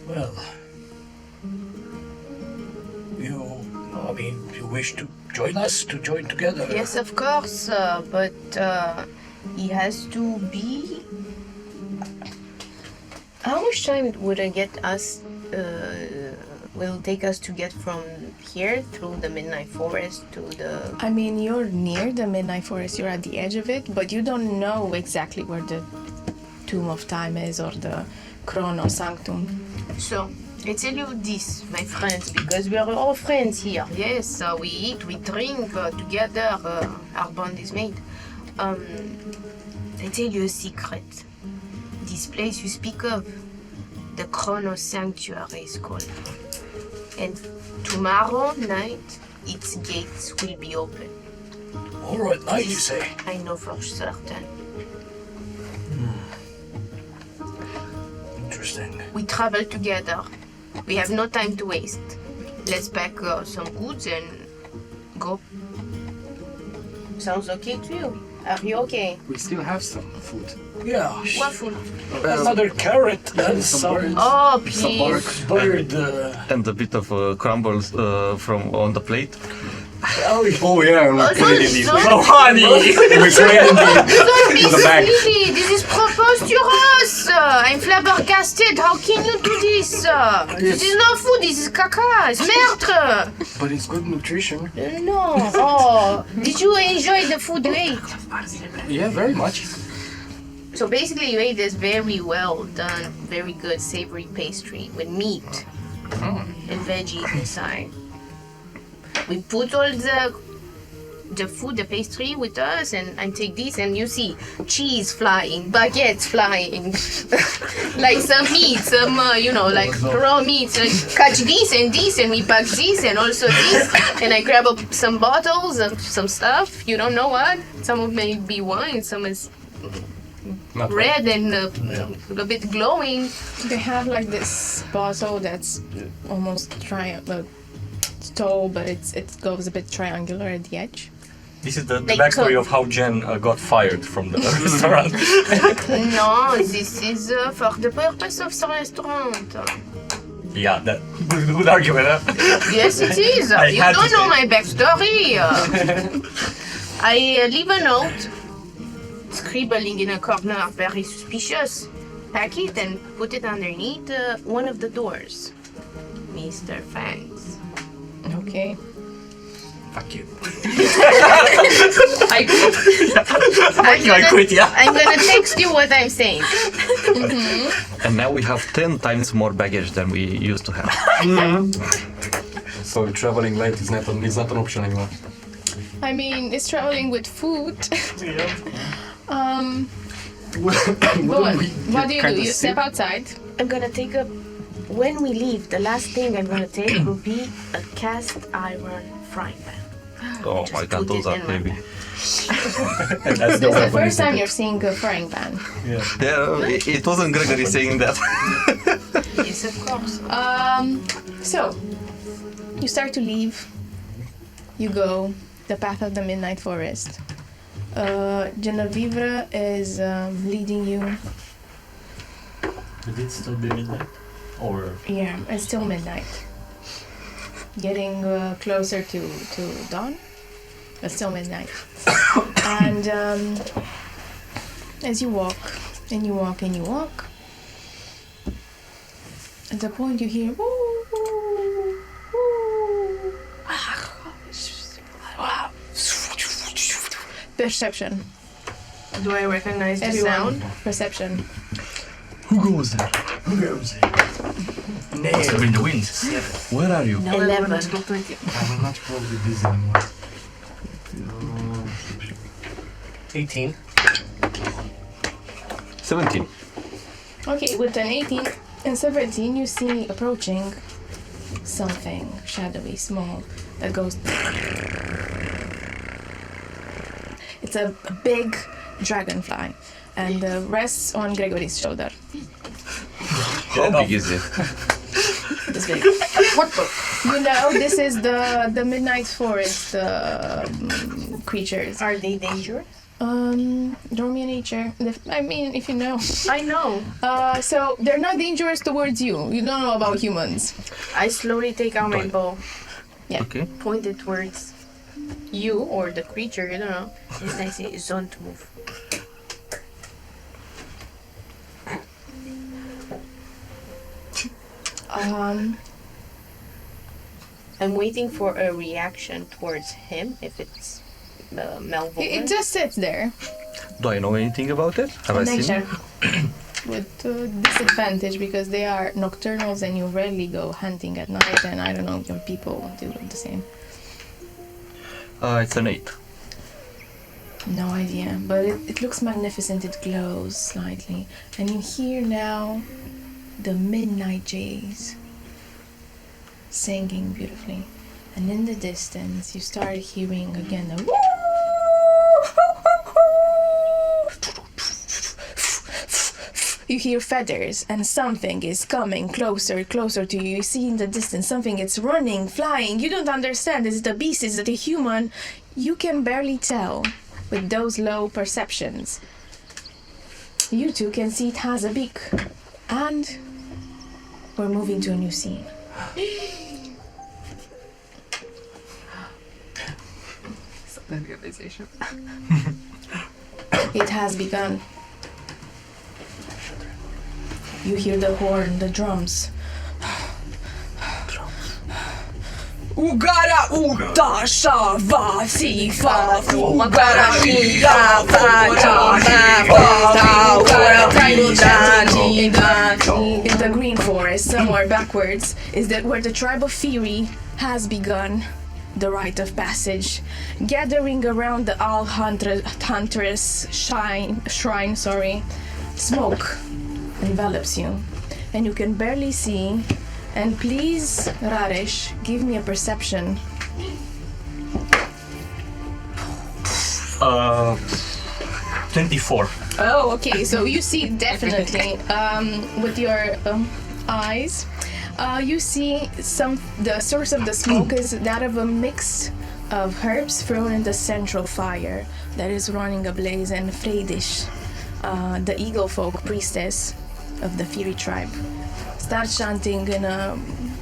Well, you wish to join us, to join together? Yes, of course, but it has to be... How much time would it get us, will take us to get from here through the Midnight Forest to the... I mean, you're near the Midnight Forest, you're at the edge of it, but you don't know exactly where the Tomb of Time is or the Chronosanctum. So, I tell you this, my friends, because we are all friends here. Yes, we eat, we drink together, our bond is made. I tell you a secret. This place you speak of, The Chronos Sanctuary is called. And tomorrow night, its gates will be open. Tomorrow at night, you say? I know for certain. Interesting. We travel together. We have no time to waste. Let's pack some goods and go. Sounds okay to you? Are you okay? We still have some food. Yeah. What food? Another carrot and some Oh, please. bird. And a bit of crumbles from on the plate. Oh yeah, we put it in the Oh, honey! we put it in Don't the be bag. silly. This is preposterous. I'm flabbergasted. How can you do this? This is not food. This is caca. It's meurtre. But it's good nutrition. No. Oh, did you enjoy the food you ate? Yeah, very much. So basically, you ate this very well done, very good savory pastry with meat and veggies inside. We put all the food, the pastry with us, and I take this, and you see cheese flying, baguettes flying, like some meat, some like raw meat. Like, catch this, and we pack this, and also this, and I grab up some bottles of some stuff. You don't know what? Some of may be wine, some is Not red and a bit glowing. They have like this bottle that's almost tall, but it goes a bit triangular at the edge. This is the They backstory cook. of how Jen got fired from the restaurant. No, this is for the purpose of the restaurant. Yeah, that good argument, huh? Yes, it is. I You had to don't know say. my backstory. I leave a note, scribbling in a corner, very suspicious. Pack it and put it underneath one of the doors. Mr. Fangs. Okay. Fuck you. I quit, yeah. I'm gonna text you what I'm saying. And now we have 10 times more baggage than we used to have. So traveling late is not an option anymore. I mean, it's traveling with food. Go on. What do? You step outside. I'm gonna take a. When we leave, the last thing I'm gonna take will be a cast iron frying pan. Oh my god, put those it are in my heavy. And that's the It's the weapon. first time you're seeing a frying pan. Yeah, it wasn't Gregory saying that. Yes, of course. So you start to leave. You go the path of the midnight forest. Genevieve is leading you. Would it still be midnight? Or Yeah, it's still midnight. Getting closer to dawn, but still midnight. And as you walk, and you walk, and you walk, at the point you hear woo, woo, woo. Perception. Do I recognize the Everyone. sound? Perception. Who goes there? Must have been the wind. Where are you? 11. I will not roll with this anymore. 18. 17. Okay, with an 18 and 17, you see approaching something shadowy, small, that goes. It's a big dragonfly, and rests on Gregory's shoulder. How big is it? This big. What the? You know, this is the midnight forest creatures. Are they dangerous? Dormant nature. I mean, if you know. I know. So they're not dangerous towards you. You don't know about humans. I slowly take out my bow, Yeah. Okay. point it towards you or the creature, you don't know. And I say, don't move. I'm waiting for a reaction towards him if it's malevolent. It just sits there. Do I know anything about it? Have I seen Nature. it? With disadvantage because they are nocturnals and you rarely go hunting at night, and I don't know, your people do the same. It's an 8. No idea, but it looks magnificent. It glows slightly, and you hear now the midnight jays singing beautifully. And in the distance, you start hearing again the you hear feathers, and something is coming closer to you. You see in the distance something, it's running, flying. You don't understand. Is it a beast? Is it a human? You can barely tell with those low perceptions. You two can see it has a beak. And we're moving to a new scene. Sudden realization. It has begun. You hear the horn, the drums. Ugara uta shava si fa ugara ida in the green forest, somewhere backwards, is that where the tribe of Fury has begun the rite of passage, gathering around the All Huntress shrine. Smoke envelops you, and you can barely see. And please, Rareș, give me a perception. 24. Oh, okay. So you see definitely with your eyes. You see the source of the smoke is that of a mix of herbs thrown in the central fire that is running ablaze, and Fredish, the eagle folk priestess of the Fury tribe, starts chanting in a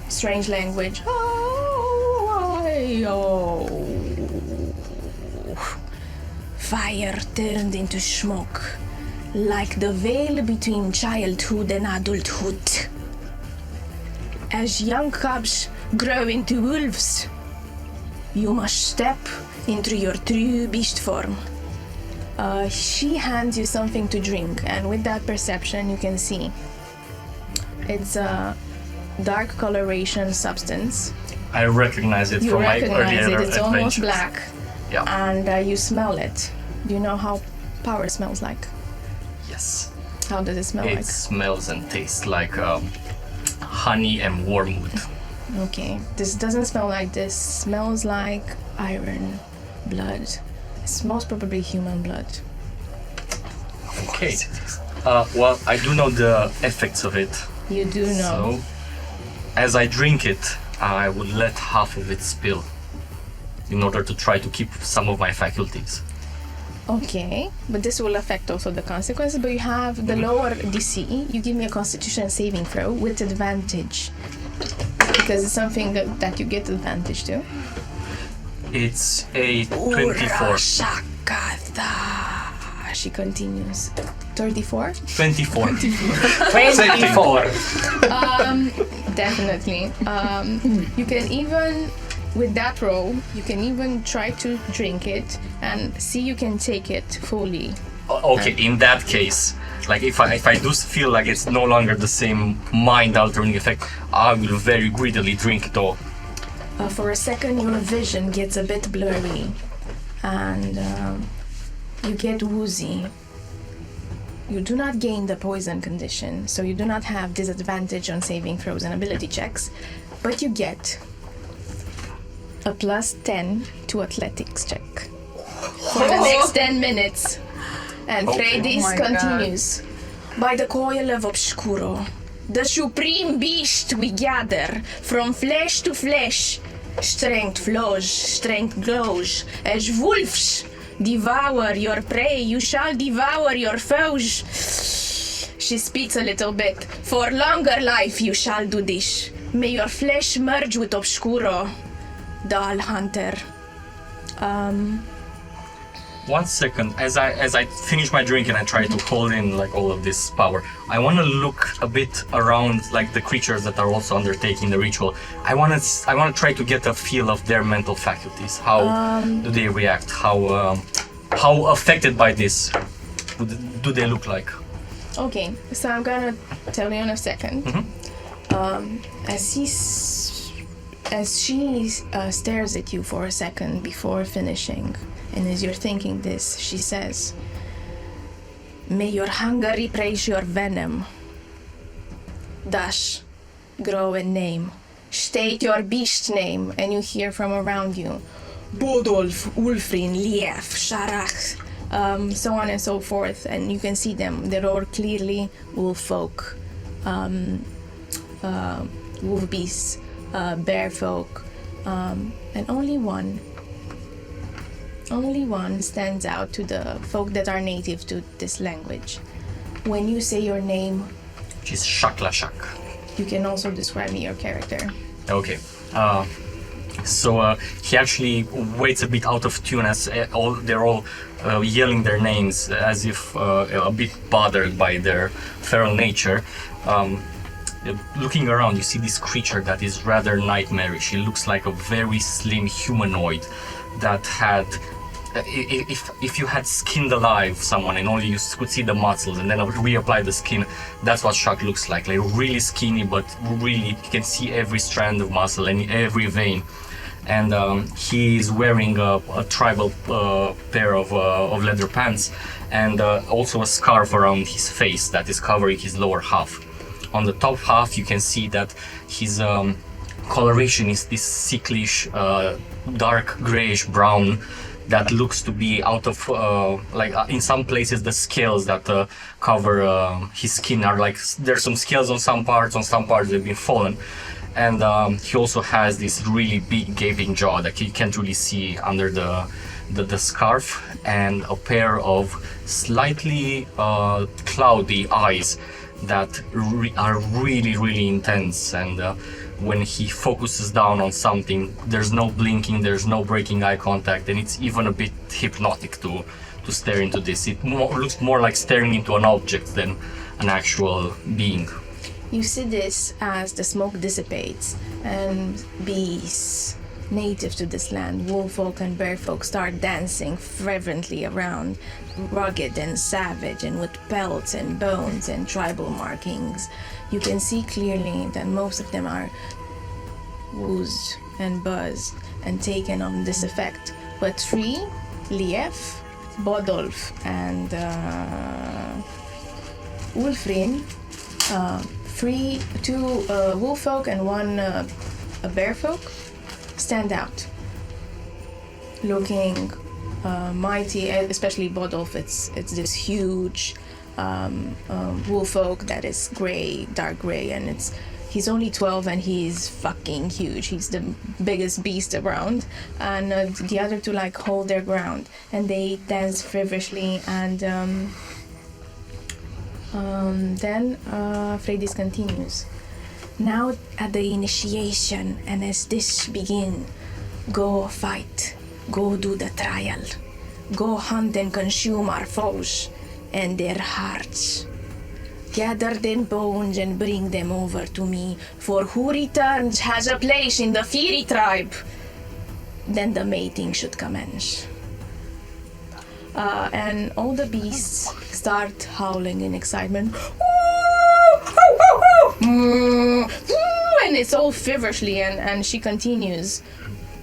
strange language. Fire turned into smoke, like the veil between childhood and adulthood. As young cubs grow into wolves, you must step into your true beast form. She hands you something to drink, and with that perception you can see it's a dark coloration substance. I recognize it from my earlier adventures. It's almost black. Yeah. And you smell it. Do you know how power smells like? Yes. How does it smell like? It smells and tastes like honey and wormwood. Okay, this doesn't smell like this. Smells like iron, blood. It's most probably human blood. Okay. Well, I do know the effects of it. You do know. So, as I drink it, I would let half of it spill in order to try to keep some of my faculties. Okay, but this will affect also the consequences. But you have the lower DC. You give me a Constitution saving throw with advantage, because it's something that you get advantage to. It's a 24. She continues. 34? 24. 24. Definitely. You can even, with that roll, you can even try to drink it and see you can take it fully. Okay, in that case, like if I do feel like it's no longer the same mind-altering effect, I will very greedily drink it all. For a second, your vision gets a bit blurry, and you get woozy. You do not gain the poison condition, so you do not have disadvantage on saving throws and ability checks, but you get a plus 10 to athletics check for the next 10 minutes. And Freydis continues. By the coil of Obscuro, the supreme beast we gather from flesh to flesh. Strength flows, strength glows. As wolves devour your prey, you shall devour your foes. She spits a little bit. For longer life you shall do this. May your flesh merge with Obscuro, the All Hunter. 1 second, as I finish my drink and I try to hold in like all of this power, I want to look a bit around like the creatures that are also undertaking the ritual. I want to try to get a feel of their mental faculties. How do they react? How affected by this do they look like? Okay, so I'm gonna tell you in a second. As she stares at you for a second before finishing, and as you're thinking this, she says, "May your hunger replace your venom. Dash, grow and name. State your beast name, and you hear from around you. Bodolf, Ulfrin, Lief, Sharach, so on and so forth, and you can see them. They're all clearly wolf folk, wolf beasts, bear folk, and only one stands out to the folk that are native to this language. When you say your name, which is Shaklashak. you can also describe me your character. Okay. So he actually waits a bit out of tune as they're all yelling their names as if a bit bothered by their feral nature. Looking around, you see this creature that is rather nightmarish. He looks like a very slim humanoid that had, if you had skinned alive someone and only you could see the muscles and then reapply the skin, that's what Shak looks like really skinny, but really you can see every strand of muscle and every vein. And he is wearing a tribal pair of leather pants and also a scarf around his face that is covering his lower half. On the top half you can see that his coloration is this sicklish dark grayish brown that looks to be out of in some places the scales that cover his skin are like there's some scales on some parts they've been fallen. And he also has this really big gaping jaw that you can't really see under the scarf, and a pair of slightly cloudy eyes that are really intense. And when he focuses down on something, there's no blinking, there's no breaking eye contact, and it's even a bit hypnotic to stare into this. It looks more like staring into an object than an actual being. You see this as the smoke dissipates and beasts native to this land, wolf folk and bear folk, start dancing fervently around, rugged and savage and with pelts and bones and tribal markings. You can see clearly that most of them are woozed and buzzed and taken on this effect. But three, Lief, Bodolf and Ulfrin, two wolf folk and one a bear folk, stand out, looking mighty. Especially Bodolf, it's this huge wolf folk that is gray, dark gray, and he's only 12 and he's fucking huge. He's the biggest beast around, and the other two hold their ground and they dance feverishly. And then Freydis continues. Now at the initiation and as this begin, go fight, go do the trial, go hunt and consume our foes and their hearts. Gather their bones and bring them over to me, for who returns has a place in the Fiery tribe. Then the mating should commence. And all the beasts start howling in excitement. And it's all feverishly, and she continues.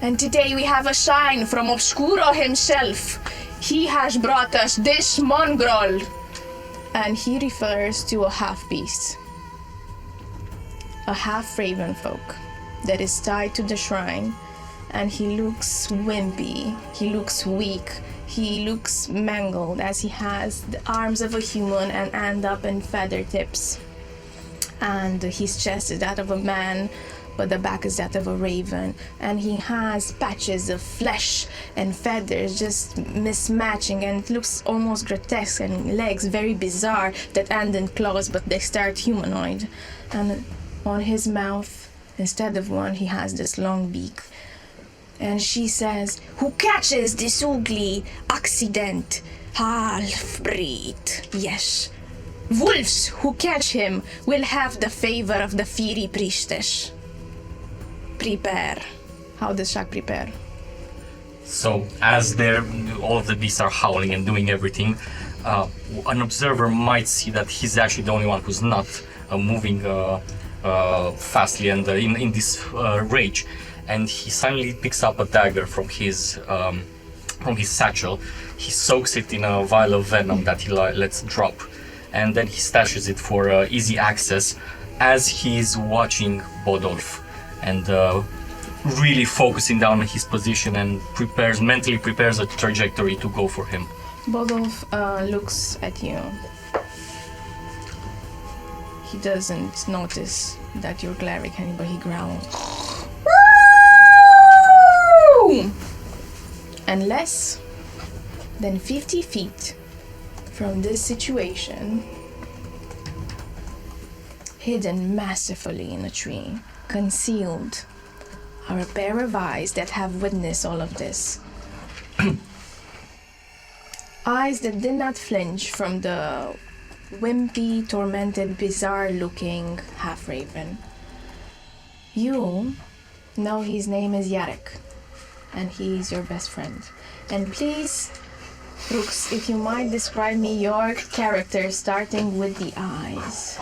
And today we have a sign from Obscuro himself. He has brought us this mongrel. And he refers to a half-beast. A half-raven folk that is tied to the shrine. And he looks wimpy, he looks weak, he looks mangled as he has the arms of a human and end up in feather tips. And his chest is that of a man, but the back is that of a raven. And he has patches of flesh and feathers just mismatching, and it looks almost grotesque, and legs very bizarre that end in claws, but they start humanoid. And on his mouth, instead of one, he has this long beak. And she says, who catches this ugly accident? Half-breed, yes. Wolves who catch him will have the favor of the fiery priestess. Prepare. How does Shak prepare? So as all of the beasts are howling and doing everything, an observer might see that he's actually the only one who's not moving fastly and in this rage. And he suddenly picks up a dagger from his satchel. He soaks it in a vial of venom that he lets drop, and then he stashes it for easy access as he's watching Bodolf and really focusing down on his position and mentally prepares a trajectory to go for him. Bodolf looks at you. He doesn't notice that you're glaring at him, but he growls. And less than 50 feet from this situation, hidden masterfully in a tree, concealed, are a pair of eyes that have witnessed all of this. Eyes that did not flinch from the wimpy, tormented, bizarre-looking half-raven. You know his name is Yarek, and he's your best friend. And please, Brooks, if you might describe me your character, starting with the eyes.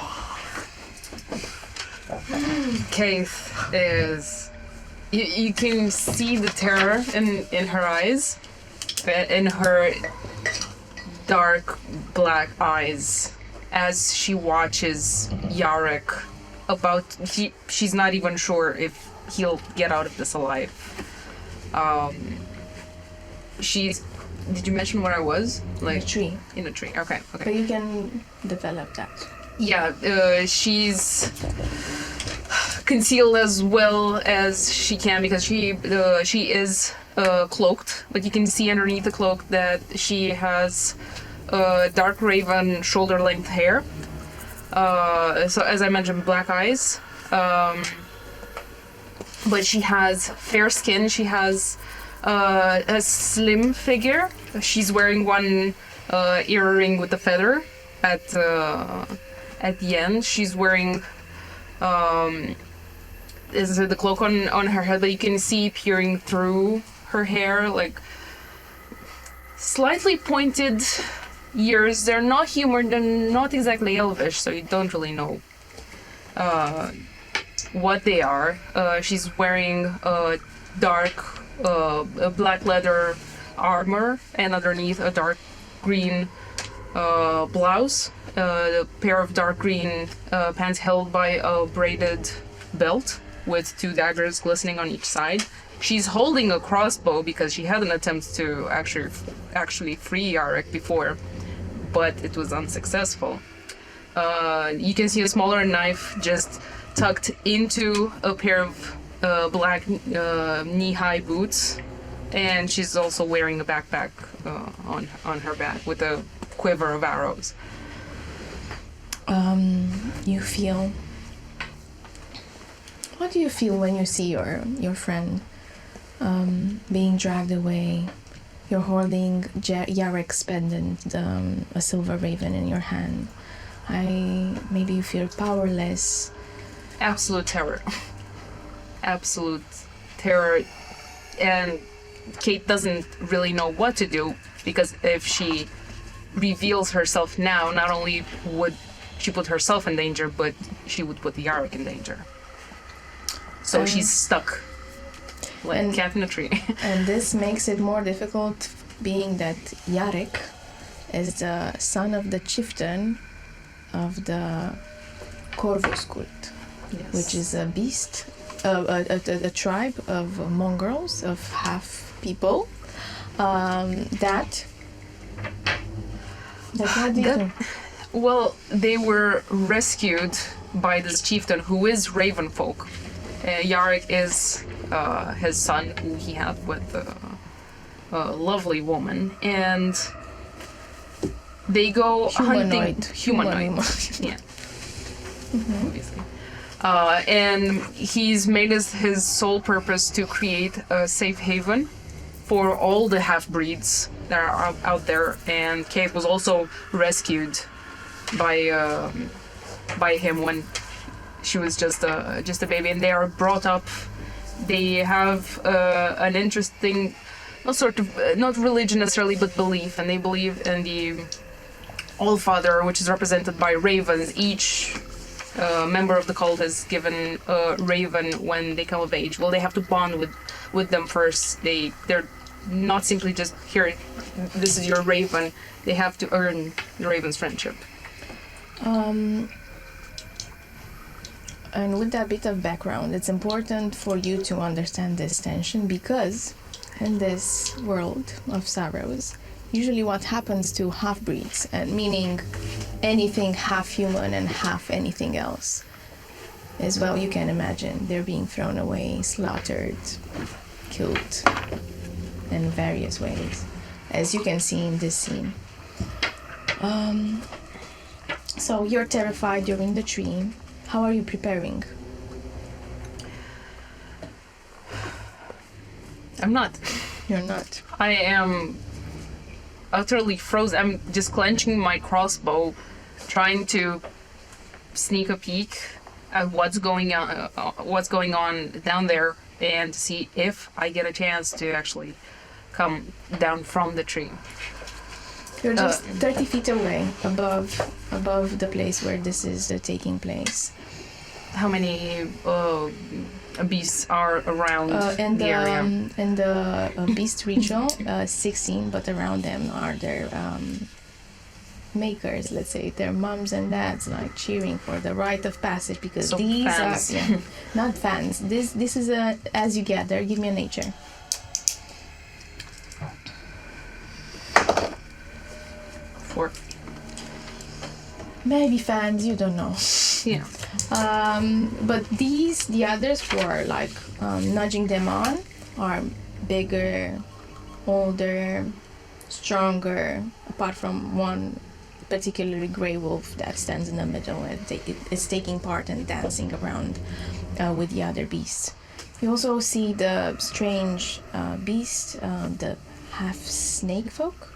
Keith is... You can see the terror in her eyes, in her dark black eyes, as she watches Yarek she's not even sure if he'll get out of this alive. Did you mention where I was? Like a tree. In a tree, okay. But you can develop that. Yeah, she's concealed as well as she can because she is cloaked, but you can see underneath the cloak that she has dark raven shoulder-length hair. So as I mentioned, black eyes. But she has fair skin. She has a slim figure. She's wearing one earring with a feather at the end. She's wearing the cloak on her head, but you can see peering through her hair, like slightly pointed ears. They're not human, they're not exactly elvish, so you don't really know what they are. She's wearing a dark black leather armor, and underneath a dark green blouse, a pair of dark green pants held by a braided belt with 2 daggers glistening on each side. She's holding a crossbow because she had an attempt to actually free Yarek before, but it was unsuccessful. You can see a smaller knife just tucked into a pair of black knee-high boots, and she's also wearing a backpack on her back with a quiver of arrows. You feel... What do you feel when you see your friend being dragged away? You're holding Yarek's pendant, a silver raven in your hand. Maybe you feel powerless. Absolute terror. Absolute terror. And Kate doesn't really know what to do, because if she reveals herself now, not only would she put herself in danger, but she would put Yarek in danger. So she's stuck like a cat in a tree. And this makes it more difficult, being that Yarek is the son of the chieftain of the Corvus cult, Yes. which is a beast, a tribe of mongrels, of half people, that what do you do? Well, they were rescued by this chieftain who is Ravenfolk. Yarek is his son, who he had with a lovely woman, and they go hunting. Humanoid. Yeah. Obviously. And he's made his sole purpose to create a safe haven for all the half-breeds that are out there, and Kate was also rescued by him when she was just a baby, and they are brought up. They have an interesting, not religion necessarily, but belief, and they believe in the All-Father, which is represented by ravens. Each member of the cult is given a raven when they come of age. Well, they have to bond with them first. They're not simply just, here, this is your raven. They have to earn the raven's friendship. And with that bit of background, it's important for you to understand this tension because in this world of sorrows, usually what happens to half-breeds, and meaning anything half human and half anything else, is, well, you can imagine, they're being thrown away, slaughtered, killed in various ways, as you can see in this scene. So you're terrified, you're in the tree. How are you preparing? I'm not. You're not. I am utterly frozen. I'm just clenching my crossbow, trying to sneak a peek at what's going on down there, and see if I get a chance to actually come down from the tree. You're just 30 feet away, above the place where this is taking place. How many beasts are around In the area? in the beast ritual, 16, but around them are their makers, let's say, their mums and dads, like cheering for the rite of passage, because So these fans. are not fans. This is as you gather. Give me a nature. 4. Maybe fans, you don't know. Yeah. But the others who are like nudging them on are bigger, older, stronger, apart from one particularly grey wolf that stands in the middle and is taking part and dancing around with the other beasts. You also see the strange beast, the half snake folk,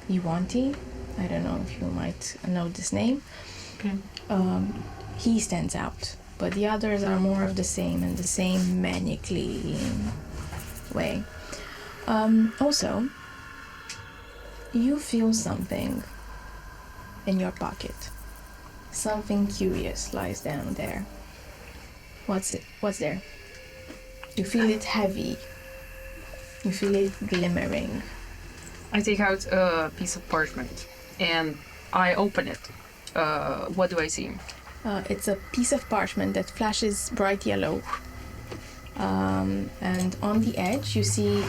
Ionita. I don't know if you might know this name. Okay. He stands out, but the others are more of the same in the same manically way. Also, you feel something in your pocket. Something curious lies down there. What's it? What's there? You feel it heavy. You feel it glimmering. I take out a piece of parchment and I open it. What do I see? It's a piece of parchment that flashes bright yellow. And on the edge you see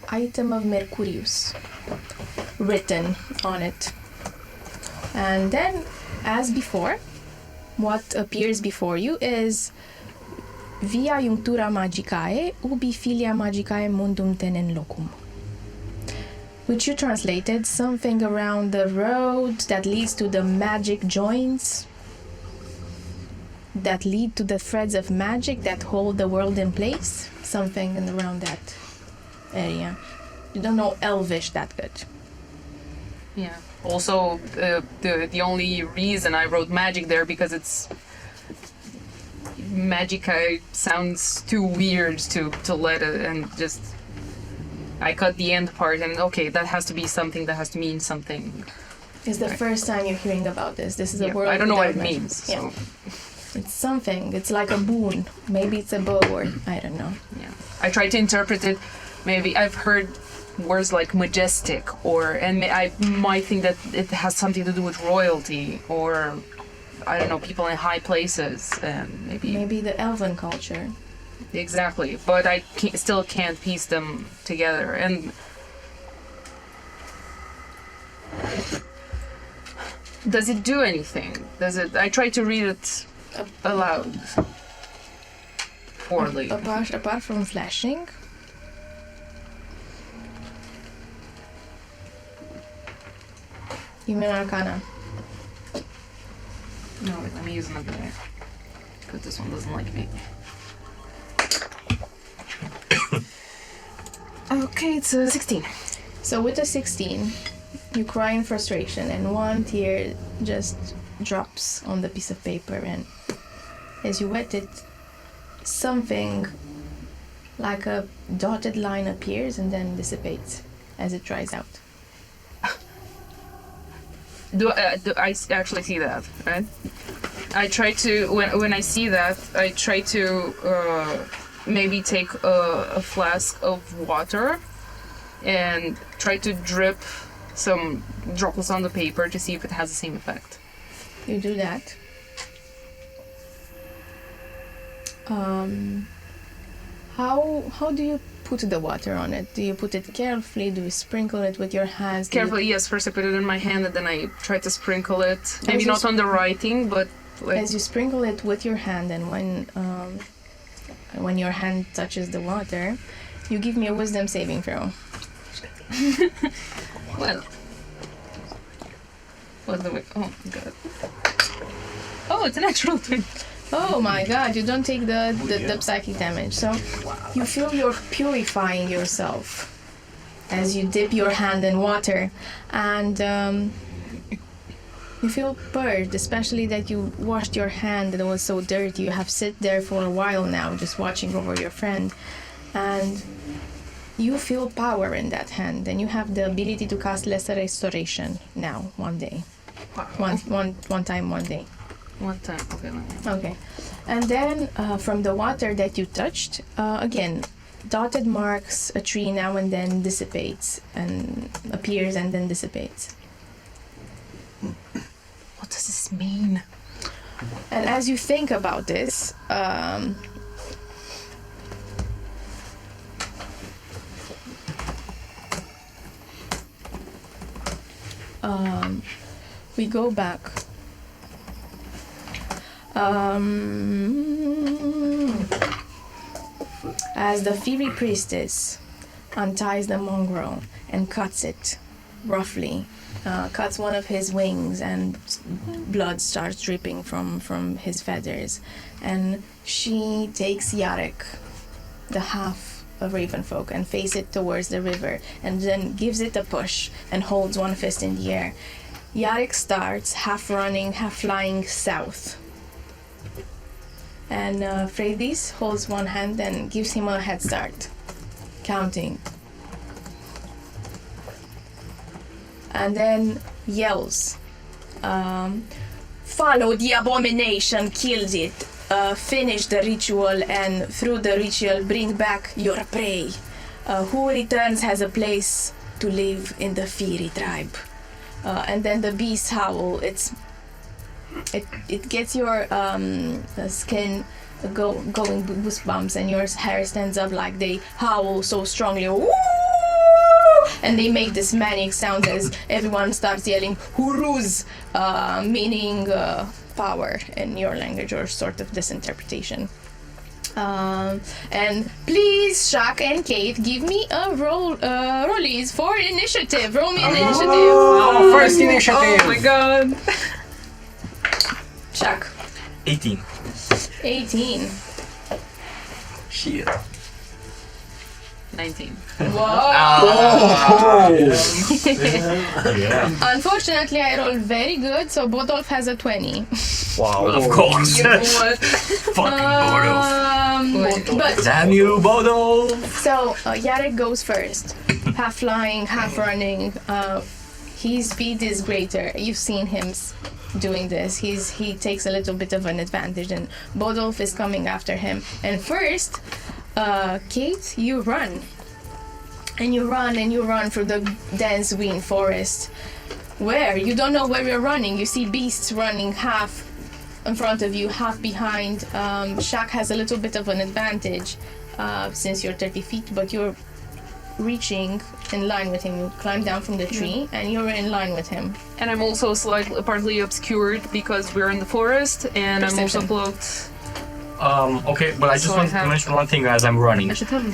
item of Mercurius written on it. And then, as before, what appears before you is Via Iunctura Magicae ubi filia magicae mundum tenen locum, which you translated something around the road that leads to the magic joints that lead to the threads of magic that hold the world in place, something in around that area. You don't know Elvish that good. Yeah. Also, the only reason I wrote magic there because it's magica sounds too weird to let it, and just I cut the end part and okay, that has to be something, that has to mean something. It's the first time you're hearing about this. This is a world I don't know what it without magic. means. Yeah. So, It's something. It's like a boon. Maybe it's a bow, or I don't know. yeah. I tried to interpret it. Maybe I've heard words like majestic, and I might think that it has something to do with royalty, or I don't know, people in high places, and Maybe the elven culture. exactly. But I still can't piece them together. And does it do anything? Does it? I try to read it aloud. Poorly. Apart from flashing. Give me an arcana. No, wait, let me use another one. Because this one doesn't like me. Okay, it's a 16. So with a 16, you cry in frustration, and one tear just drops on the piece of paper, and as you wet it, something like a dotted line appears and then dissipates as it dries out. Do I actually see that, right? I try to, when I see that, I try to maybe take a flask of water and try to drip some droplets on the paper to see if it has the same effect. You do that. How do you put the water on it? Do you put it carefully? Do you sprinkle it with your hands? Carefully, yes. First I put it in my hand and then I try to sprinkle it. Maybe not on the writing, but like... As you sprinkle it with your hand, and when your hand touches the water, you give me a wisdom saving throw. Well... What's the way? Oh, God. Oh, it's an actual 20. Oh my god, you don't take the psychic damage. So you feel you're purifying yourself as you dip your hand in water, and you feel purged, especially that you washed your hand and it was so dirty. You have sit there for a while now just watching over your friend, and you feel power in that hand, and you have the ability to cast Lesser Restoration now, one day. Wow. One time, one day. One time, okay. Okay. And then from the water that you touched, again, dotted marks, a tree now and then dissipates and appears and then dissipates. What does this mean? And as you think about this, we go back. As the fiery priestess unties the mongrel and cuts it roughly, cuts one of his wings, and blood starts dripping from his feathers, and she takes Yarek, the half of Ravenfolk, and faces it towards the river, and then gives it a push and holds one fist in the air. Yarek starts half running, half flying south. And Freydis holds one hand and gives him a head start, counting. And then yells, follow the abomination, kill it, finish the ritual, and through the ritual bring back your prey. Who returns has a place to live in the fiery tribe. And then the beast howl. It gets your skin going goosebumps, and your hair stands up like they howl so strongly. Woo! And they make this manic sound as everyone starts yelling "Huruz," meaning power in your language, or sort of this interpretation. And please, Shaq and Kate, give me a rollies for initiative. Roll me an initiative. Oh, first initiative. Oh my god. Shaq. 18. 18. Shit. 19. Whoa! Yeah. Unfortunately, I rolled very good, so Bodolf has a 20. Wow. Of course. Fucking Bodolf. But Damn you, Bodolf. so Yarek goes first, half flying, half running. His speed is greater. You've seen him doing this. He takes a little bit of an advantage, and Bodolf is coming after him. And first, Kate, you run. And you run and you run through the dense green forest. Where? You don't know where you're running. You see beasts running half in front of you, half behind. Shaq has a little bit of an advantage since you're 30 feet, but you're reaching in line with him. You climb down from the tree and you're in line with him. And I'm also partly obscured because we're in the forest, and I'm also cloaked. Okay, but I just want to mention one thing as I'm running.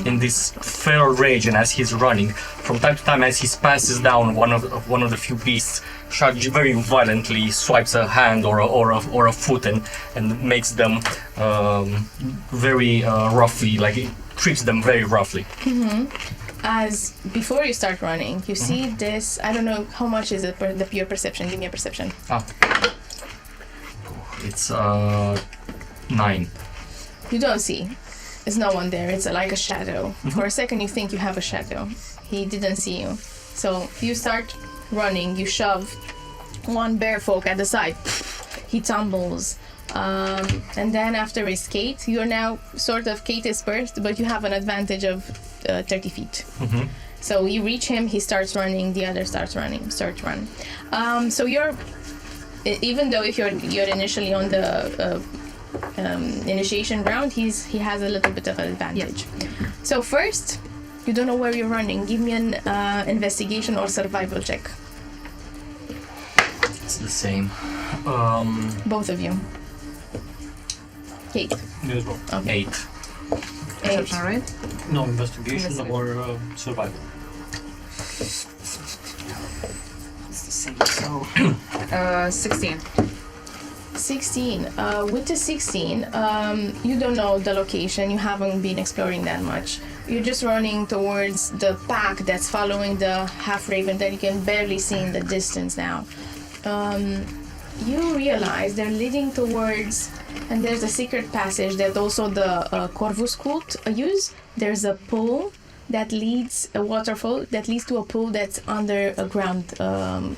In this feral rage, and as he's running, from time to time, as he passes down one of the few beasts, Shaq very violently swipes a hand or a foot and makes them very roughly, like it treats them very roughly. Mm-hmm. As before you start running, you see this. I don't know how much is it your perception. Give me a perception. It's 9. You don't see. There's no one there. It's like a shadow. For a second you think you have a shadow. He didn't see you. So you start running. You shove one bear folk at the side. He tumbles. And then after his Kate, you're now sort of Kate is first, but you have an advantage of 30 feet. So you reach him, he starts running, the other starts running. Start run. So you're, even though if you're initially on the initiation round, he has a little bit of an advantage. So first, you don't know where you're running. Give me an investigation or survival check. It's the same. Both of you. Kate. Me as well. Okay. 8. Perception, right? No investigation or survival. It's the same. So 16. 16. With the 16, you don't know the location. You haven't been exploring that much. You're just running towards the pack that's following the half-raven that you can barely see in the distance now. You realize they're leading towards, and there's a secret passage that also the Corvus cult use. There's a pool that leads, a waterfall that leads to a pool that's under a ground,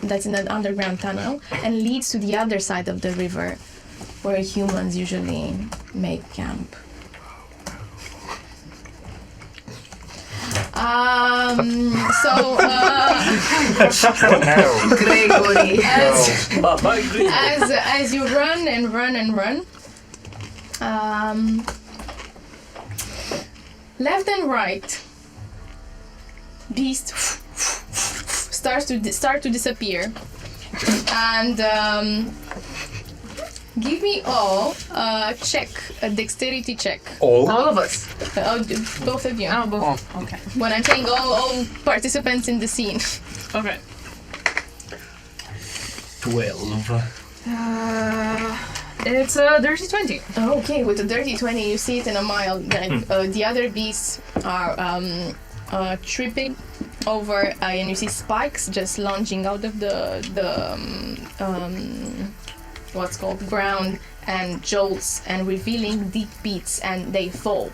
that's in an underground tunnel, and leads to the other side of the river, where humans usually make camp. Gregory. As you run and run and run, left and right, beast start to disappear, and give me all a dexterity check. All of us. Both of you. Oh, both. Okay. When I'm saying all participants in the scene. Okay. 12. It's a dirty 20. Okay, with a dirty 20, you see it in a mile. That the other beasts are tripping over, and you see spikes just launching out of the what's called ground, and jolts and revealing deep beats, and they fall.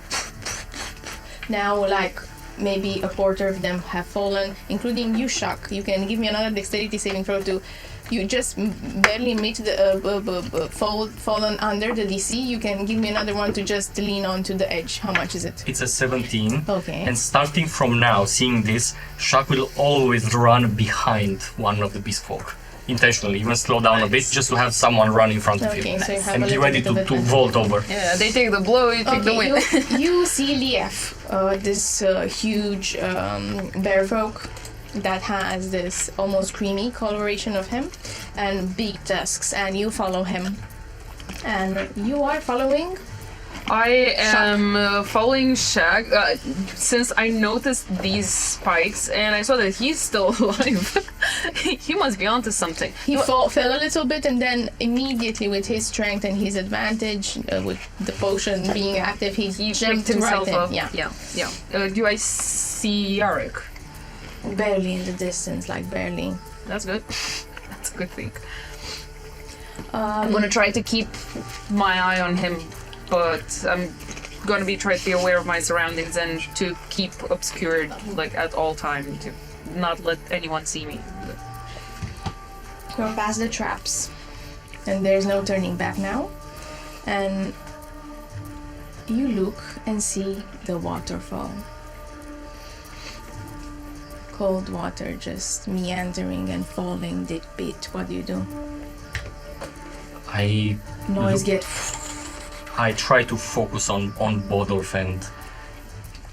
Now, like maybe a quarter of them have fallen, including you, Shock. You can give me another dexterity saving throw to. You just barely meet the fallen under the DC. You can give me another one to just lean onto the edge. How much is it? It's a 17. Okay. And starting from now, seeing this, Shaq will always run behind one of the beast folk. Intentionally, even slow down a bit just to have someone run in front of him. So you have And a be little ready bit of to advantage. vault over. Yeah, they take the blow, you take the win. You see Lief, this huge bear folk that has this almost creamy coloration of him and big tusks, and you follow him. And you are following? I am following Shag since I noticed these spikes and I saw that he's still alive. He must be onto something. He fell a little bit, and then immediately with his strength and his advantage, with the potion being active, he jumped picked right himself in. up. Yeah. Do I see Yarek? Barely in the distance, like barely. That's good. That's a good thing. I'm gonna try to keep my eye on him, but I'm gonna try to be aware of my surroundings and to keep obscured, like at all time, to not let anyone see me. You're past the traps, and there's no turning back now. And you look and see the waterfall. Cold water just meandering and falling bit. What do you do? Noise I try to focus on Bodolf, and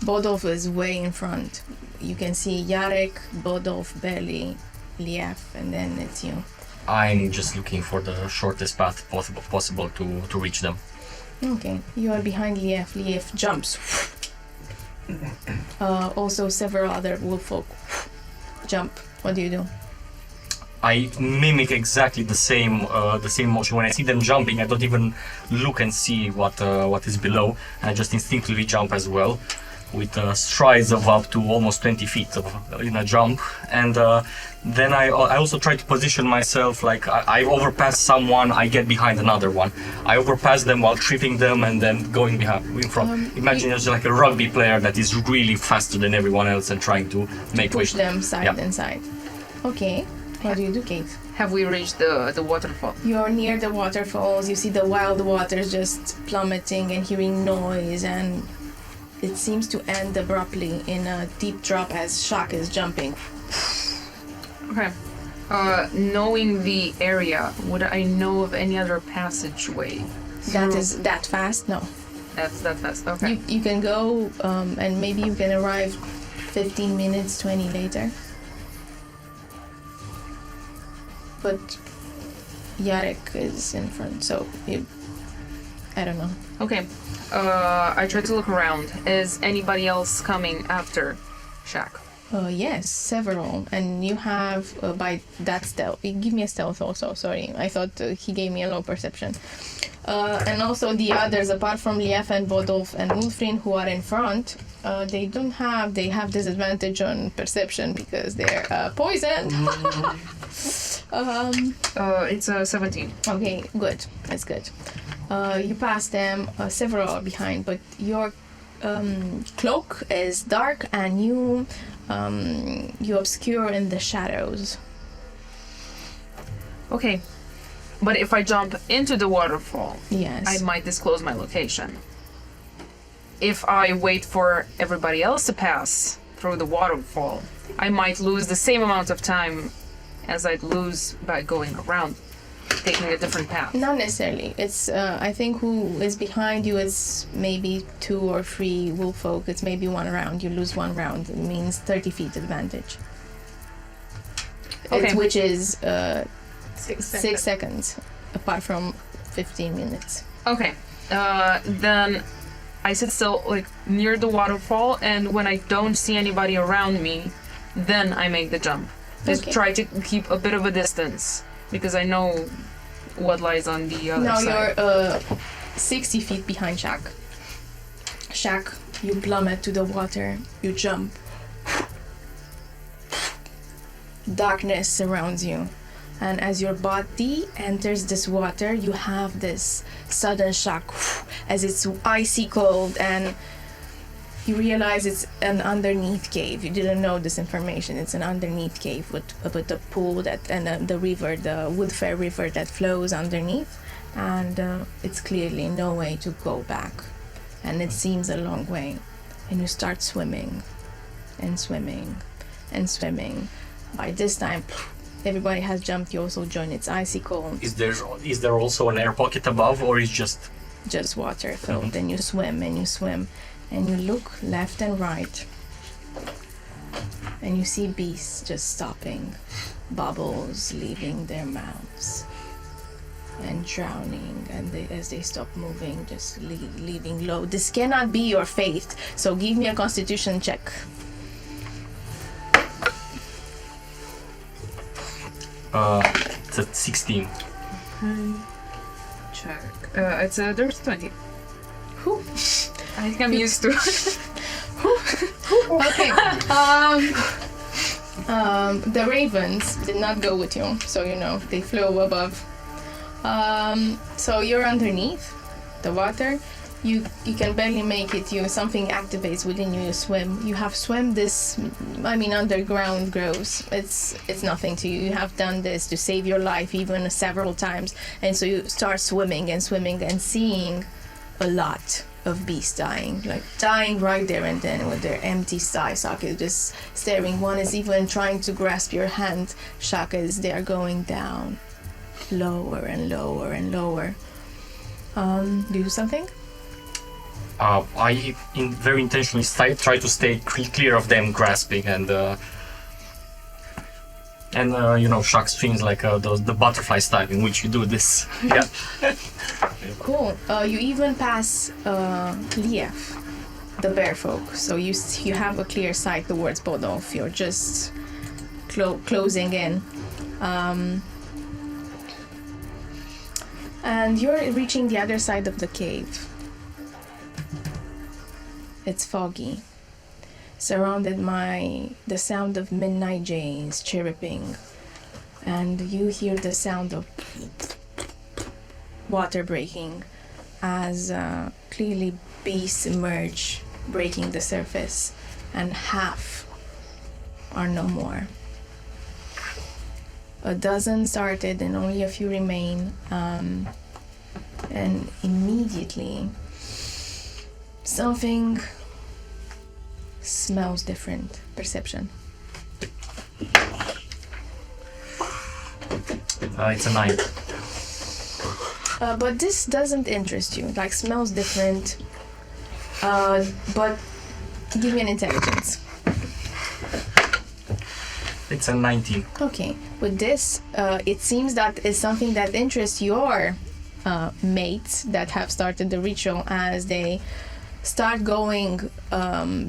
Bodolf is way in front. You can see Yarek, Bodolf, barely, Lief, and then it's you. I'm just looking for the shortest path possible to reach them. Okay, you are behind Lief. Lief jumps. Also, several other wolf folk jump. What do you do? I mimic exactly the same motion. When I see them jumping, I don't even look and see what is below. I just instinctively jump as well, with strides of up to almost 20 feet in a jump. And then I also try to position myself like I overpass someone, I get behind another one. I overpass them while tripping them and then going in front. Imagine it's like a rugby player that is really faster than everyone else and trying to make Push them side Yeah. and side. Okay. What do you do, Kate? Have we reached the waterfall? You're near the waterfalls. You see the wild waters just plummeting and hearing noise, and it seems to end abruptly in a deep drop as Shock is jumping. Okay. Knowing the area, would I know of any other passageway? That is that fast? No. That's that fast. Okay. You can go and maybe you can arrive 15 minutes, 20 later. But Yarek is in front, so I don't know. Okay. I try to look around. Is anybody else coming after Shaq? Yes, several. And you have, by that stealth, give me a stealth also, sorry. I thought he gave me a low perception. And also the others, apart from Lief and Bodolf and Ulfrin, who are in front, they have disadvantage on perception because they're poisoned. It's 17. Okay, good. That's good. You pass them, several are behind, but your cloak is dark and you obscure in the shadows. Okay. But if I jump into the waterfall, Yes. I might disclose my location. If I wait for everybody else to pass through the waterfall, I might lose the same amount of time as I'd lose by going around, taking a different path. Not necessarily. It's I think who is behind you is maybe 2 or 3 wolf folk. It's maybe 1 round. You lose 1 round. It means 30 feet advantage. Okay. Which is 6 seconds, apart from 15 minutes. Okay. Then I sit still, like, near the waterfall, and when I don't see anybody around me, then I make the jump. Just Okay. try to keep a bit of a distance, because I know what lies on the other Now side. you're 60 feet behind Shaq. Shaq, you plummet to the water. You jump. Darkness surrounds you. And as your body enters this water, you have this sudden shock as it's icy cold, and you realize it's an underneath cave. You didn't know this information. It's an underneath cave with a pool and the river, the Woodfair River that flows underneath, and it's clearly no way to go back, and it seems a long way, and you start swimming, and swimming, and swimming. By this time, everybody has jumped. You also join. It's icy cold. Is there also an air pocket above, or is just Water filled, and you swim and you swim, and you look left and right, and you see beasts just stopping, bubbles leaving their mouths and drowning, and as they stop moving, just leaving low. This cannot be your fate, so give me a constitution check. It's at 16. Check. It's there's 20. Whew. I think I'm used to it. Okay. The ravens did not go with you, so you know they flew above. So you're underneath the water. You can barely make it. Something activates within you. You swim. You have swum this. Underground grows. It's nothing to you. You have done this to save your life even several times, and so you start swimming and seeing a lot of beasts dying right there and then with their empty eye sockets just staring. One is even trying to grasp your hand, Shaka, as they are going down, lower and lower and lower. Do something? I very intentionally try to stay clear of them grasping, and Shaq swings like the butterfly style in which you do this. Yeah. Cool. You even pass Lief, the bear folk, so you have a clear sight towards Bodolf. You're just closing in. And you're reaching the other side of the cave. It's foggy, surrounded by the sound of midnight jays chirruping, and you hear the sound of water breaking as clearly beasts emerge, breaking the surface, and half are no more. A dozen started and only a few remain, and immediately something smells different. Perception. It's a 9. But this doesn't interest you. Like, smells different. But give me an intelligence. It's a 19. Okay. With this, it seems that it's something that interests your mates that have started the ritual as they start going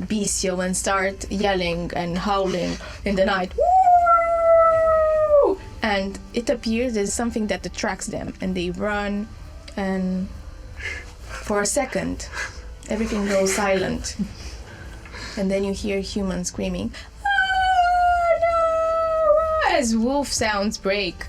bestial and start yelling and howling in the night. Woo! And it appears as something that attracts them, and they run, and for a second, everything goes silent. And then you hear humans screaming, "Ah, no!" as wolf sounds break.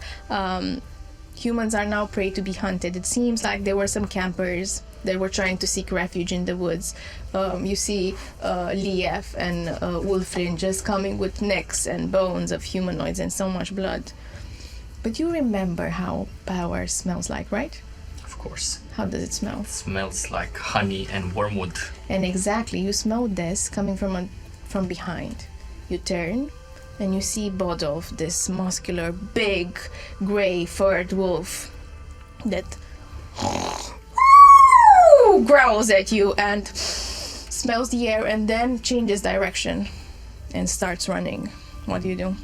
Humans are now prey to be hunted. It seems like there were some campers that were trying to seek refuge in the woods. You see Lief and Wolfrin just coming with necks and bones of humanoids and so much blood. But you remember how power smells like, right? Of course. How does it smell? It smells like honey and wormwood. And exactly, you smell this coming from behind. You turn, and you see Bodolf, this muscular, big, grey furred wolf that growls at you and smells the air and then changes direction and starts running. What do you do?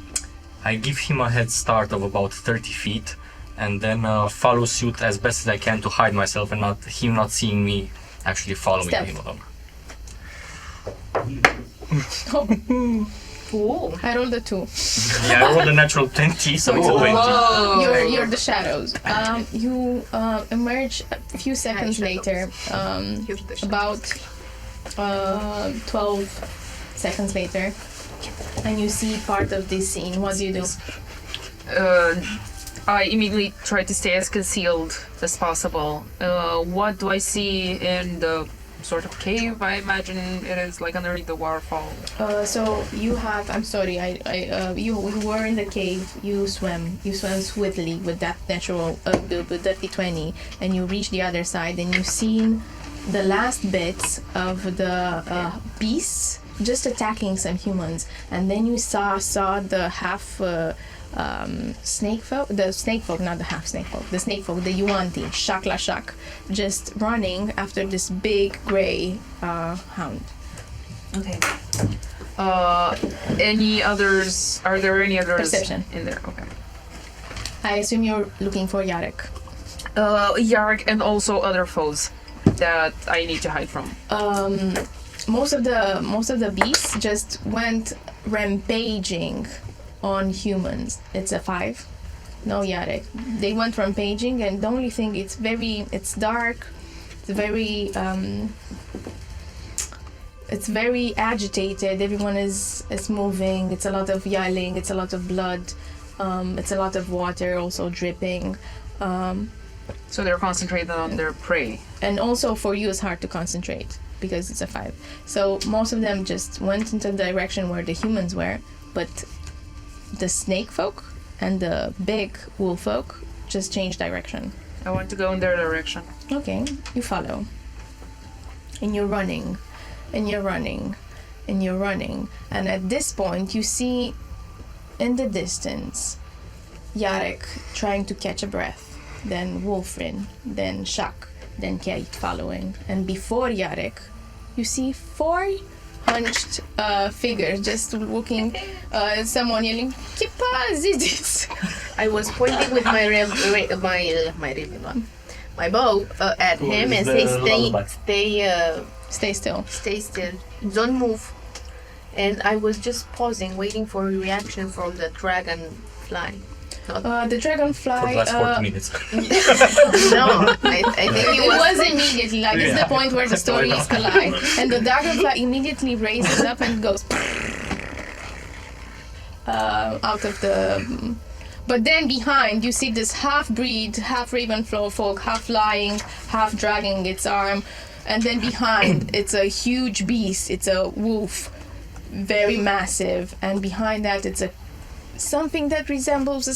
I give him a head start of about 30 feet and then follow suit as best as I can to hide myself and him not seeing me actually following Stealth. him along. Oh. I rolled a 2. Yeah, I rolled a natural 20, so it's a 20. You're the shadows. You emerge a few seconds later, about 12 seconds later, and you see part of this scene. What do you do? I immediately try to stay as concealed as possible. What do I see in the sort of cave? I imagine it is like underneath the waterfall. So you have. I'm sorry. You were in the cave. You swam swiftly with that natural with dirty 20, and you reach the other side, and you've seen the last bits of the beasts just attacking some humans, and then you saw the half. Snake folk, not the half snake folk, the snake folk, the Yuanti, Shak, just running after this big grey hound. Okay. Any others? Are there any others Perception. in there? Okay. I assume you're looking for Yarek. Yarek and also other foes that I need to hide from. Most of the beasts just went rampaging on humans. It's a 5. No Yarek. They went rampaging, and the only thing, it's dark, it's very agitated. Everyone is moving. It's a lot of yelling, it's a lot of blood, it's a lot of water also dripping. So they're concentrated on their prey. And also for you it's hard to concentrate because it's a 5. So most of them just went into the direction where the humans were, but the snake folk and the big wolf folk just changed direction. I want to go in their direction. Okay, you follow. And you're running, and you're running, and you're running. And at this point, you see in the distance Yarek trying to catch a breath, then Wolfrin, then Shak, then Kate following. And before Yarek, you see 4 hunched figures just looking, someone yelling, "Kipa Zidis!" I was pointing with my bow at him and say, Stay still. stay still, don't move. And I was just pausing, waiting for a reaction from the dragonfly. The dragonfly. For the last 40 minutes. No, I think It was immediately, like, it's the point where the stories collide. And the dragonfly immediately raises up and goes out of the... But then behind, you see this half-breed, half-raven folk, half-flying, half-dragging its arm. And then behind, it's a huge beast. It's a wolf, very massive. And behind that, it's something that resembles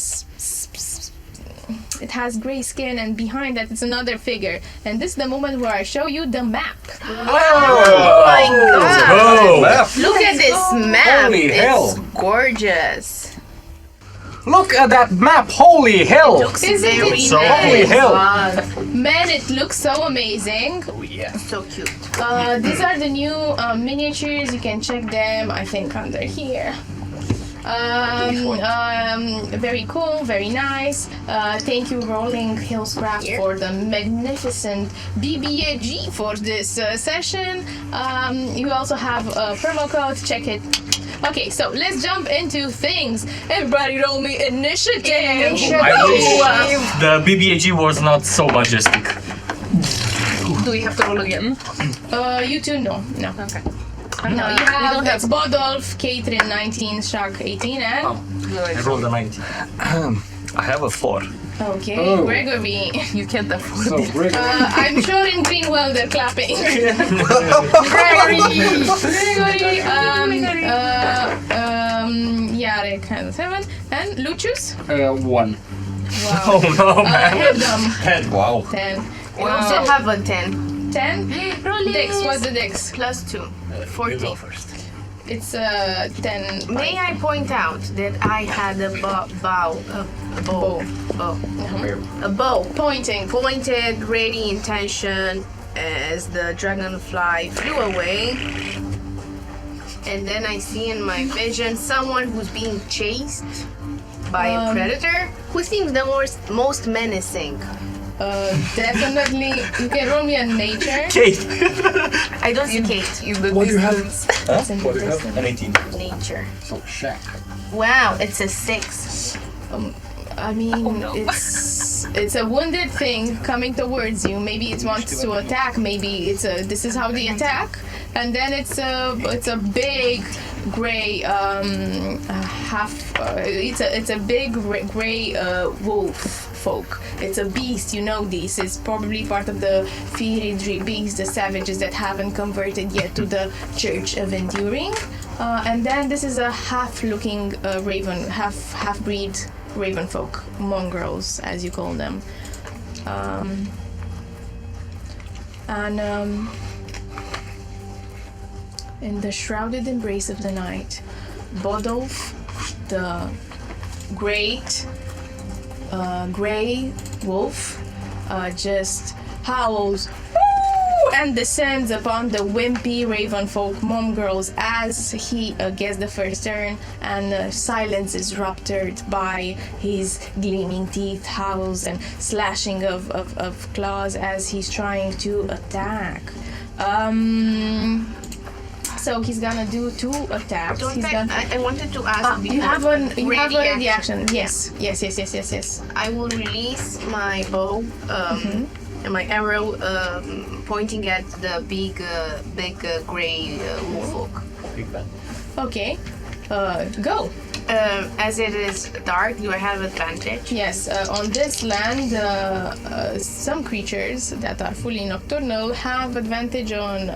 it has gray skin, and behind that it's another figure. And this is the moment where I show you the map. Oh my god! Map. Look at this map! Holy it's hell. gorgeous. Look at that map! Holy hell! Isn't it So- Holy hell! Man, it looks so amazing. Oh yeah. So cute. These are the new miniatures. You can check them, I think, under here. Very cool, very nice. Thank you, Rolling Hillscraft, for the magnificent BBAG for this session. You also have a promo code. Check it. Okay, so let's jump into things. Everybody roll me initiative. The BBAG was not so majestic. Do we have to roll again? You two, no. Okay. No, you have it's Bodolf, Catherine 19, Shark 18, and I rolled a 90. I have a 4. okay, Gregory. You can't afford So, Rick, I'm sure in Greenwell they're clapping. Gregory. Jarek has 7, and Lucius. 1. Wow. Oh no, man. Headum, Wow. 10. We also have a 10. 10. Dex, what's the Dex? Plus 2. 14. It's 10. May I point out that I had a bow. A bow. Pointing. Pointed, ready intention as the dragonfly flew away. And then I see in my vision someone who's being chased by a predator. Who seems the most menacing? Definitely. You can roll me a nature. Kate. I don't see Kate. What do you have? It's in the distance. An 18. Nature. So shack. Wow, it's a 6. I mean, it's a wounded thing coming towards you. Maybe it wants to attack. Maybe this is how they attack. And then it's a big gray it's a big gray wolf folk. It's a beast, you know this. It's probably part of the Fiery beasts, the savages that haven't converted yet to the Church of Enduring. And then this is a half-looking raven, half-breed raven folk, mongrels as you call them. In the shrouded embrace of the night, Bodolf, the great gray wolf, just howls and descends upon the wimpy ravenfolk mongrels as he gets the first turn, and silence is ruptured by his gleaming teeth, howls and slashing of claws as he's trying to attack. So he's gonna do 2 attacks. I wanted to ask. You have a ready ready action. Yes. I will release my bow and my arrow pointing at the big gray wolf. Big bad. Okay. Go. As it is dark, do I have advantage? Yes, on this land, some creatures that are fully nocturnal have advantage on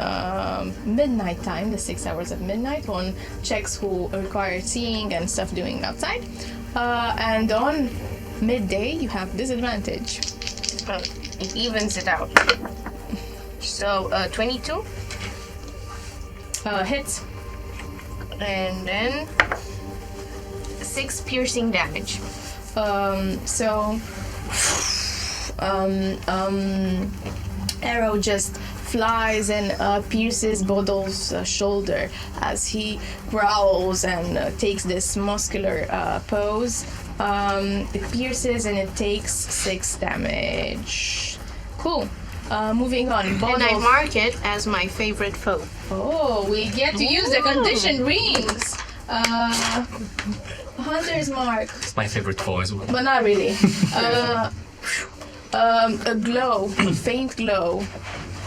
midnight time, the 6 hours of midnight, on checks who require seeing and stuff doing outside. And on midday, you have disadvantage. It evens it out. So 22. Hits. And then 6 piercing damage. Arrow just flies and pierces Bodolf's shoulder as he growls and takes this muscular pose. It pierces and it takes 6 damage. Cool. Moving on. And I mark it as my favorite foe. Oh, we get to use the condition rings. Hunter's mark, It's my favorite foe as well. but not really. A glow, a faint glow,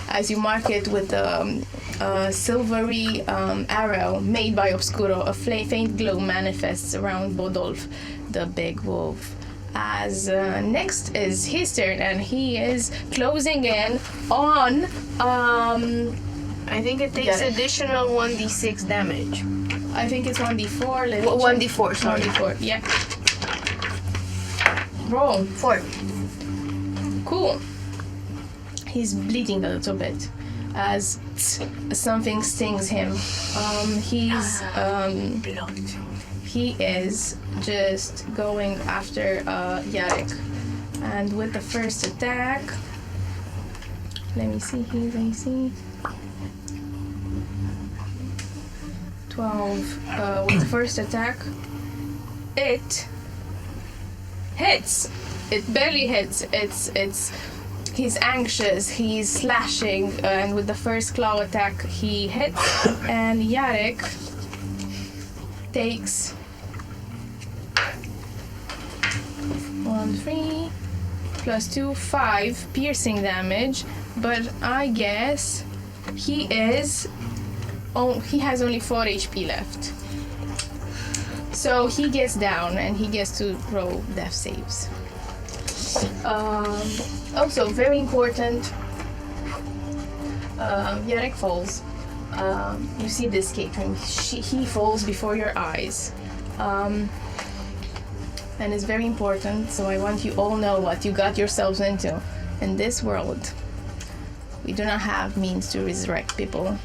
as you mark it with a silvery arrow made by Obscuro. A faint glow manifests around Bodolf, the big wolf. As next is his turn, and he is closing in on. I think it takes additional 1d6 damage. I think it's 1d4. 1d4, sorry. 1d4, yeah. Roll. 4. Cool. He's bleeding a little bit. as something stings him. He is just going after Yarek. And with the first attack, let me see his AC. 12. With the first attack, it hits. It barely hits. He's anxious. He's slashing, and with the first claw attack, he hits. And Yarek takes 3 plus 2, 5 piercing damage. But I guess he has only 4 HP left. So he gets down and he gets to roll death saves. Also, very important, Yarek falls. You see this Catherine. He falls before your eyes. And it's very important, so I want you all know what you got yourselves into. In this world, we do not have means to resurrect people.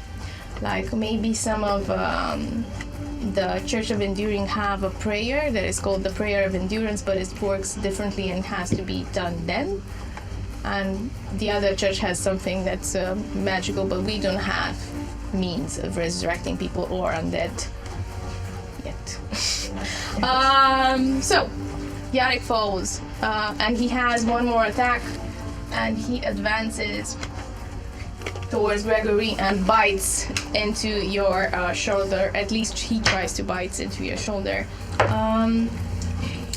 Like maybe some of the Church of Enduring have a prayer that is called the Prayer of Endurance, but it works differently and has to be done then. And the other church has something that's magical, but we don't have means of resurrecting people or undead yet. So, Yarek falls, and he has one more attack, and he advances towards Gregory and bites into your shoulder. At least he tries to bite into your shoulder.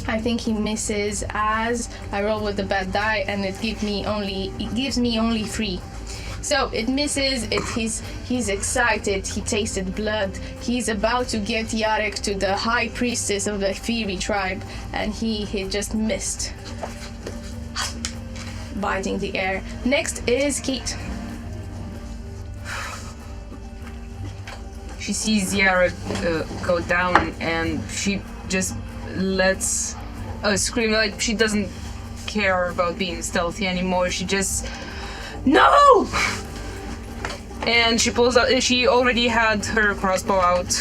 I think he misses as I roll with the bad die, and it gives me only 3. So it misses. He's excited. He tasted blood. He's about to get Yarek to the high priestess of the Fury tribe, and he just missed, biting the air. Next is Kate. She sees Yarek go down, and she just lets a scream. Like, she doesn't care about being stealthy anymore. She just, no! And she pulls out. She already had her crossbow out.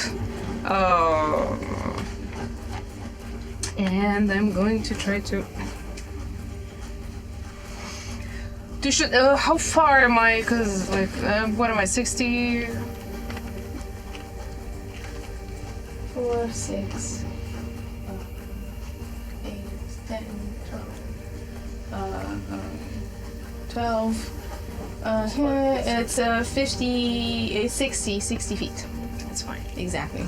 And I'm going to try to shoot. How far am I? Because, like, what am I, 60? 4, 6, 8, 10, 12. It's 50, 60 feet. That's fine. Exactly.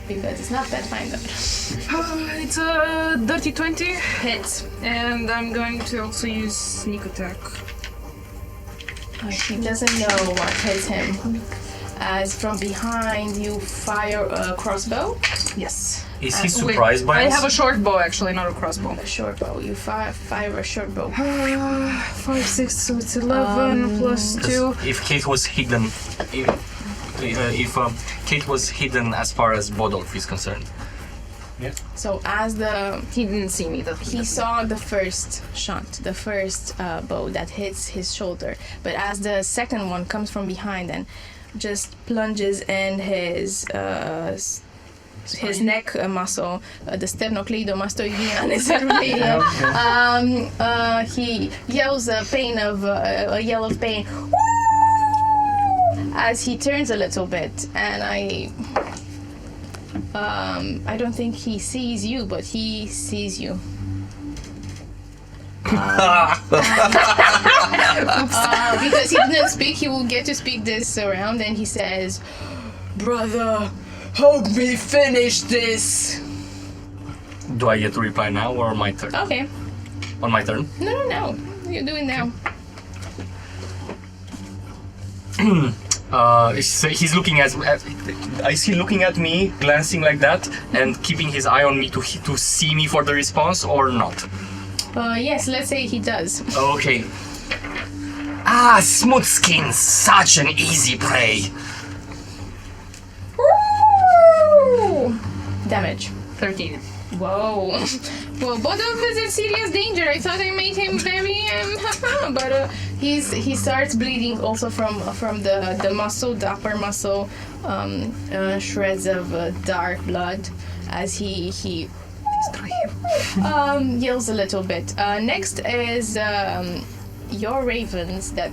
Because it's not Pathfinder. It's a dirty 20. Hits. And I'm going to also use sneak attack. He doesn't know what hits him. As from behind you fire a crossbow. Yes. Is he surprised by I us? have a short bow, actually, not a crossbow. A short bow. You fire a short bow. 5, 6, so it's 11 plus 2. If Kate was hidden, if Kate was hidden as far as Bodolf is concerned. Yeah. So as he didn't see me. He saw the first shot, the first bow that hits his shoulder. But as the second one comes from behind and just plunges in his neck muscle, the sternocleidomastoidean he yells a yell of pain as he turns a little bit, and I don't think he sees you, but he sees you. Because he didn't speak, he will get to speak this round, and he says, "Brother, help me finish this." Do I get to reply now or my turn? Okay. On my turn? No. You do it now. He's looking at. Is he looking at me, glancing like that, and keeping his eye on me to see me for the response, or not? Yes, let's say he does. Okay. Ah, smooth skin, such an easy prey. Damage. 13. Whoa. Well, Bodov is in serious danger. I thought I made him very but he starts bleeding also from the muscle, the upper muscle, shreds of dark blood as he yells a little bit. Next is your ravens that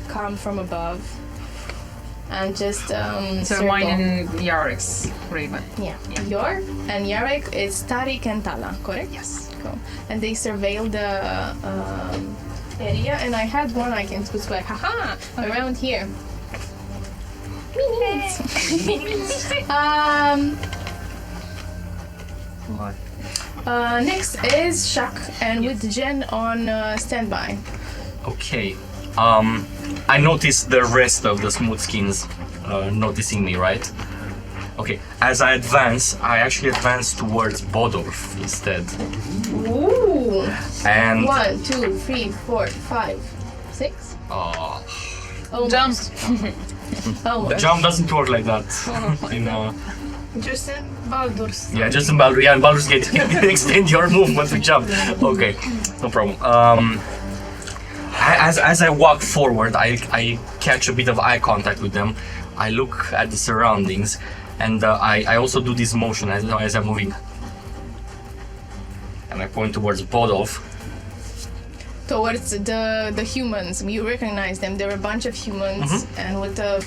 come from above and just So circle. mine and Yarek's raven. Yeah. Your and Yarek is Tarik and Tala, correct? Yes. Cool. And they surveil the area, and I had one I can put like, haha, around here. Next is Shak, and with Jen on standby. Okay. I noticed the rest of the smooth skins noticing me, right? Okay. As I advance, I actually advance towards Bodorf instead. Ooh! And 1, 2, 3, 4, 5, 6. Almost. the Almost. jump doesn't work like that. Just in Baldur's. Yeah, just in Baldur's Gate, you can extend your movement to jump. Okay, no problem. As I walk forward, I catch a bit of eye contact with them. I look at the surroundings, and I also do this motion as I'm moving. And I point towards Bodov. Towards the humans. You recognize them. There are a bunch of humans, and with the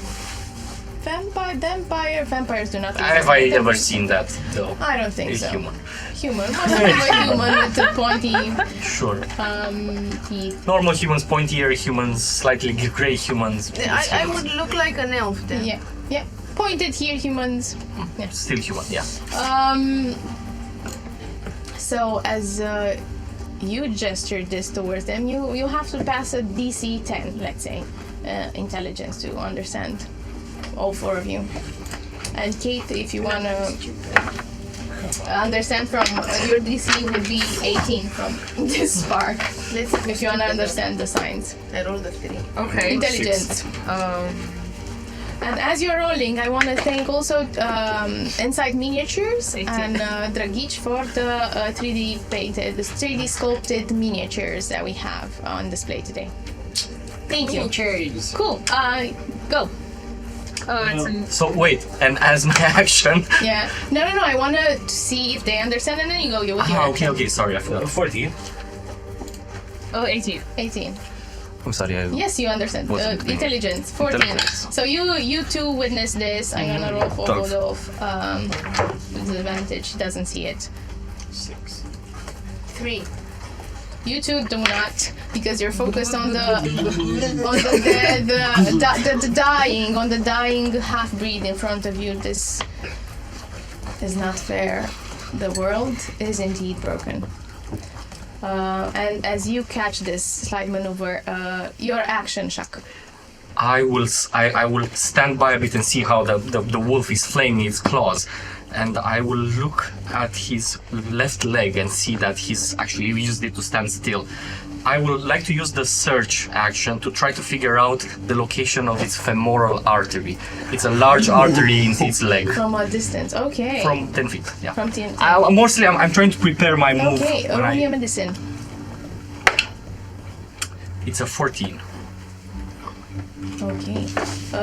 vampires do not. Have I ever seen that, though? I don't think A so. human. Human. Must have a human with the pointy Sure. teeth. Normal humans, pointy-ear humans, slightly grey humans. I would look like an elf then. Yeah, yeah. Pointed here humans. Still human, yeah. So as you gesture this towards them, you have to pass a DC 10, let's say, intelligence to understand. All four of you. And Kate, if you want to understand from your DC would be 18 from this far. If you want to understand the signs. I rolled a 3. Okay. Intelligence. And as you're rolling, I want to thank also Inside Miniatures and Dragic for the 3D painted, the 3D sculpted miniatures that we have on display today. Thank you. Miniatures. Cool. Go. So wait, and as my action... Yeah. No. I want to see if they understand, and then you go. You with your action. Okay, sorry, I forgot. 14. 18. 18. I'm sorry, I Yes, you understand. Wasn't clear. Intelligence. 14. Intelligence. So you two witness this. I'm gonna roll for 12. Rodolphe. Disadvantage. He doesn't see it. 6. 3. You two do not, because you're focused on the dying half breed in front of you. This is not fair. The world is indeed broken. And as you catch this slide maneuver, your action, Shak. I will stand by a bit and see how the wolf is flaming its claws, and I will look at his left leg and see that he's actually used it to stand still. I would like to use the search action to try to figure out the location of its femoral artery. It's a large artery in its leg. From a distance, okay. From 10 feet, yeah. From 10. Mostly I'm trying to prepare my move. Okay, when roll your medicine. It's a 14. Okay.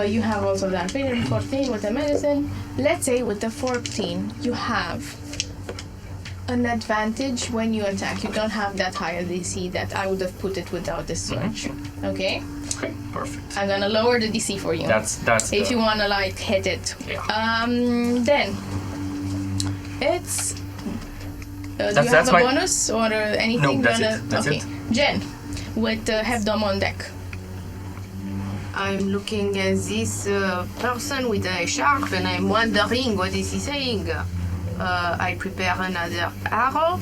You have also that 14 with the medicine. Let's say with the 14, you have an advantage when you attack. You don't have that higher DC that I would have put it without this search. Okay? Okay, perfect. I'm gonna lower the DC for you. That's if you wanna like hit it. Yeah. Then it's do you That's have a my- bonus or anything? No, that's okay. it. Jen, with Hefdom on deck. I'm looking at this person with a sharp and I'm wondering what is he saying. I prepare another arrow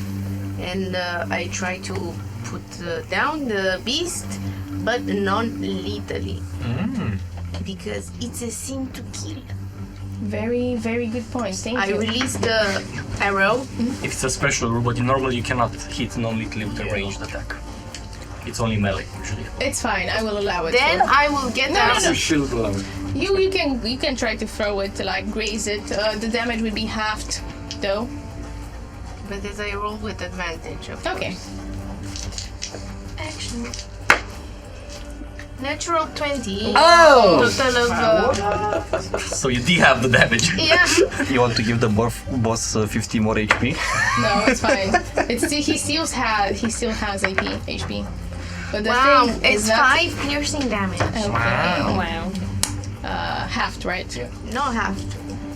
and I try to put down the beast, but non-lethally. Because it's a sin to kill. Very, very good point. Thank I you. release the arrow. If it's a special rule, but normally you cannot hit non-lethally with a ranged attack. It's only melee usually. It's fine. I will allow it. Then for- I will get out. no. Shield alone. You can try to throw it to like graze it. The damage would be halved, though. But as I roll with advantage, of Okay. course. Action. Natural 20. Oh! Total of... So you do have the damage. yeah. You want to give the boss 50 more HP? No, it's fine. He still has HP. But the Wow, thing is it's not 5 piercing damage. okay. Wow. Halved, right? No half.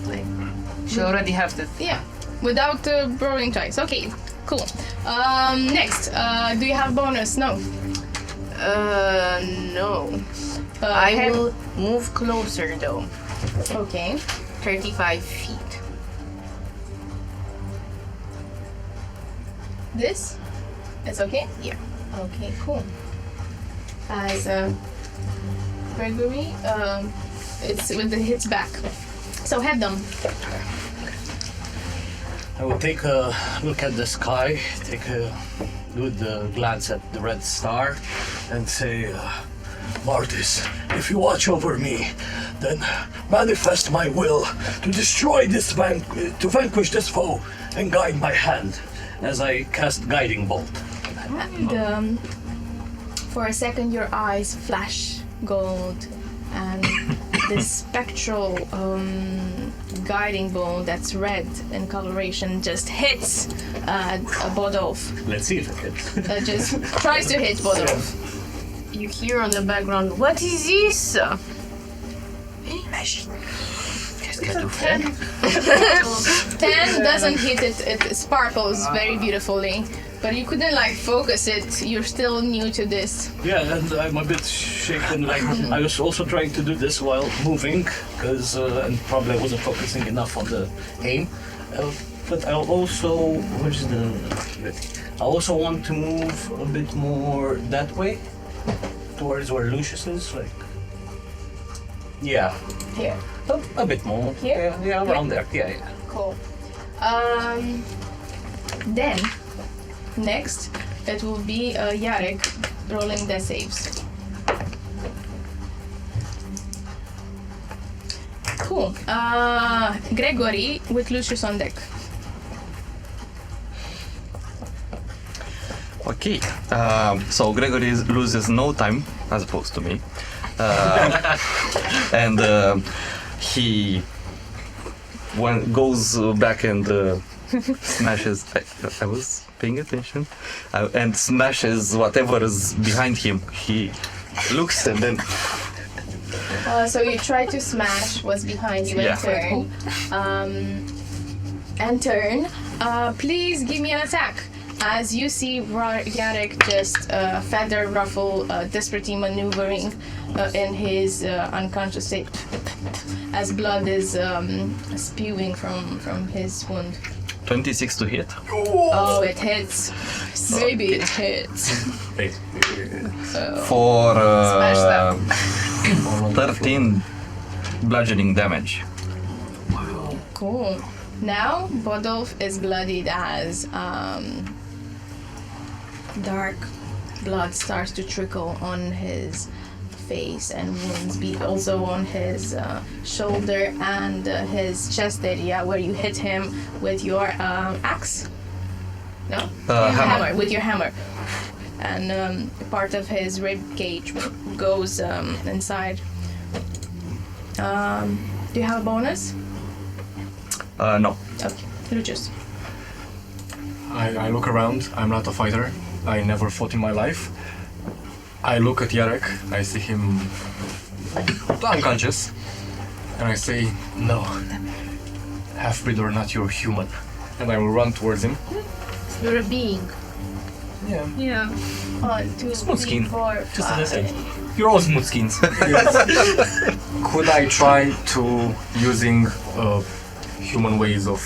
Like, She already have it. Yeah. Without rolling twice. Okay. Cool. Next, do you have bonus? No. no. I have- will move closer though. Okay. 35 feet. This? It's okay? Yeah. Okay, cool. As Gregory, it's with the hits back. So head them. I will take a look at the sky, take a good glance at the red star, and say, Martis, if you watch over me, then manifest my will to destroy this to vanquish this foe, and guide my hand as I cast Guiding Bolt. And for a second, your eyes flash gold, and this spectral guiding bolt that's red in coloration just hits Bodolf. Let's see if it hits. Just tries to hit Bodolf. You hear on the background, what is this? Very magic. 10 doesn't hit it, it sparkles very beautifully. But you couldn't focus it, you're still new to this. Yeah, and I'm a bit shaken. I was also trying to do this while moving, because and probably I wasn't focusing enough on the aim. But I also, where's the? I also want to move a bit more that way, towards where Lucius is. Yeah, Here. a bit more. Here? Yeah, around there. Yeah. Cool. Then, next, it will be Jarek rolling death saves. Cool. Gregory with Lucius on deck. Okay, so Gregory loses no time as opposed to me. And he goes back and smashes. I was paying attention, and smashes whatever is behind him. He looks and then. So you try to smash what's behind you Yeah. and turn. Please give me an attack. As you see Jarek just feather ruffle, desperately maneuvering in his unconscious state as blood is spewing from his wound. 26 to hit. Oh, it hits. Maybe it hits. For Smash that. 13 bludgeoning damage. Cool. Now Bodolf is bloodied as dark blood starts to trickle on his face and wounds, also on his shoulder and his chest area where you hit him with your axe. No? Hammer. With your hammer. And part of his rib cage goes inside. Do you have a bonus? No. Okay, Lucius. I look around. I'm not a fighter. I never fought in my life. I look at Jarek. I see him unconscious. And I say, no. Half-breed or not, you're human. And I will run towards him. You're a being. Yeah. Yeah. 1, 2, Smooth 3, skin. 4, Just as I 5. said. You're all smooth skins. Could I try to using human ways of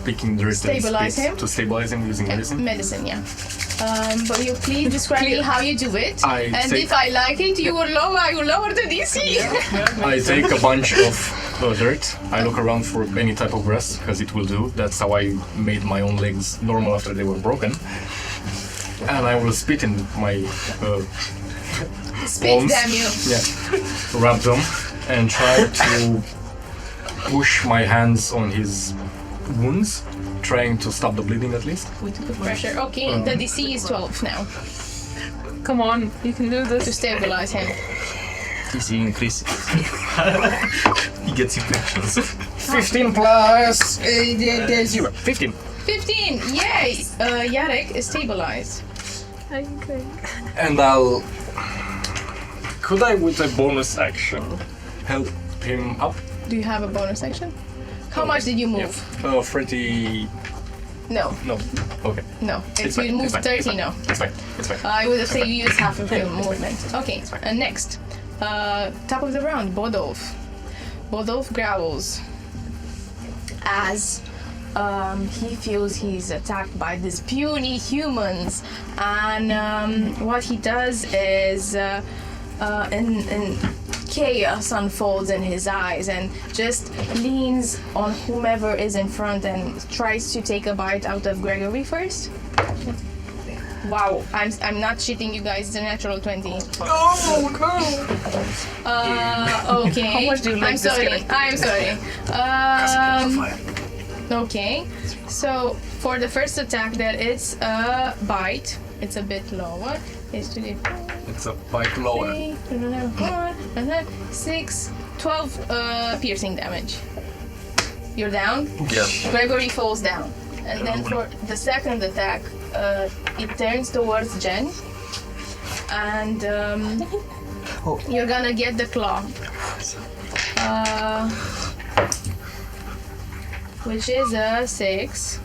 picking the wrist and Stabilize spits him? to stabilize him using medicine? Medicine, yeah. But you please describe me how you do it. And take- if I like it, I will lower the DC. I take a bunch of dirt. I look around for any type of grass because it will do. That's how I made my own legs normal after they were broken. And I will spit in my Spit, palms. damn you. Yeah, rub them and try to push my hands on his wounds, trying to stop the bleeding at least. We took the pressure. Okay, the DC is 12 now Come on, you can do to this. stabilize him. Easy increase. He gets infections. 15 plus 0. 15. 15! Yay! Jarek is stabilized. And I'll... Could I, with a bonus action, help him up? Do you have a bonus action? How much did you move? 30... No, No. Okay. no. If It's fine, you it's moved fine, 30, no. It's fine. It's fine. I would have said you use half of your movement. Okay, next. Top of the round, Bodolf. Bodolf growls as he feels he's attacked by these puny humans, and what he does is and chaos unfolds in his eyes, and just leans on whomever is in front and tries to take a bite out of Gregory first. Wow, I'm not cheating, you guys. It's a natural 20. Oh no! Okay. How much do you like I'm this sorry. character? I'm sorry. Okay. So for the first attack, that it's a bite. It's a bit lower. It's 2d4. It's a bite lower. 6, 12 piercing damage. You're down. Yes. Gregory falls down. And then for the second attack, it turns towards Jen. And you're gonna get the claw. Which is a 6.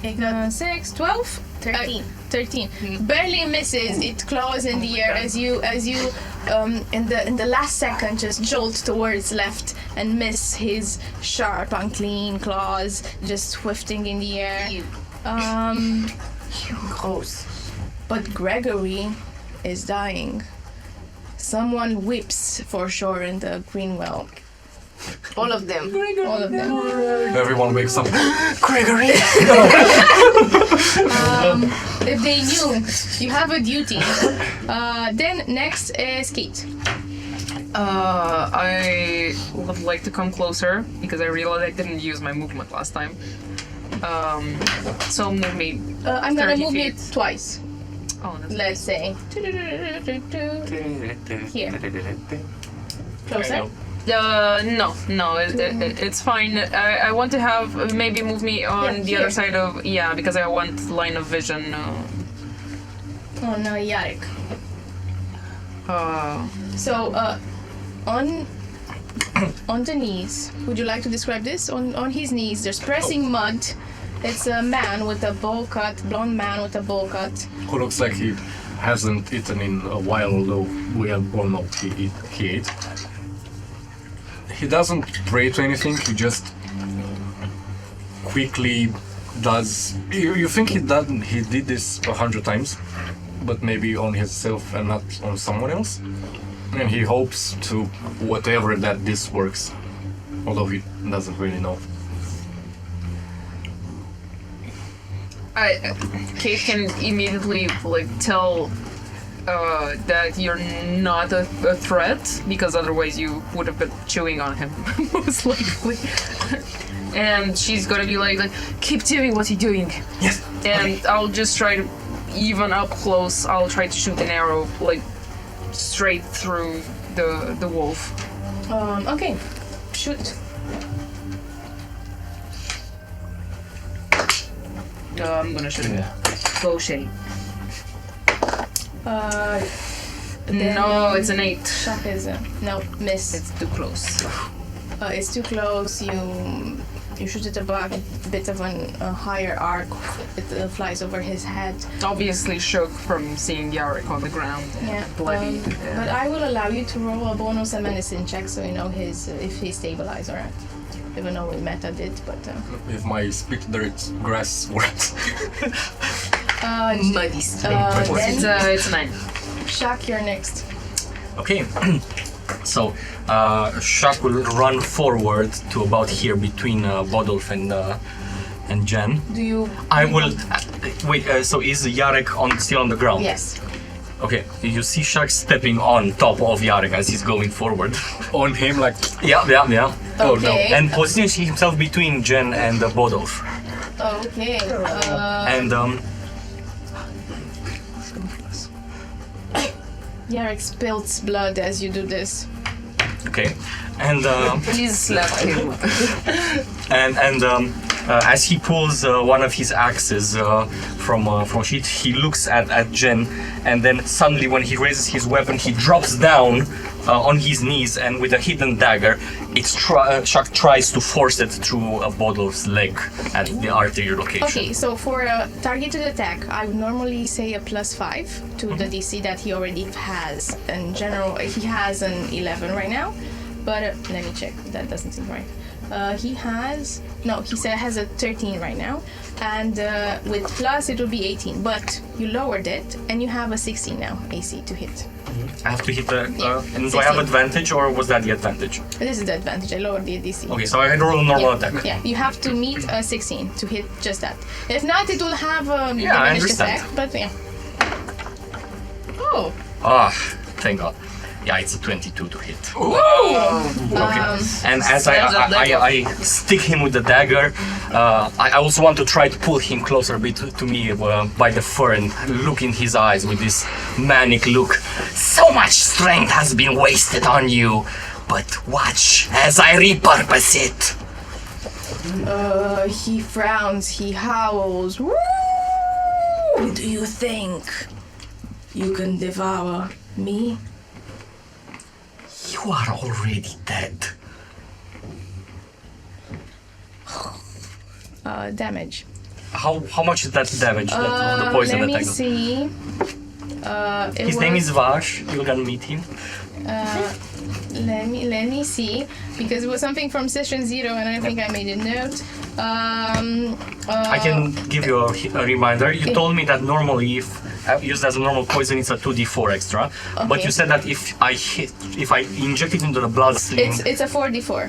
6, 12? 13. 13. Barely misses. It claws in the air as you in the last second just jolt towards left and miss his sharp, unclean claws just swifting in the air. Gross. But Gregory is dying. Someone whips for sure in the Greenwell. All of them. All of them. Everyone wakes up. Gregory! If they knew, you have a duty. Then next is Kate. I would like to come closer because I realized I didn't use my movement last time. So move me. I'm gonna 30 move you feet. twice. Oh, that's Let's say. Here. Closer. No, it's fine. I want to have maybe move me on Yeah, the here. other side of because I want line of vision. Oh no, Jarek. Uh, So, on the knees, would you like to describe this? On his knees, there's pressing mud. It's a man with a bowl cut, blonde man with a bowl cut. Who looks like he hasn't eaten in a while, although we all know he ate. He doesn't pray to anything, he just quickly does... You think he did this 100 times, but maybe on himself and not on someone else? And he hopes to whatever that this works, although he doesn't really know. Kate can immediately tell that you're not a threat because otherwise you would have been chewing on him most likely. And she's gonna be like, keep doing what you're doing. Yes. And okay. I'll just try to even up close. I'll try to shoot an arrow straight through the wolf. Okay, shoot. I'm gonna shoot it. Bow shade. No, it's an 8. Shock is no miss. It's too close. It's too close. You shoot it above a bit of a higher arc. It flies over his head. Obviously shook from seeing Jarek on the ground. Yeah, bloody. But I will allow you to roll a bonus and medicine check so you know if he's stabilized or not. Even though we meta did, but If my speak dirt grass works. Muddy then It's 9. Shock, you're next. Okay. So, Shaq will run forward to about here between Bodolf and Jen. Do you? I will. Wait. So is Jarek still on the ground? Yes. Okay. You see Shaq stepping on top of Jarek as he's going forward. On him, like... Yeah. Oh no! Okay. And positions himself between Jen and Bodolf. Okay. And Yarek spills blood as you do this. okay, and Please slap him. as he pulls one of his axes from sheet, he looks at Jen, and then suddenly, when he raises his weapon, he drops down on his knees, and with a hidden dagger, Shak tries to force it through a Bodolf's leg at the artery location. Okay, so for a targeted attack, I would normally say a +5 to the DC that he already has. In general, he has an 11 right now, but let me check. That doesn't seem right. He has a 13 right now, and with plus it will be 18. But you lowered it, and you have a 16 now AC to hit. I have to hit the. Yeah, And do I have 16. advantage, or was that the advantage? This is the advantage. I lowered the DC. Okay, so I had to roll a normal attack. Yeah, you have to meet a 16 to hit just that. If not, it will have a Yeah, I diminished understand. effect. But yeah. Oh. Ah, thank God. Yeah, it's a 22 to hit. Okay. And as I stick him with the dagger, I also want to try to pull him closer a bit to me by the fur and look in his eyes with this manic look. So much strength has been wasted on you, but watch as I repurpose it. He frowns, he howls. Woo! Do you think you can devour me? You are already dead. Damage. How much is that damage? The poison let me attack? see. His name is Vash. You're gonna meet him. Let me see, because it was something from session 0 and I think I made a note. I can give you a reminder. You told me that normally, if used as a normal poison, it's a 2d4 extra. But Okay. you said that if I inject it into the bloodstream, It's a 4d4.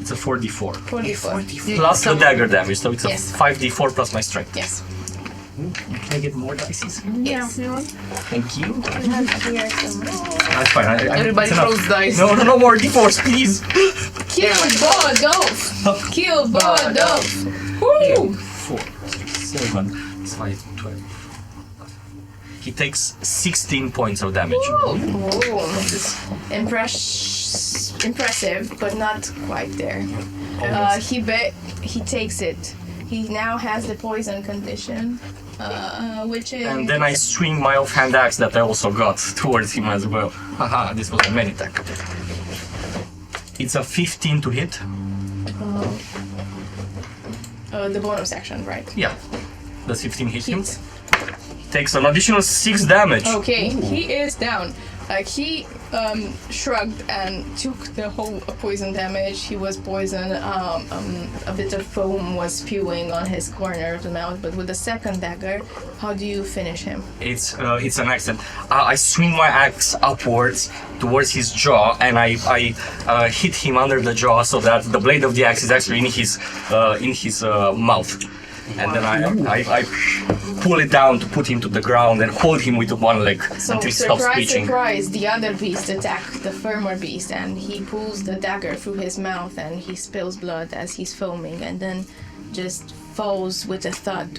it's a 4d4 4d4. plus the dagger damage. So it's a Yes. 5d4 plus my strength. Yes. Can I get more dice? Yes. Thank you. Here some more. That's fine. Everybody it's enough. throws dice. No more d4s, please. Kill Bodolf! Kill Bodolf! Woo! 4, 6, 7, 5, 12. He takes 16 points of damage. Impressive, but not quite there. He takes it. He now has the poison condition, which is. And then I swing my offhand axe that I also got towards him as well. Haha, this was a main attack. It's a 15 to hit. The bonus action, right? Yeah. Does 15 hit him? Hit. Takes an additional 6 damage. Okay, he is down. Like he shrugged and took the whole poison damage. He was poisoned. A bit of foam was spewing on his corner of the mouth. But with the second dagger, how do you finish him? It's an accident. I swing my axe upwards towards his jaw, and I hit him under the jaw so that the blade of the axe is actually in his mouth. And then I pull it down to put him to the ground and hold him with one leg So until he stops screeching. surprise, the other beast attacks the firmer beast, and he pulls the dagger through his mouth, and he spills blood as he's foaming, and then just falls with a thud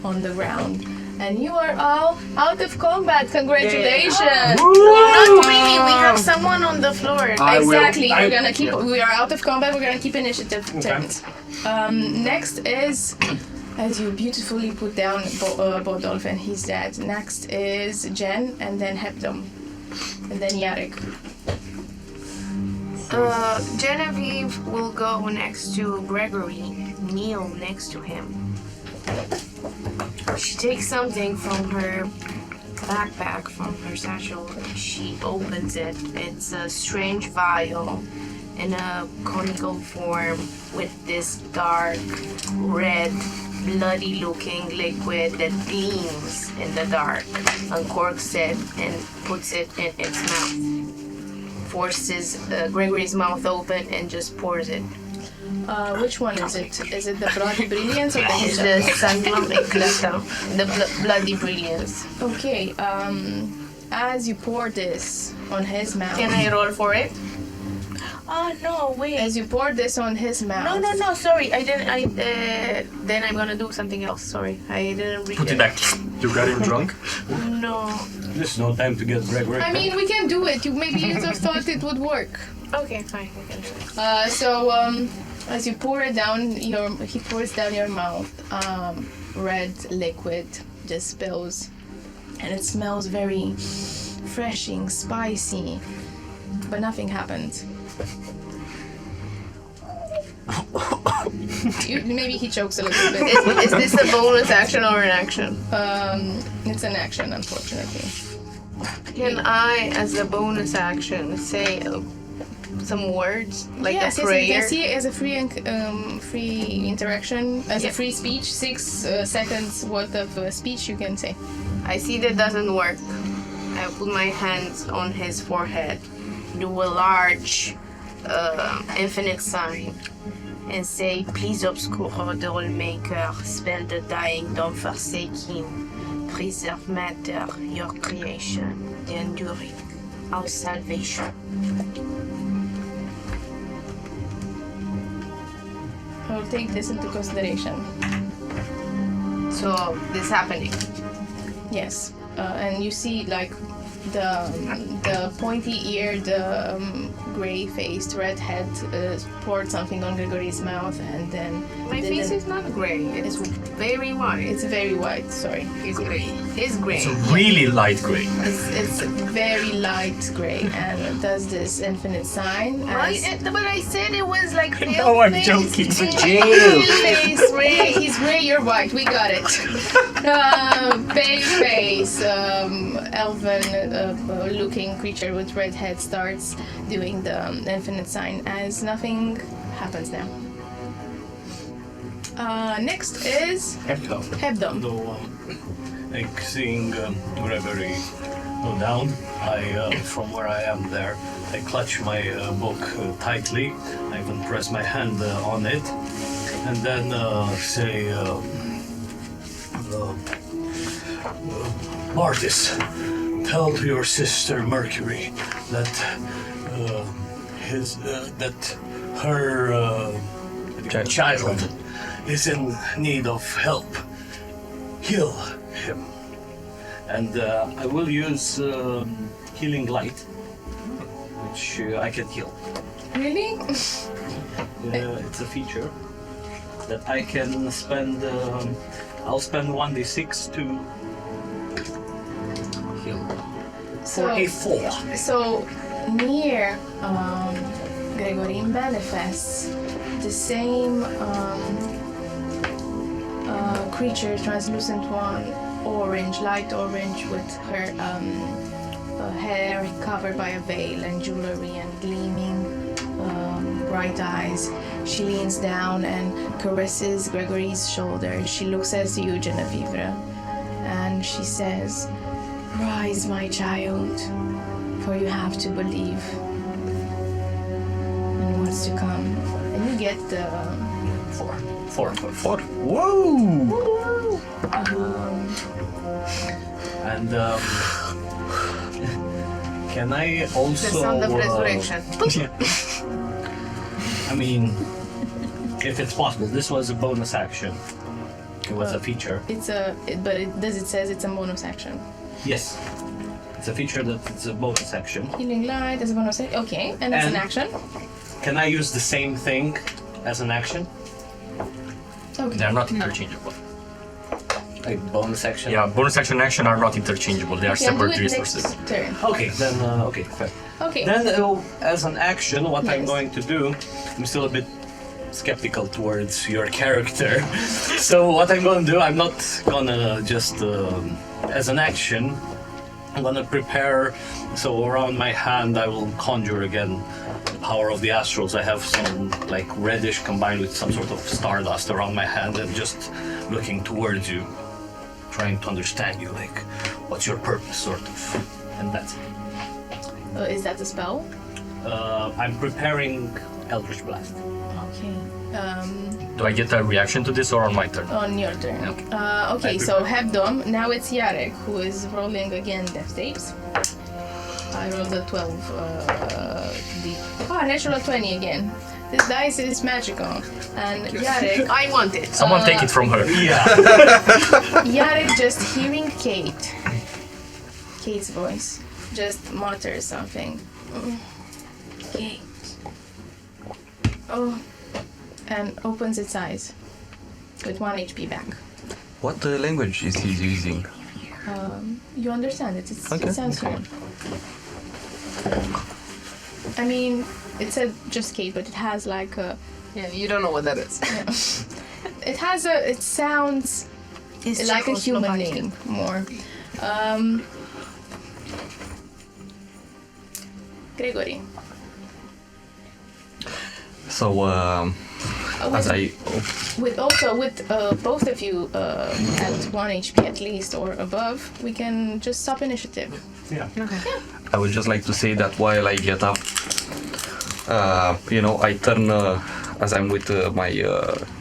on the ground. And you are all out of combat. Congratulations! Not really, we have someone on the floor. Exactly. We are out of combat. We're gonna keep initiative turns. Next is, as you beautifully put down Bodolf, and he's dead. Next is Jen, and then Hepdom, and then Yarek. Genevieve will go next to Gregory, kneel next to him. She takes something from her backpack, from her satchel, and she opens it. It's a strange vial in a conical form with this dark, red, bloody-looking liquid that gleams in the dark. Uncorks it and puts it in its mouth. Forces Gregory's mouth open and just pours it. Which one is it? Is it the Bloody Brilliance or the It's Hidden? the Sanglum Eclata, the bloody brilliance. Okay, as you pour this on his mouth. Can I roll for it? Oh no, wait. As you pour this on his mouth. No, sorry. I didn't. Then I'm gonna do something else. Sorry, I didn't read Put it back. You got him drunk? No. There's no time to get Gregory. I mean, we can do it. Maybe you just thought it would work. Okay, fine. We can try. So as you pour it down, he pours down your mouth. Red liquid just spills, and it smells very refreshing, spicy, but nothing happened. Maybe he chokes a little bit. Is this a bonus action or an action? It's an action, unfortunately. Can I, as a bonus action, say some words like Yes, a yes, prayer? you can see it as a free interaction, as a free speech. 6 seconds worth of speech you can say. I see that doesn't work. I put my hands on his forehead, do a large infinite sign, and say, please obscure the All-Maker, spell the dying, don't forsaking, preserve matter, your creation, the enduring, our salvation. I'll take this into consideration. So, this happening. Yes, and you see like the pointy-eared, gray-faced redhead poured something on Gregory's mouth, and then My face is not gray, it's very white. it's very white. Sorry, It's gray. It's gray. It's really light gray. it's very light gray, and it does this infinite sign. Right? But I said it was like No, I'm joking. Pale face, Ray. He's Ray. You're white. We got it. Pale face, elven-looking creature with red head starts doing the infinite sign as nothing happens now. Next is Hebdom. Though, like seeing Gregory go down, I, from where I am there, I clutch my book tightly. I even press my hand on it, and then say, Martis, tell your sister Mercury that her child is in need of help. Heal him. And I will use healing light, which I can heal. Really? It's a feature that I can spend. I'll spend 1d6 to heal. For a 4. So near Gregory manifests the same creature, translucent one, orange, light orange, with her hair covered by a veil and jewelry and gleaming bright eyes. She leans down and caresses Gregory's shoulder. She looks at you, Genevieve, and she says, "Rise, my child, for you have to believe in what's to come." And you get the 4. Whoa! And can I also? The sound of resurrection. I mean, if it's possible, this was a bonus action. It was a feature. it says it's a bonus action. Yes, it's a feature that it's a bonus action. Healing light is a bonus action. Okay, and it's an action. Can I use the same thing as an action? Okay. They're not interchangeable. Like bonus action? Yeah, bonus action and action are not interchangeable. They are You can do separate it resources. next turn. Okay, then okay, fair. Okay. Then as an action, what I'm Yes. going to do, I'm still a bit skeptical towards your character. So what I'm going to do, I'm not gonna just as an action, I'm gonna prepare. So around my hand, I will conjure again the power of the astrals. I have some like reddish combined with some sort of stardust around my hand, and just looking towards you, trying to understand you, like what's your purpose, sort of, and that's it. Is that a spell? I'm preparing Eldritch Blast. Okay. Do I get a reaction to this or on my turn? On your turn. Okay. Okay, so Hebdom. Now it's Jarek who is rolling again death saves. I rolled a 12 d5. natural 20 again. This dice is magical. And Yarek, I want it. Someone take it from her. Yarek just hearing Kate's voice, just mutters something. Kate. Oh, and opens its eyes with 1 HP back. What language is he using? You understand it. Okay. It sounds human. I mean, it said just Kate, but it has like a. Yeah, you don't know what that is. It has a. It sounds like a human name more. Gregory. So, as I... With both of you at 1 HP at least or above, we can just stop initiative. I would just like to say that while I get up, I turn, as I'm with my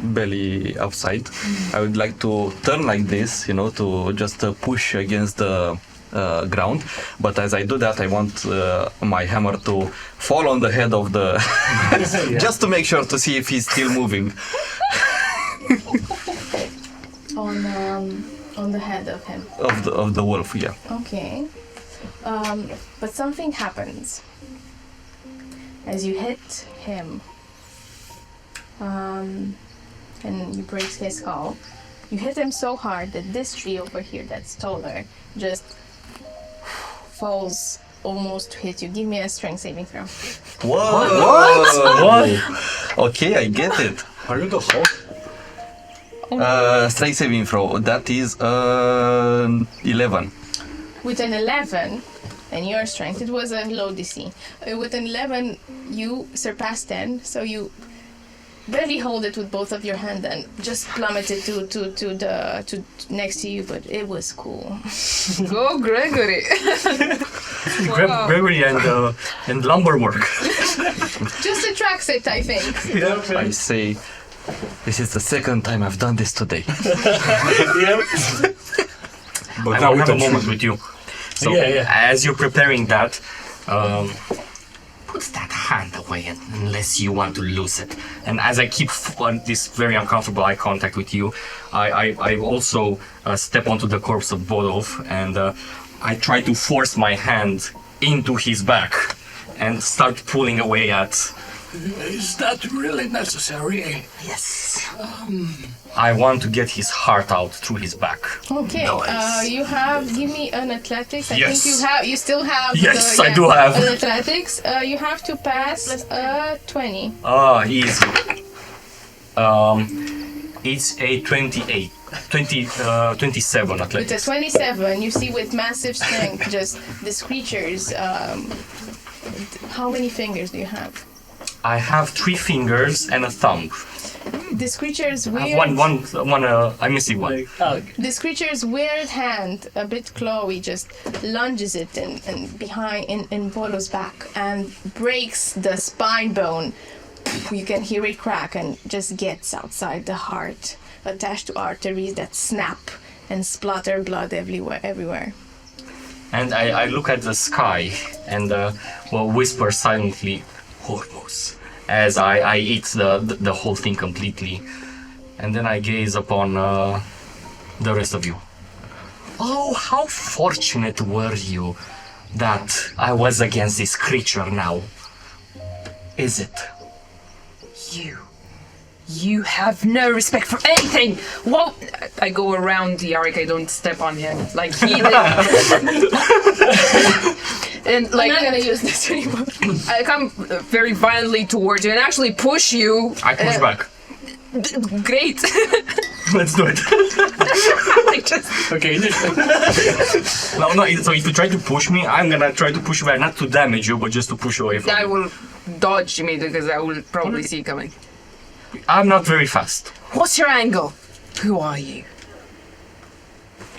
belly upside, I would like to turn like this, to just push against the ground. But as I do that, I want my hammer to fall on the head of the... just to make sure to see if he's still moving. On the head of him. Of the wolf, yeah. Okay. But something happens as you hit him, and you break his skull. You hit him so hard that this tree over here that's taller just falls almost to hit you. Give me a strength saving throw. What? Okay, I get it. Are you the Hulk? Strength saving throw. That is 11. With an 11, and your strength, it was a low DC. With an 11, you surpass 10, so you barely hold it with both of your hands and just plummet it to next to you. But it was cool. Go, Gregory. Gregory and lumber work. Just attracts it, I think. I say, this is the second time I've done this today. I now have a moment with you. So, as you're preparing that, put that hand away unless you want to lose it. And as I keep this very uncomfortable eye contact with you, I also step onto the corpse of Bodov and I try to force my hand into his back and start pulling away at... Is that really necessary? Yes. I want to get his heart out through his back. Okay, Nice. give me an athletics. I Yes. think you still have. Yes, I do have. An athletics. You have to pass 20. Easy. It's a 27 With athletics. a 27, you see with massive strength, just these creatures. How many fingers do you have? I have 3 fingers and a thumb. This creature's I weird. have one. I'm missing one. This creature's weird hand, a bit clawy, just lunges it and behind in Polo's back and breaks the spine bone. You can hear it crack and just gets outside the heart, attached to arteries that snap and splatter blood everywhere. And I look at the sky and whisper silently, Hormuz, as I eat the whole thing completely. And then I gaze upon the rest of you. Oh, how fortunate were you that I was against this creature now. Is it? You have no respect for anything! Whoa! I go around Yarek, I don't step on him like he did. And like, I'm not gonna use this anymore. I come very violently towards you and actually push you. I push back. Great! Let's do it. I just... Okay. No, so if you try to push me, I'm gonna try to push you back, not to damage you, but just to push you away from I you. will dodge immediately because I will probably see it coming. I'm not very fast. What's your angle? Who are you?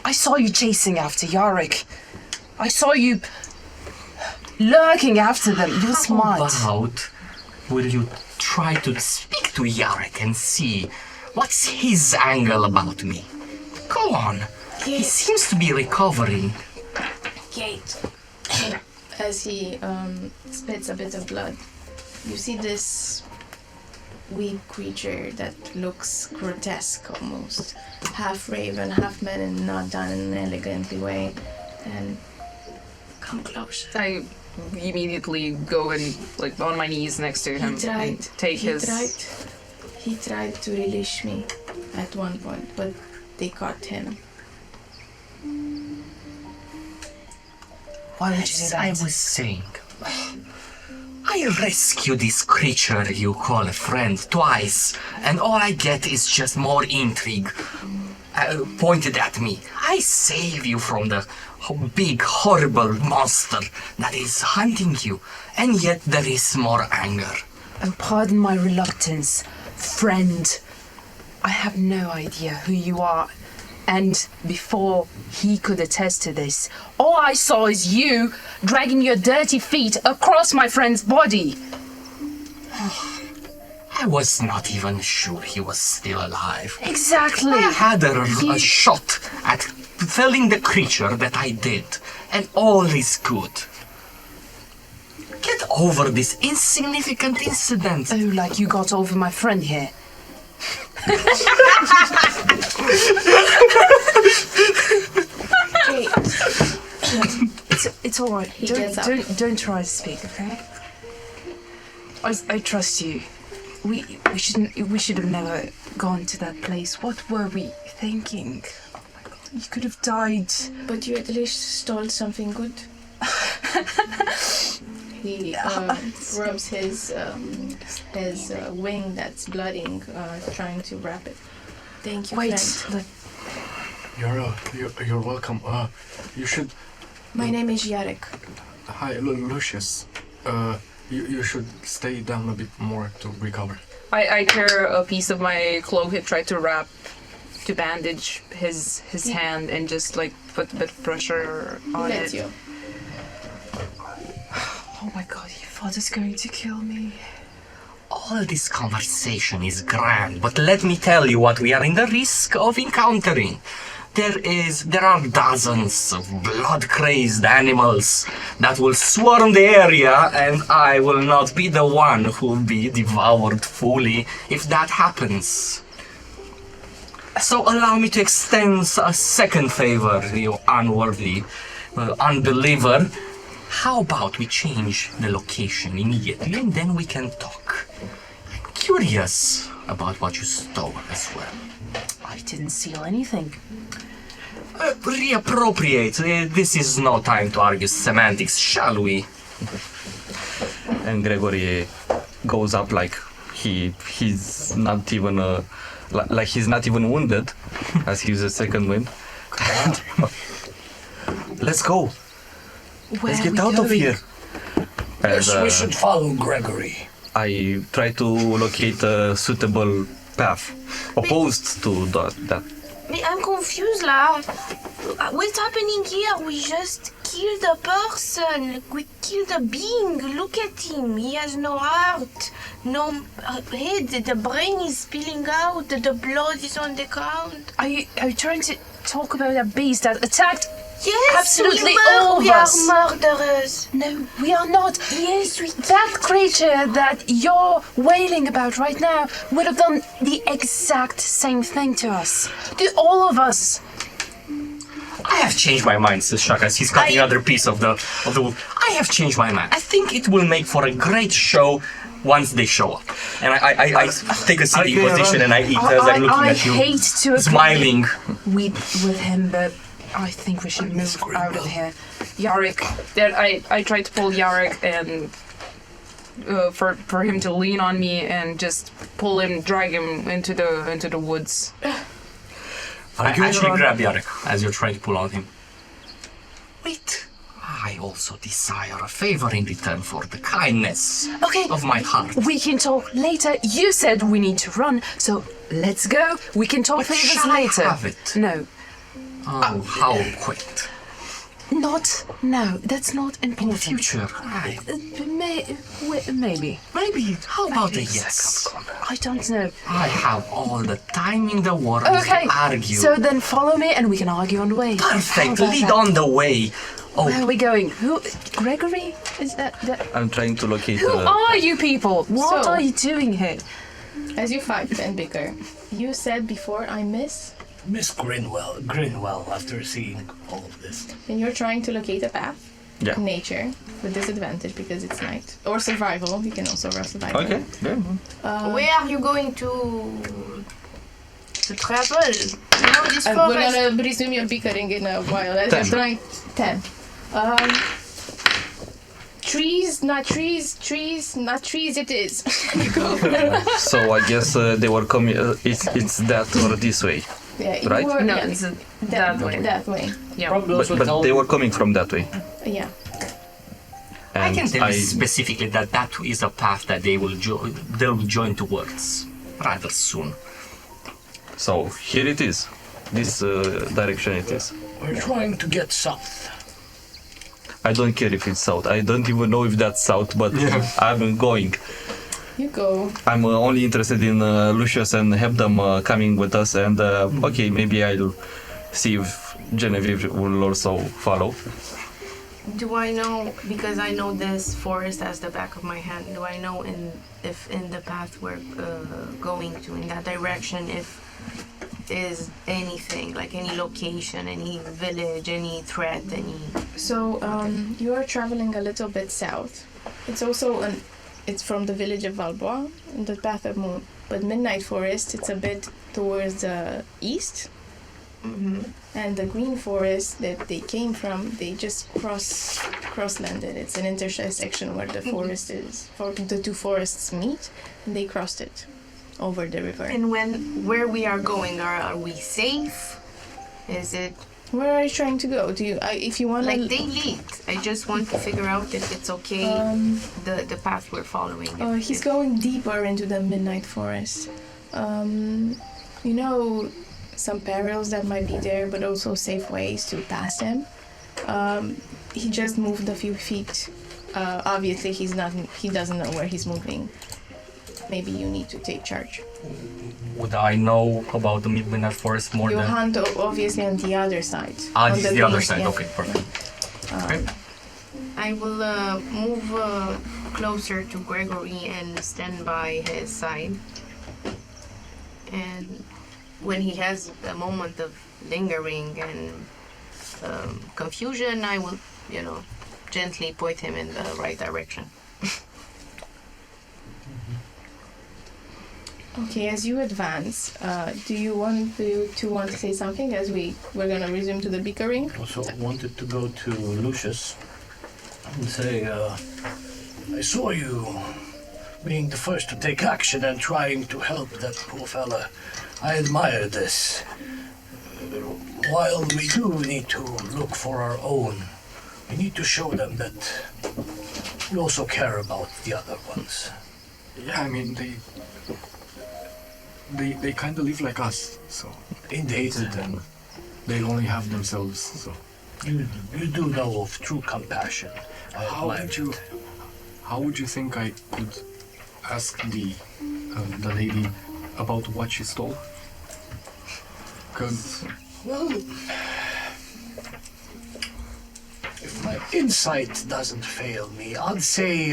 I saw you chasing after Yarek. I saw you lurking after them. You're smart. About will you try to speak to Yarek and see what's his angle about me? Go on. He seems to be recovering. Gate. As he spits a bit of blood. you see this weak creature that looks grotesque almost. Half raven, half man, and not done in an elegantly way. And come closer. I immediately go and like on my knees next to him and take his. He tried to release me at one point, but they caught him. Why would you do that? I was saying, I rescued this creature you call a friend twice, and all I get is just more intrigue pointed at me. I save you from the big, horrible monster that is hunting you, and yet there is more anger. Oh, pardon my reluctance, friend. I have no idea who you are. And before he could attest to this, all I saw is you dragging your dirty feet across my friend's body. I was not even sure he was still alive. Exactly. I had a shot at felling the creature that I did, and all is good. Get over this insignificant incident. Oh, like you got over my friend here. It's all right. Don't try to speak, okay? I trust you. We should have never gone to that place. What were we thinking? Oh my God, you could have died. But you at least stole something good. He rubs his wing that's blooding, trying to wrap it. Thank you, friend. You're welcome. You should. My name is Jarek. Hi, Lucius. You should stay down a bit more to recover. I tear a piece of my cloak and try to bandage his hand and just like put a bit of pressure on it. You. Oh my God, your father's going to kill me. All this conversation is grand, but let me tell you what we are in the risk of encountering. There are dozens of blood-crazed animals that will swarm the area, and I will not be the one who will be devoured fully if that happens. So allow me to extend a second favor, you unworthy unbeliever. How about we change the location immediately, and then we can talk. I'm curious about what you stole as well. I didn't steal anything. Reappropriate. This is no time to argue semantics, shall we? And Gregory goes up like he's not even like he's not even wounded, as he uses second wind. Let's go. Let's get out of here. Yes, we should follow Gregory. I try to locate a suitable path opposed to that. I'm confused, lah. What's happening here? We just killed a person. We killed a being. Look at him. He has no heart, no head. The brain is spilling out. The blood is on the ground. Are you trying to talk about a beast that attacked? Yes, absolutely all of us. We are murderers. No, we are not. Yes, that creature that you're wailing about right now would have done the exact same thing to us. To all of us. I have changed my mind, says Shaka, as he's cutting another piece of the wood. I have changed my mind. I think it will make for a great show once they show up. And I take a sitting position and I eat as I'm looking at you, hate to smiling. With him, but I think we should move out of here. Jarek, I try to pull Jarek and for him to lean on me and just pull him, drag him into the woods. I actually grab Jarek as you're trying to pull on him. Wait, I also desire a favor in return for the kindness of my heart. We can talk later. You said we need to run, so let's go. We can talk favors later. I have it? No. Oh, how quaint. Not now. That's not important. In the future, maybe. Maybe. How about a yes? I don't know. I have all the time in the world to argue. So then follow me and we can argue on the way. Perfect. Lead on the way. Where are we going? Who? Gregory? Is that? I'm trying to locate. Who are you people? What So- are you doing here? As you fight and bicker, you said before I miss, Miss Grinwell, after seeing all of this. and you're trying to locate a path. Yeah. Nature with disadvantage because it's night, or survival. You can also roll survival. Okay. Yeah. Where are you going to travel? You know this We're forest. gonna resume your bickering in a while. As 10. you're trying 10. Trees, not trees, trees, not trees. It is. So I guess they were coming. It's that or this way, Yeah, you Right? were- No, yeah, it's that way. That way. Yeah. Probably also but tell they were coming from that way. Yeah. I And can tell you specifically that that is a path that they'll join towards rather soon. So here it is. This direction it is. we're trying to get south. I don't care if it's south. I don't even know if that's south, but I'm going. You go. I'm only interested in Lucius and have them coming with us. And okay, maybe I'll see if Genevieve will also follow. Do I know, because I know this forest as the back of my hand, do I know if in the path we're going to, in that direction, if there's anything, like any location, any village, any threat, any... So you are traveling a little bit south. It's also it's from the village of Valbois, in the path of Moon. But Midnight Forest, it's a bit towards the east. Mm-hmm. And the green forest that they came from, they just cross-landed. It's an intersection where the forest is, the two forests meet, and they crossed it over the river. And where we are going, are we safe? Is it... Where are you trying to go? Do you, if you want to... Like, they lead. I just want to figure out if it's okay, the path we're following. He's going deeper into the Midnight Forest. You know, some perils that might be there, but also safe ways to pass him. He just moved a few feet. Obviously, he doesn't know where he's moving. Maybe you need to take charge. Would I know about the Midnight Forest more You than... hunt obviously on the other side. Ah, on this is the other green- side. yeah. Okay, perfect. Okay. I will move closer to Gregory and stand by his side. And when he has a moment of lingering and confusion, I will, gently point him in the right direction. Okay, as you advance, do you want to say something as we're gonna resume to the bickering? Also wanted to go to Lucius and say, I saw you being the first to take action and trying to help that poor fella. I admire this. While we do need to look for our own, we need to show them that we also care about the other ones. Yeah, I mean, they kind of live like us, so Indeed. them. They only have themselves, so. You do know of true compassion. I admire it. How would you think I could ask the lady about what she stole? Because Well, if my insight doesn't fail me, I'd say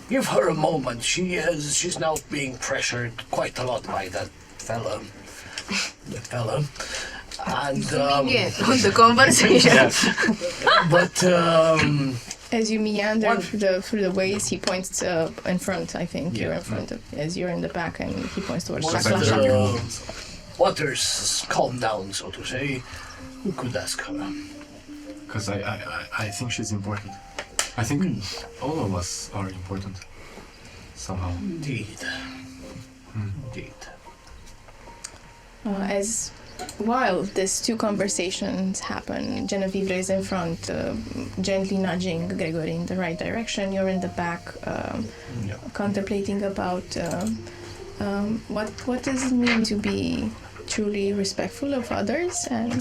give her a moment. She's now being pressured quite a lot by that fella. And On the conversation. but As you meander through the ways, he points in front. I think you're in front of, as you're in the back, and he points towards once Shaka. the waters calm down, so to say, we could ask her. Because I think she's important. I think all of us are important. Somehow. Indeed. Indeed. As while these two conversations happen, Genevieve is in front, gently nudging Gregory in the right direction. You're in the back, contemplating about what does it mean to be truly respectful of others and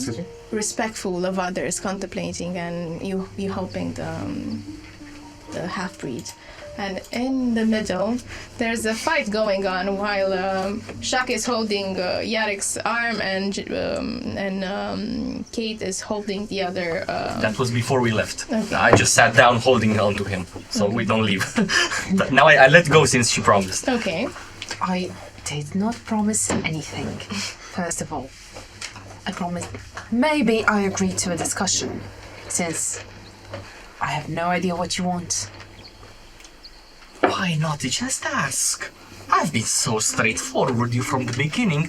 respectful of others, contemplating, and you helping the half-breed. And in the middle, there's a fight going on while Shaq is holding Yarek's arm and Kate is holding the other. That was before we left. Okay. I just sat down holding on to him, so we don't leave. But now I let go since she promised. Okay. I did not promise anything. First of all, I promised. Maybe I agreed to a discussion, since I have no idea what you want. Why not just ask? I've been so straightforward with you from the beginning,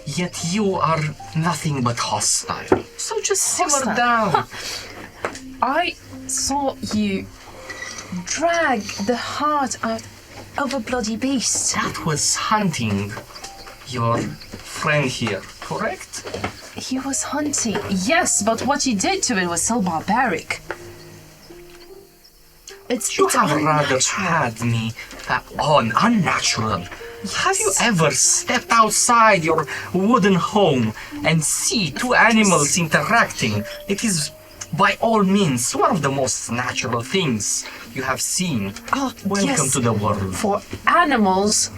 yet you are nothing but hostile. So just simmer down. I saw you drag the heart out of a bloody beast. That was hunting your friend here, correct? He was hunting, yes, but what you did to it was so barbaric. You have rather had me unnatural. Have you ever stepped outside your wooden home and see two animals interacting? It is by all means one of the most natural things you have seen. Welcome to the world. For animals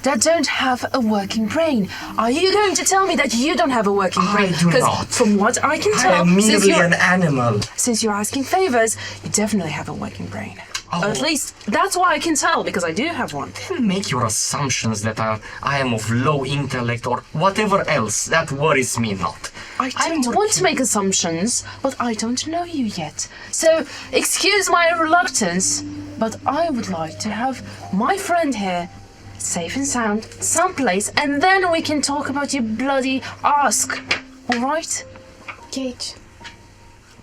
that don't have a working brain. Are you going to tell me that you don't have a working brain? I do not. From what I can I tell, am merely an animal. Since you're asking favors, you definitely have a working brain. Oh. Or at least that's why I can tell, because I do have one. Make your assumptions that I am of low intellect or whatever else. That worries me not. I don't want to make assumptions, but I don't know you yet. So, excuse my reluctance, but I would like to have my friend here safe and sound, someplace, and then we can talk about your bloody ask. All right? Kate,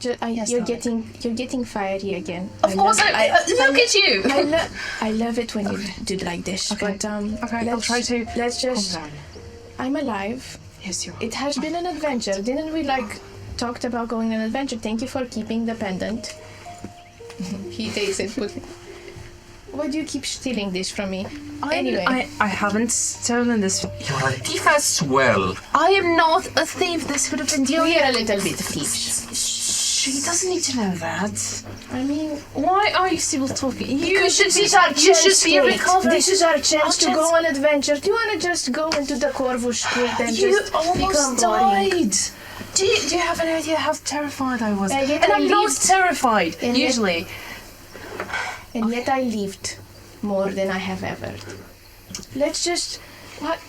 Yes, you're darling. getting fiery again. Of course, look at you. I love it when you do like this. Okay. But Okay, I'll try to let's just. calm down. I'm alive. Yes, you are. It has been an adventure. Didn't we talked about going on an adventure? Thank you for keeping the pendant. He takes it. But why do you keep stealing this from me? Anyway, I haven't stolen this. You're a thief as well. I am not a thief. This would have been you hear a little bit of thieves. She doesn't need to know that. I mean, why are you still talking? you should be recovered. This is our chance to go on adventure. Do you want to just go into the Corvu Street and You just almost become boring? died. Do you have any idea how terrified I was? And yet And I I'm not lived. terrified, And yet- usually. And yet I lived more than I have ever. Let's just... What?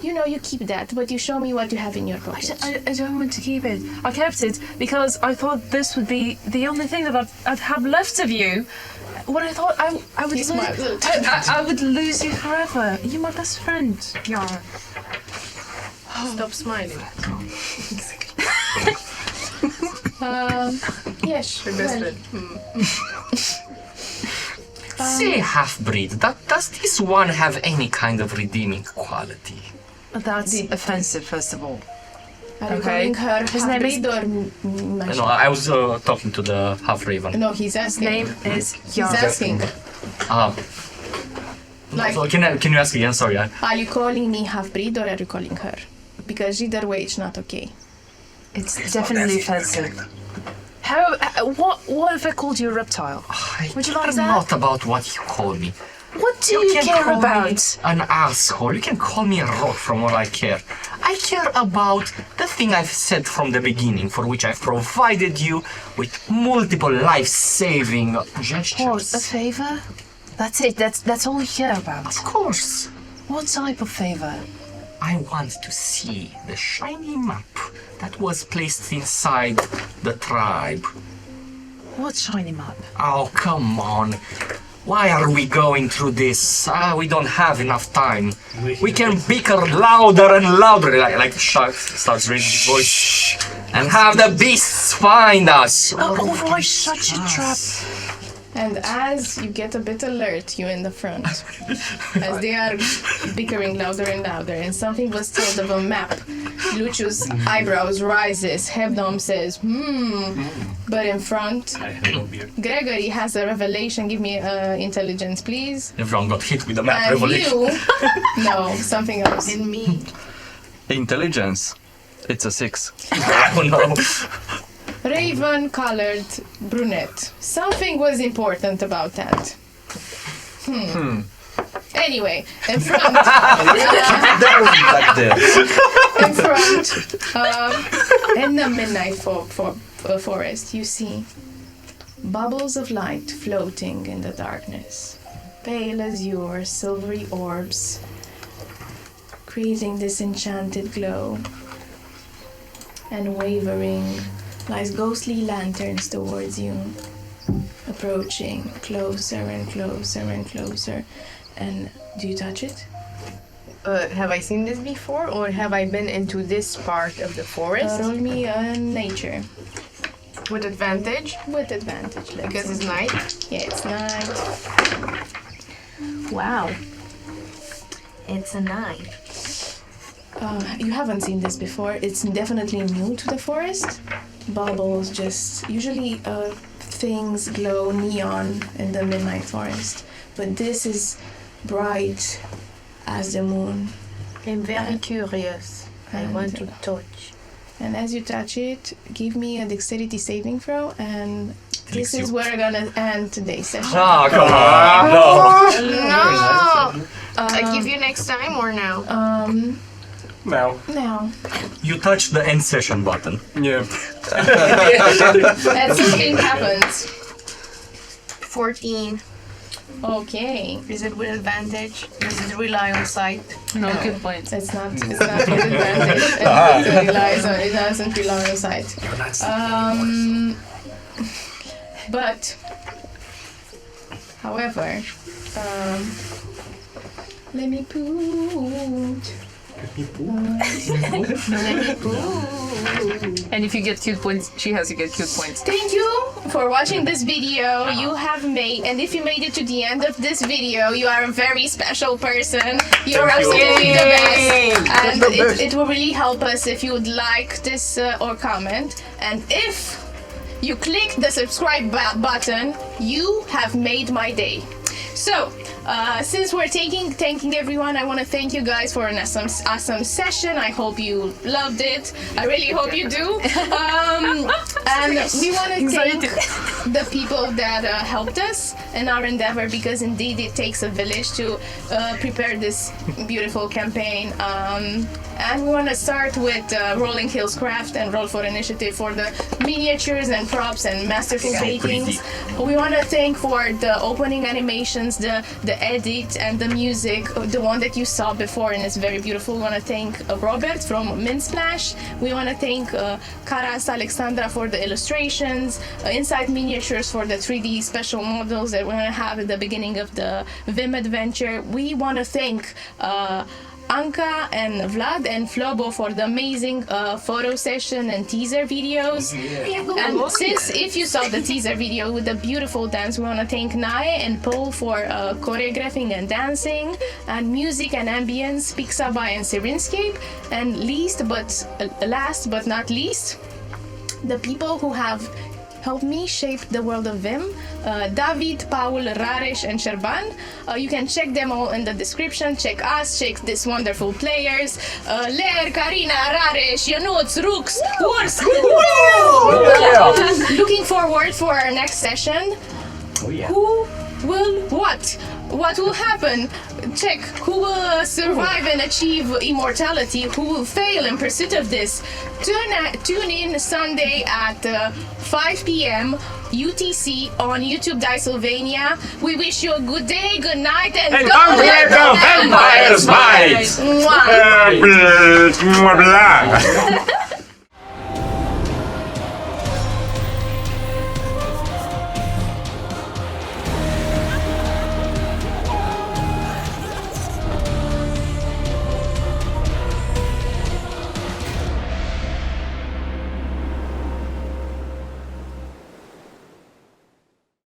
You know you keep that, but you show me what you have in your pocket. I don't want to keep it. I kept it because I thought this would be the only thing that I'd have left of you. When I thought I would I would lose you forever. You're my best friend, Yara. Stop smiling. Yes, well, Say, half-breed, does this one have any kind of redeeming quality? That's offensive, first of all. are you Okay. calling her His name is- half-breed or No, I was talking to the half-raven. No, he's His asking. name is He's Yara. asking. Like- So can you ask again? Sorry. Are you calling me half-breed or are you calling her? Because either way, it's not okay. It's definitely offensive. What if I called you a reptile? Would you like care that? not about what you call me. What do you can care call about? me an asshole. You can call me a rock from all I care. I care about the thing I've said from the beginning, for which I've provided you with multiple life-saving What, gestures. a favor? That's it. That's all you care about. Of course. What type of favor? I want to see the shiny map that was placed inside the tribe. What shiny map? Oh, come on. Why are we going through this? We don't have enough time. We can bicker louder and louder, like Shark starts raising his voice, and have the beasts find us. Oh, why such a trap? And as you get a bit alert, you in the front, as they are bickering louder and louder, and something was told of a map, Lucius' eyebrows rises, Hebdom says, but in front, Gregory has a revelation. Give me intelligence, please. Everyone got hit with the map And revelation. you, no, something else. And me. Intelligence. It's a 6. Oh no. Raven-colored brunette. Something was important about that. Anyway, in front, That was back there. in front, in the midnight forest, you see bubbles of light floating in the darkness, pale azure, silvery orbs, creating this enchanted glow, and wavering lies ghostly lanterns towards you, approaching closer and closer and closer. And do you touch it? Have I seen this before, or have I been into this part of the forest? Roll me nature. With advantage? With advantage, let's Because see. it's night? Yeah, it's night. Wow. It's a 9. You haven't seen this before. It's definitely new to the forest. Bubbles, just usually things glow neon in the midnight forest, but this is bright as the moon. I'm very curious. I want to touch. And as you touch it, give me a dexterity saving throw, and this is where we're gonna end today's session. Ah, come on! No! No! I give you next time or now? Now. Now. You touch the end session button. Yeah. And something happens. 14. Okay. Is it with advantage? Does it rely on sight? No, good point. It's not with advantage. It doesn't rely on sight. But, however, let me put. And if you get cute points, she has to get cute points. Thank you for watching this video. You have made, and if you made it to the end of this video, you are a very special person. You're absolutely the best. And it will really help us if you would like this or comment. And if you click the subscribe button, you have made my day. So, since we're thanking everyone, I want to thank you guys for an awesome session. I hope you loved it. I really hope you do. And we want to thank the people that helped us in our endeavor, because indeed it takes a village to prepare this beautiful campaign. And we want to start with Rolling Hills Craft and Roll for Initiative for the miniatures and props and masterful paintings. We want to thank for the opening animations, the edit and the music, the one that you saw before, and it's very beautiful. We want to thank Robert from Minsplash. We want to thank Karas Alexandra for the illustrations, Inside Miniatures for the 3D special models that we're going to have at the beginning of the VIM adventure. We want to thank Anka and Vlad and Flobo for the amazing photo session and teaser videos. And since if you saw the teaser video with the beautiful dance, we want to thank Nae and Paul for choreographing and dancing, and music and ambience, Pixabay and Sirenscape. And last but not least, the people who have helped me shape the world of VIM, David, Paul, Rareș, and Serban. You can check them all in the description. Check us, check these wonderful players. Ler, Karina, Rareș, Ionuț, Rux, Urs. Looking forward for our next session. Oh yeah. Who will what? What will happen? Check who will survive and achieve immortality, who will fail in pursuit of this. Tune in Sunday at 5 p.m. UTC on YouTube Dicesylvania. We wish you a good day, good night, and don't let the vampires bite! Mwah. Blah.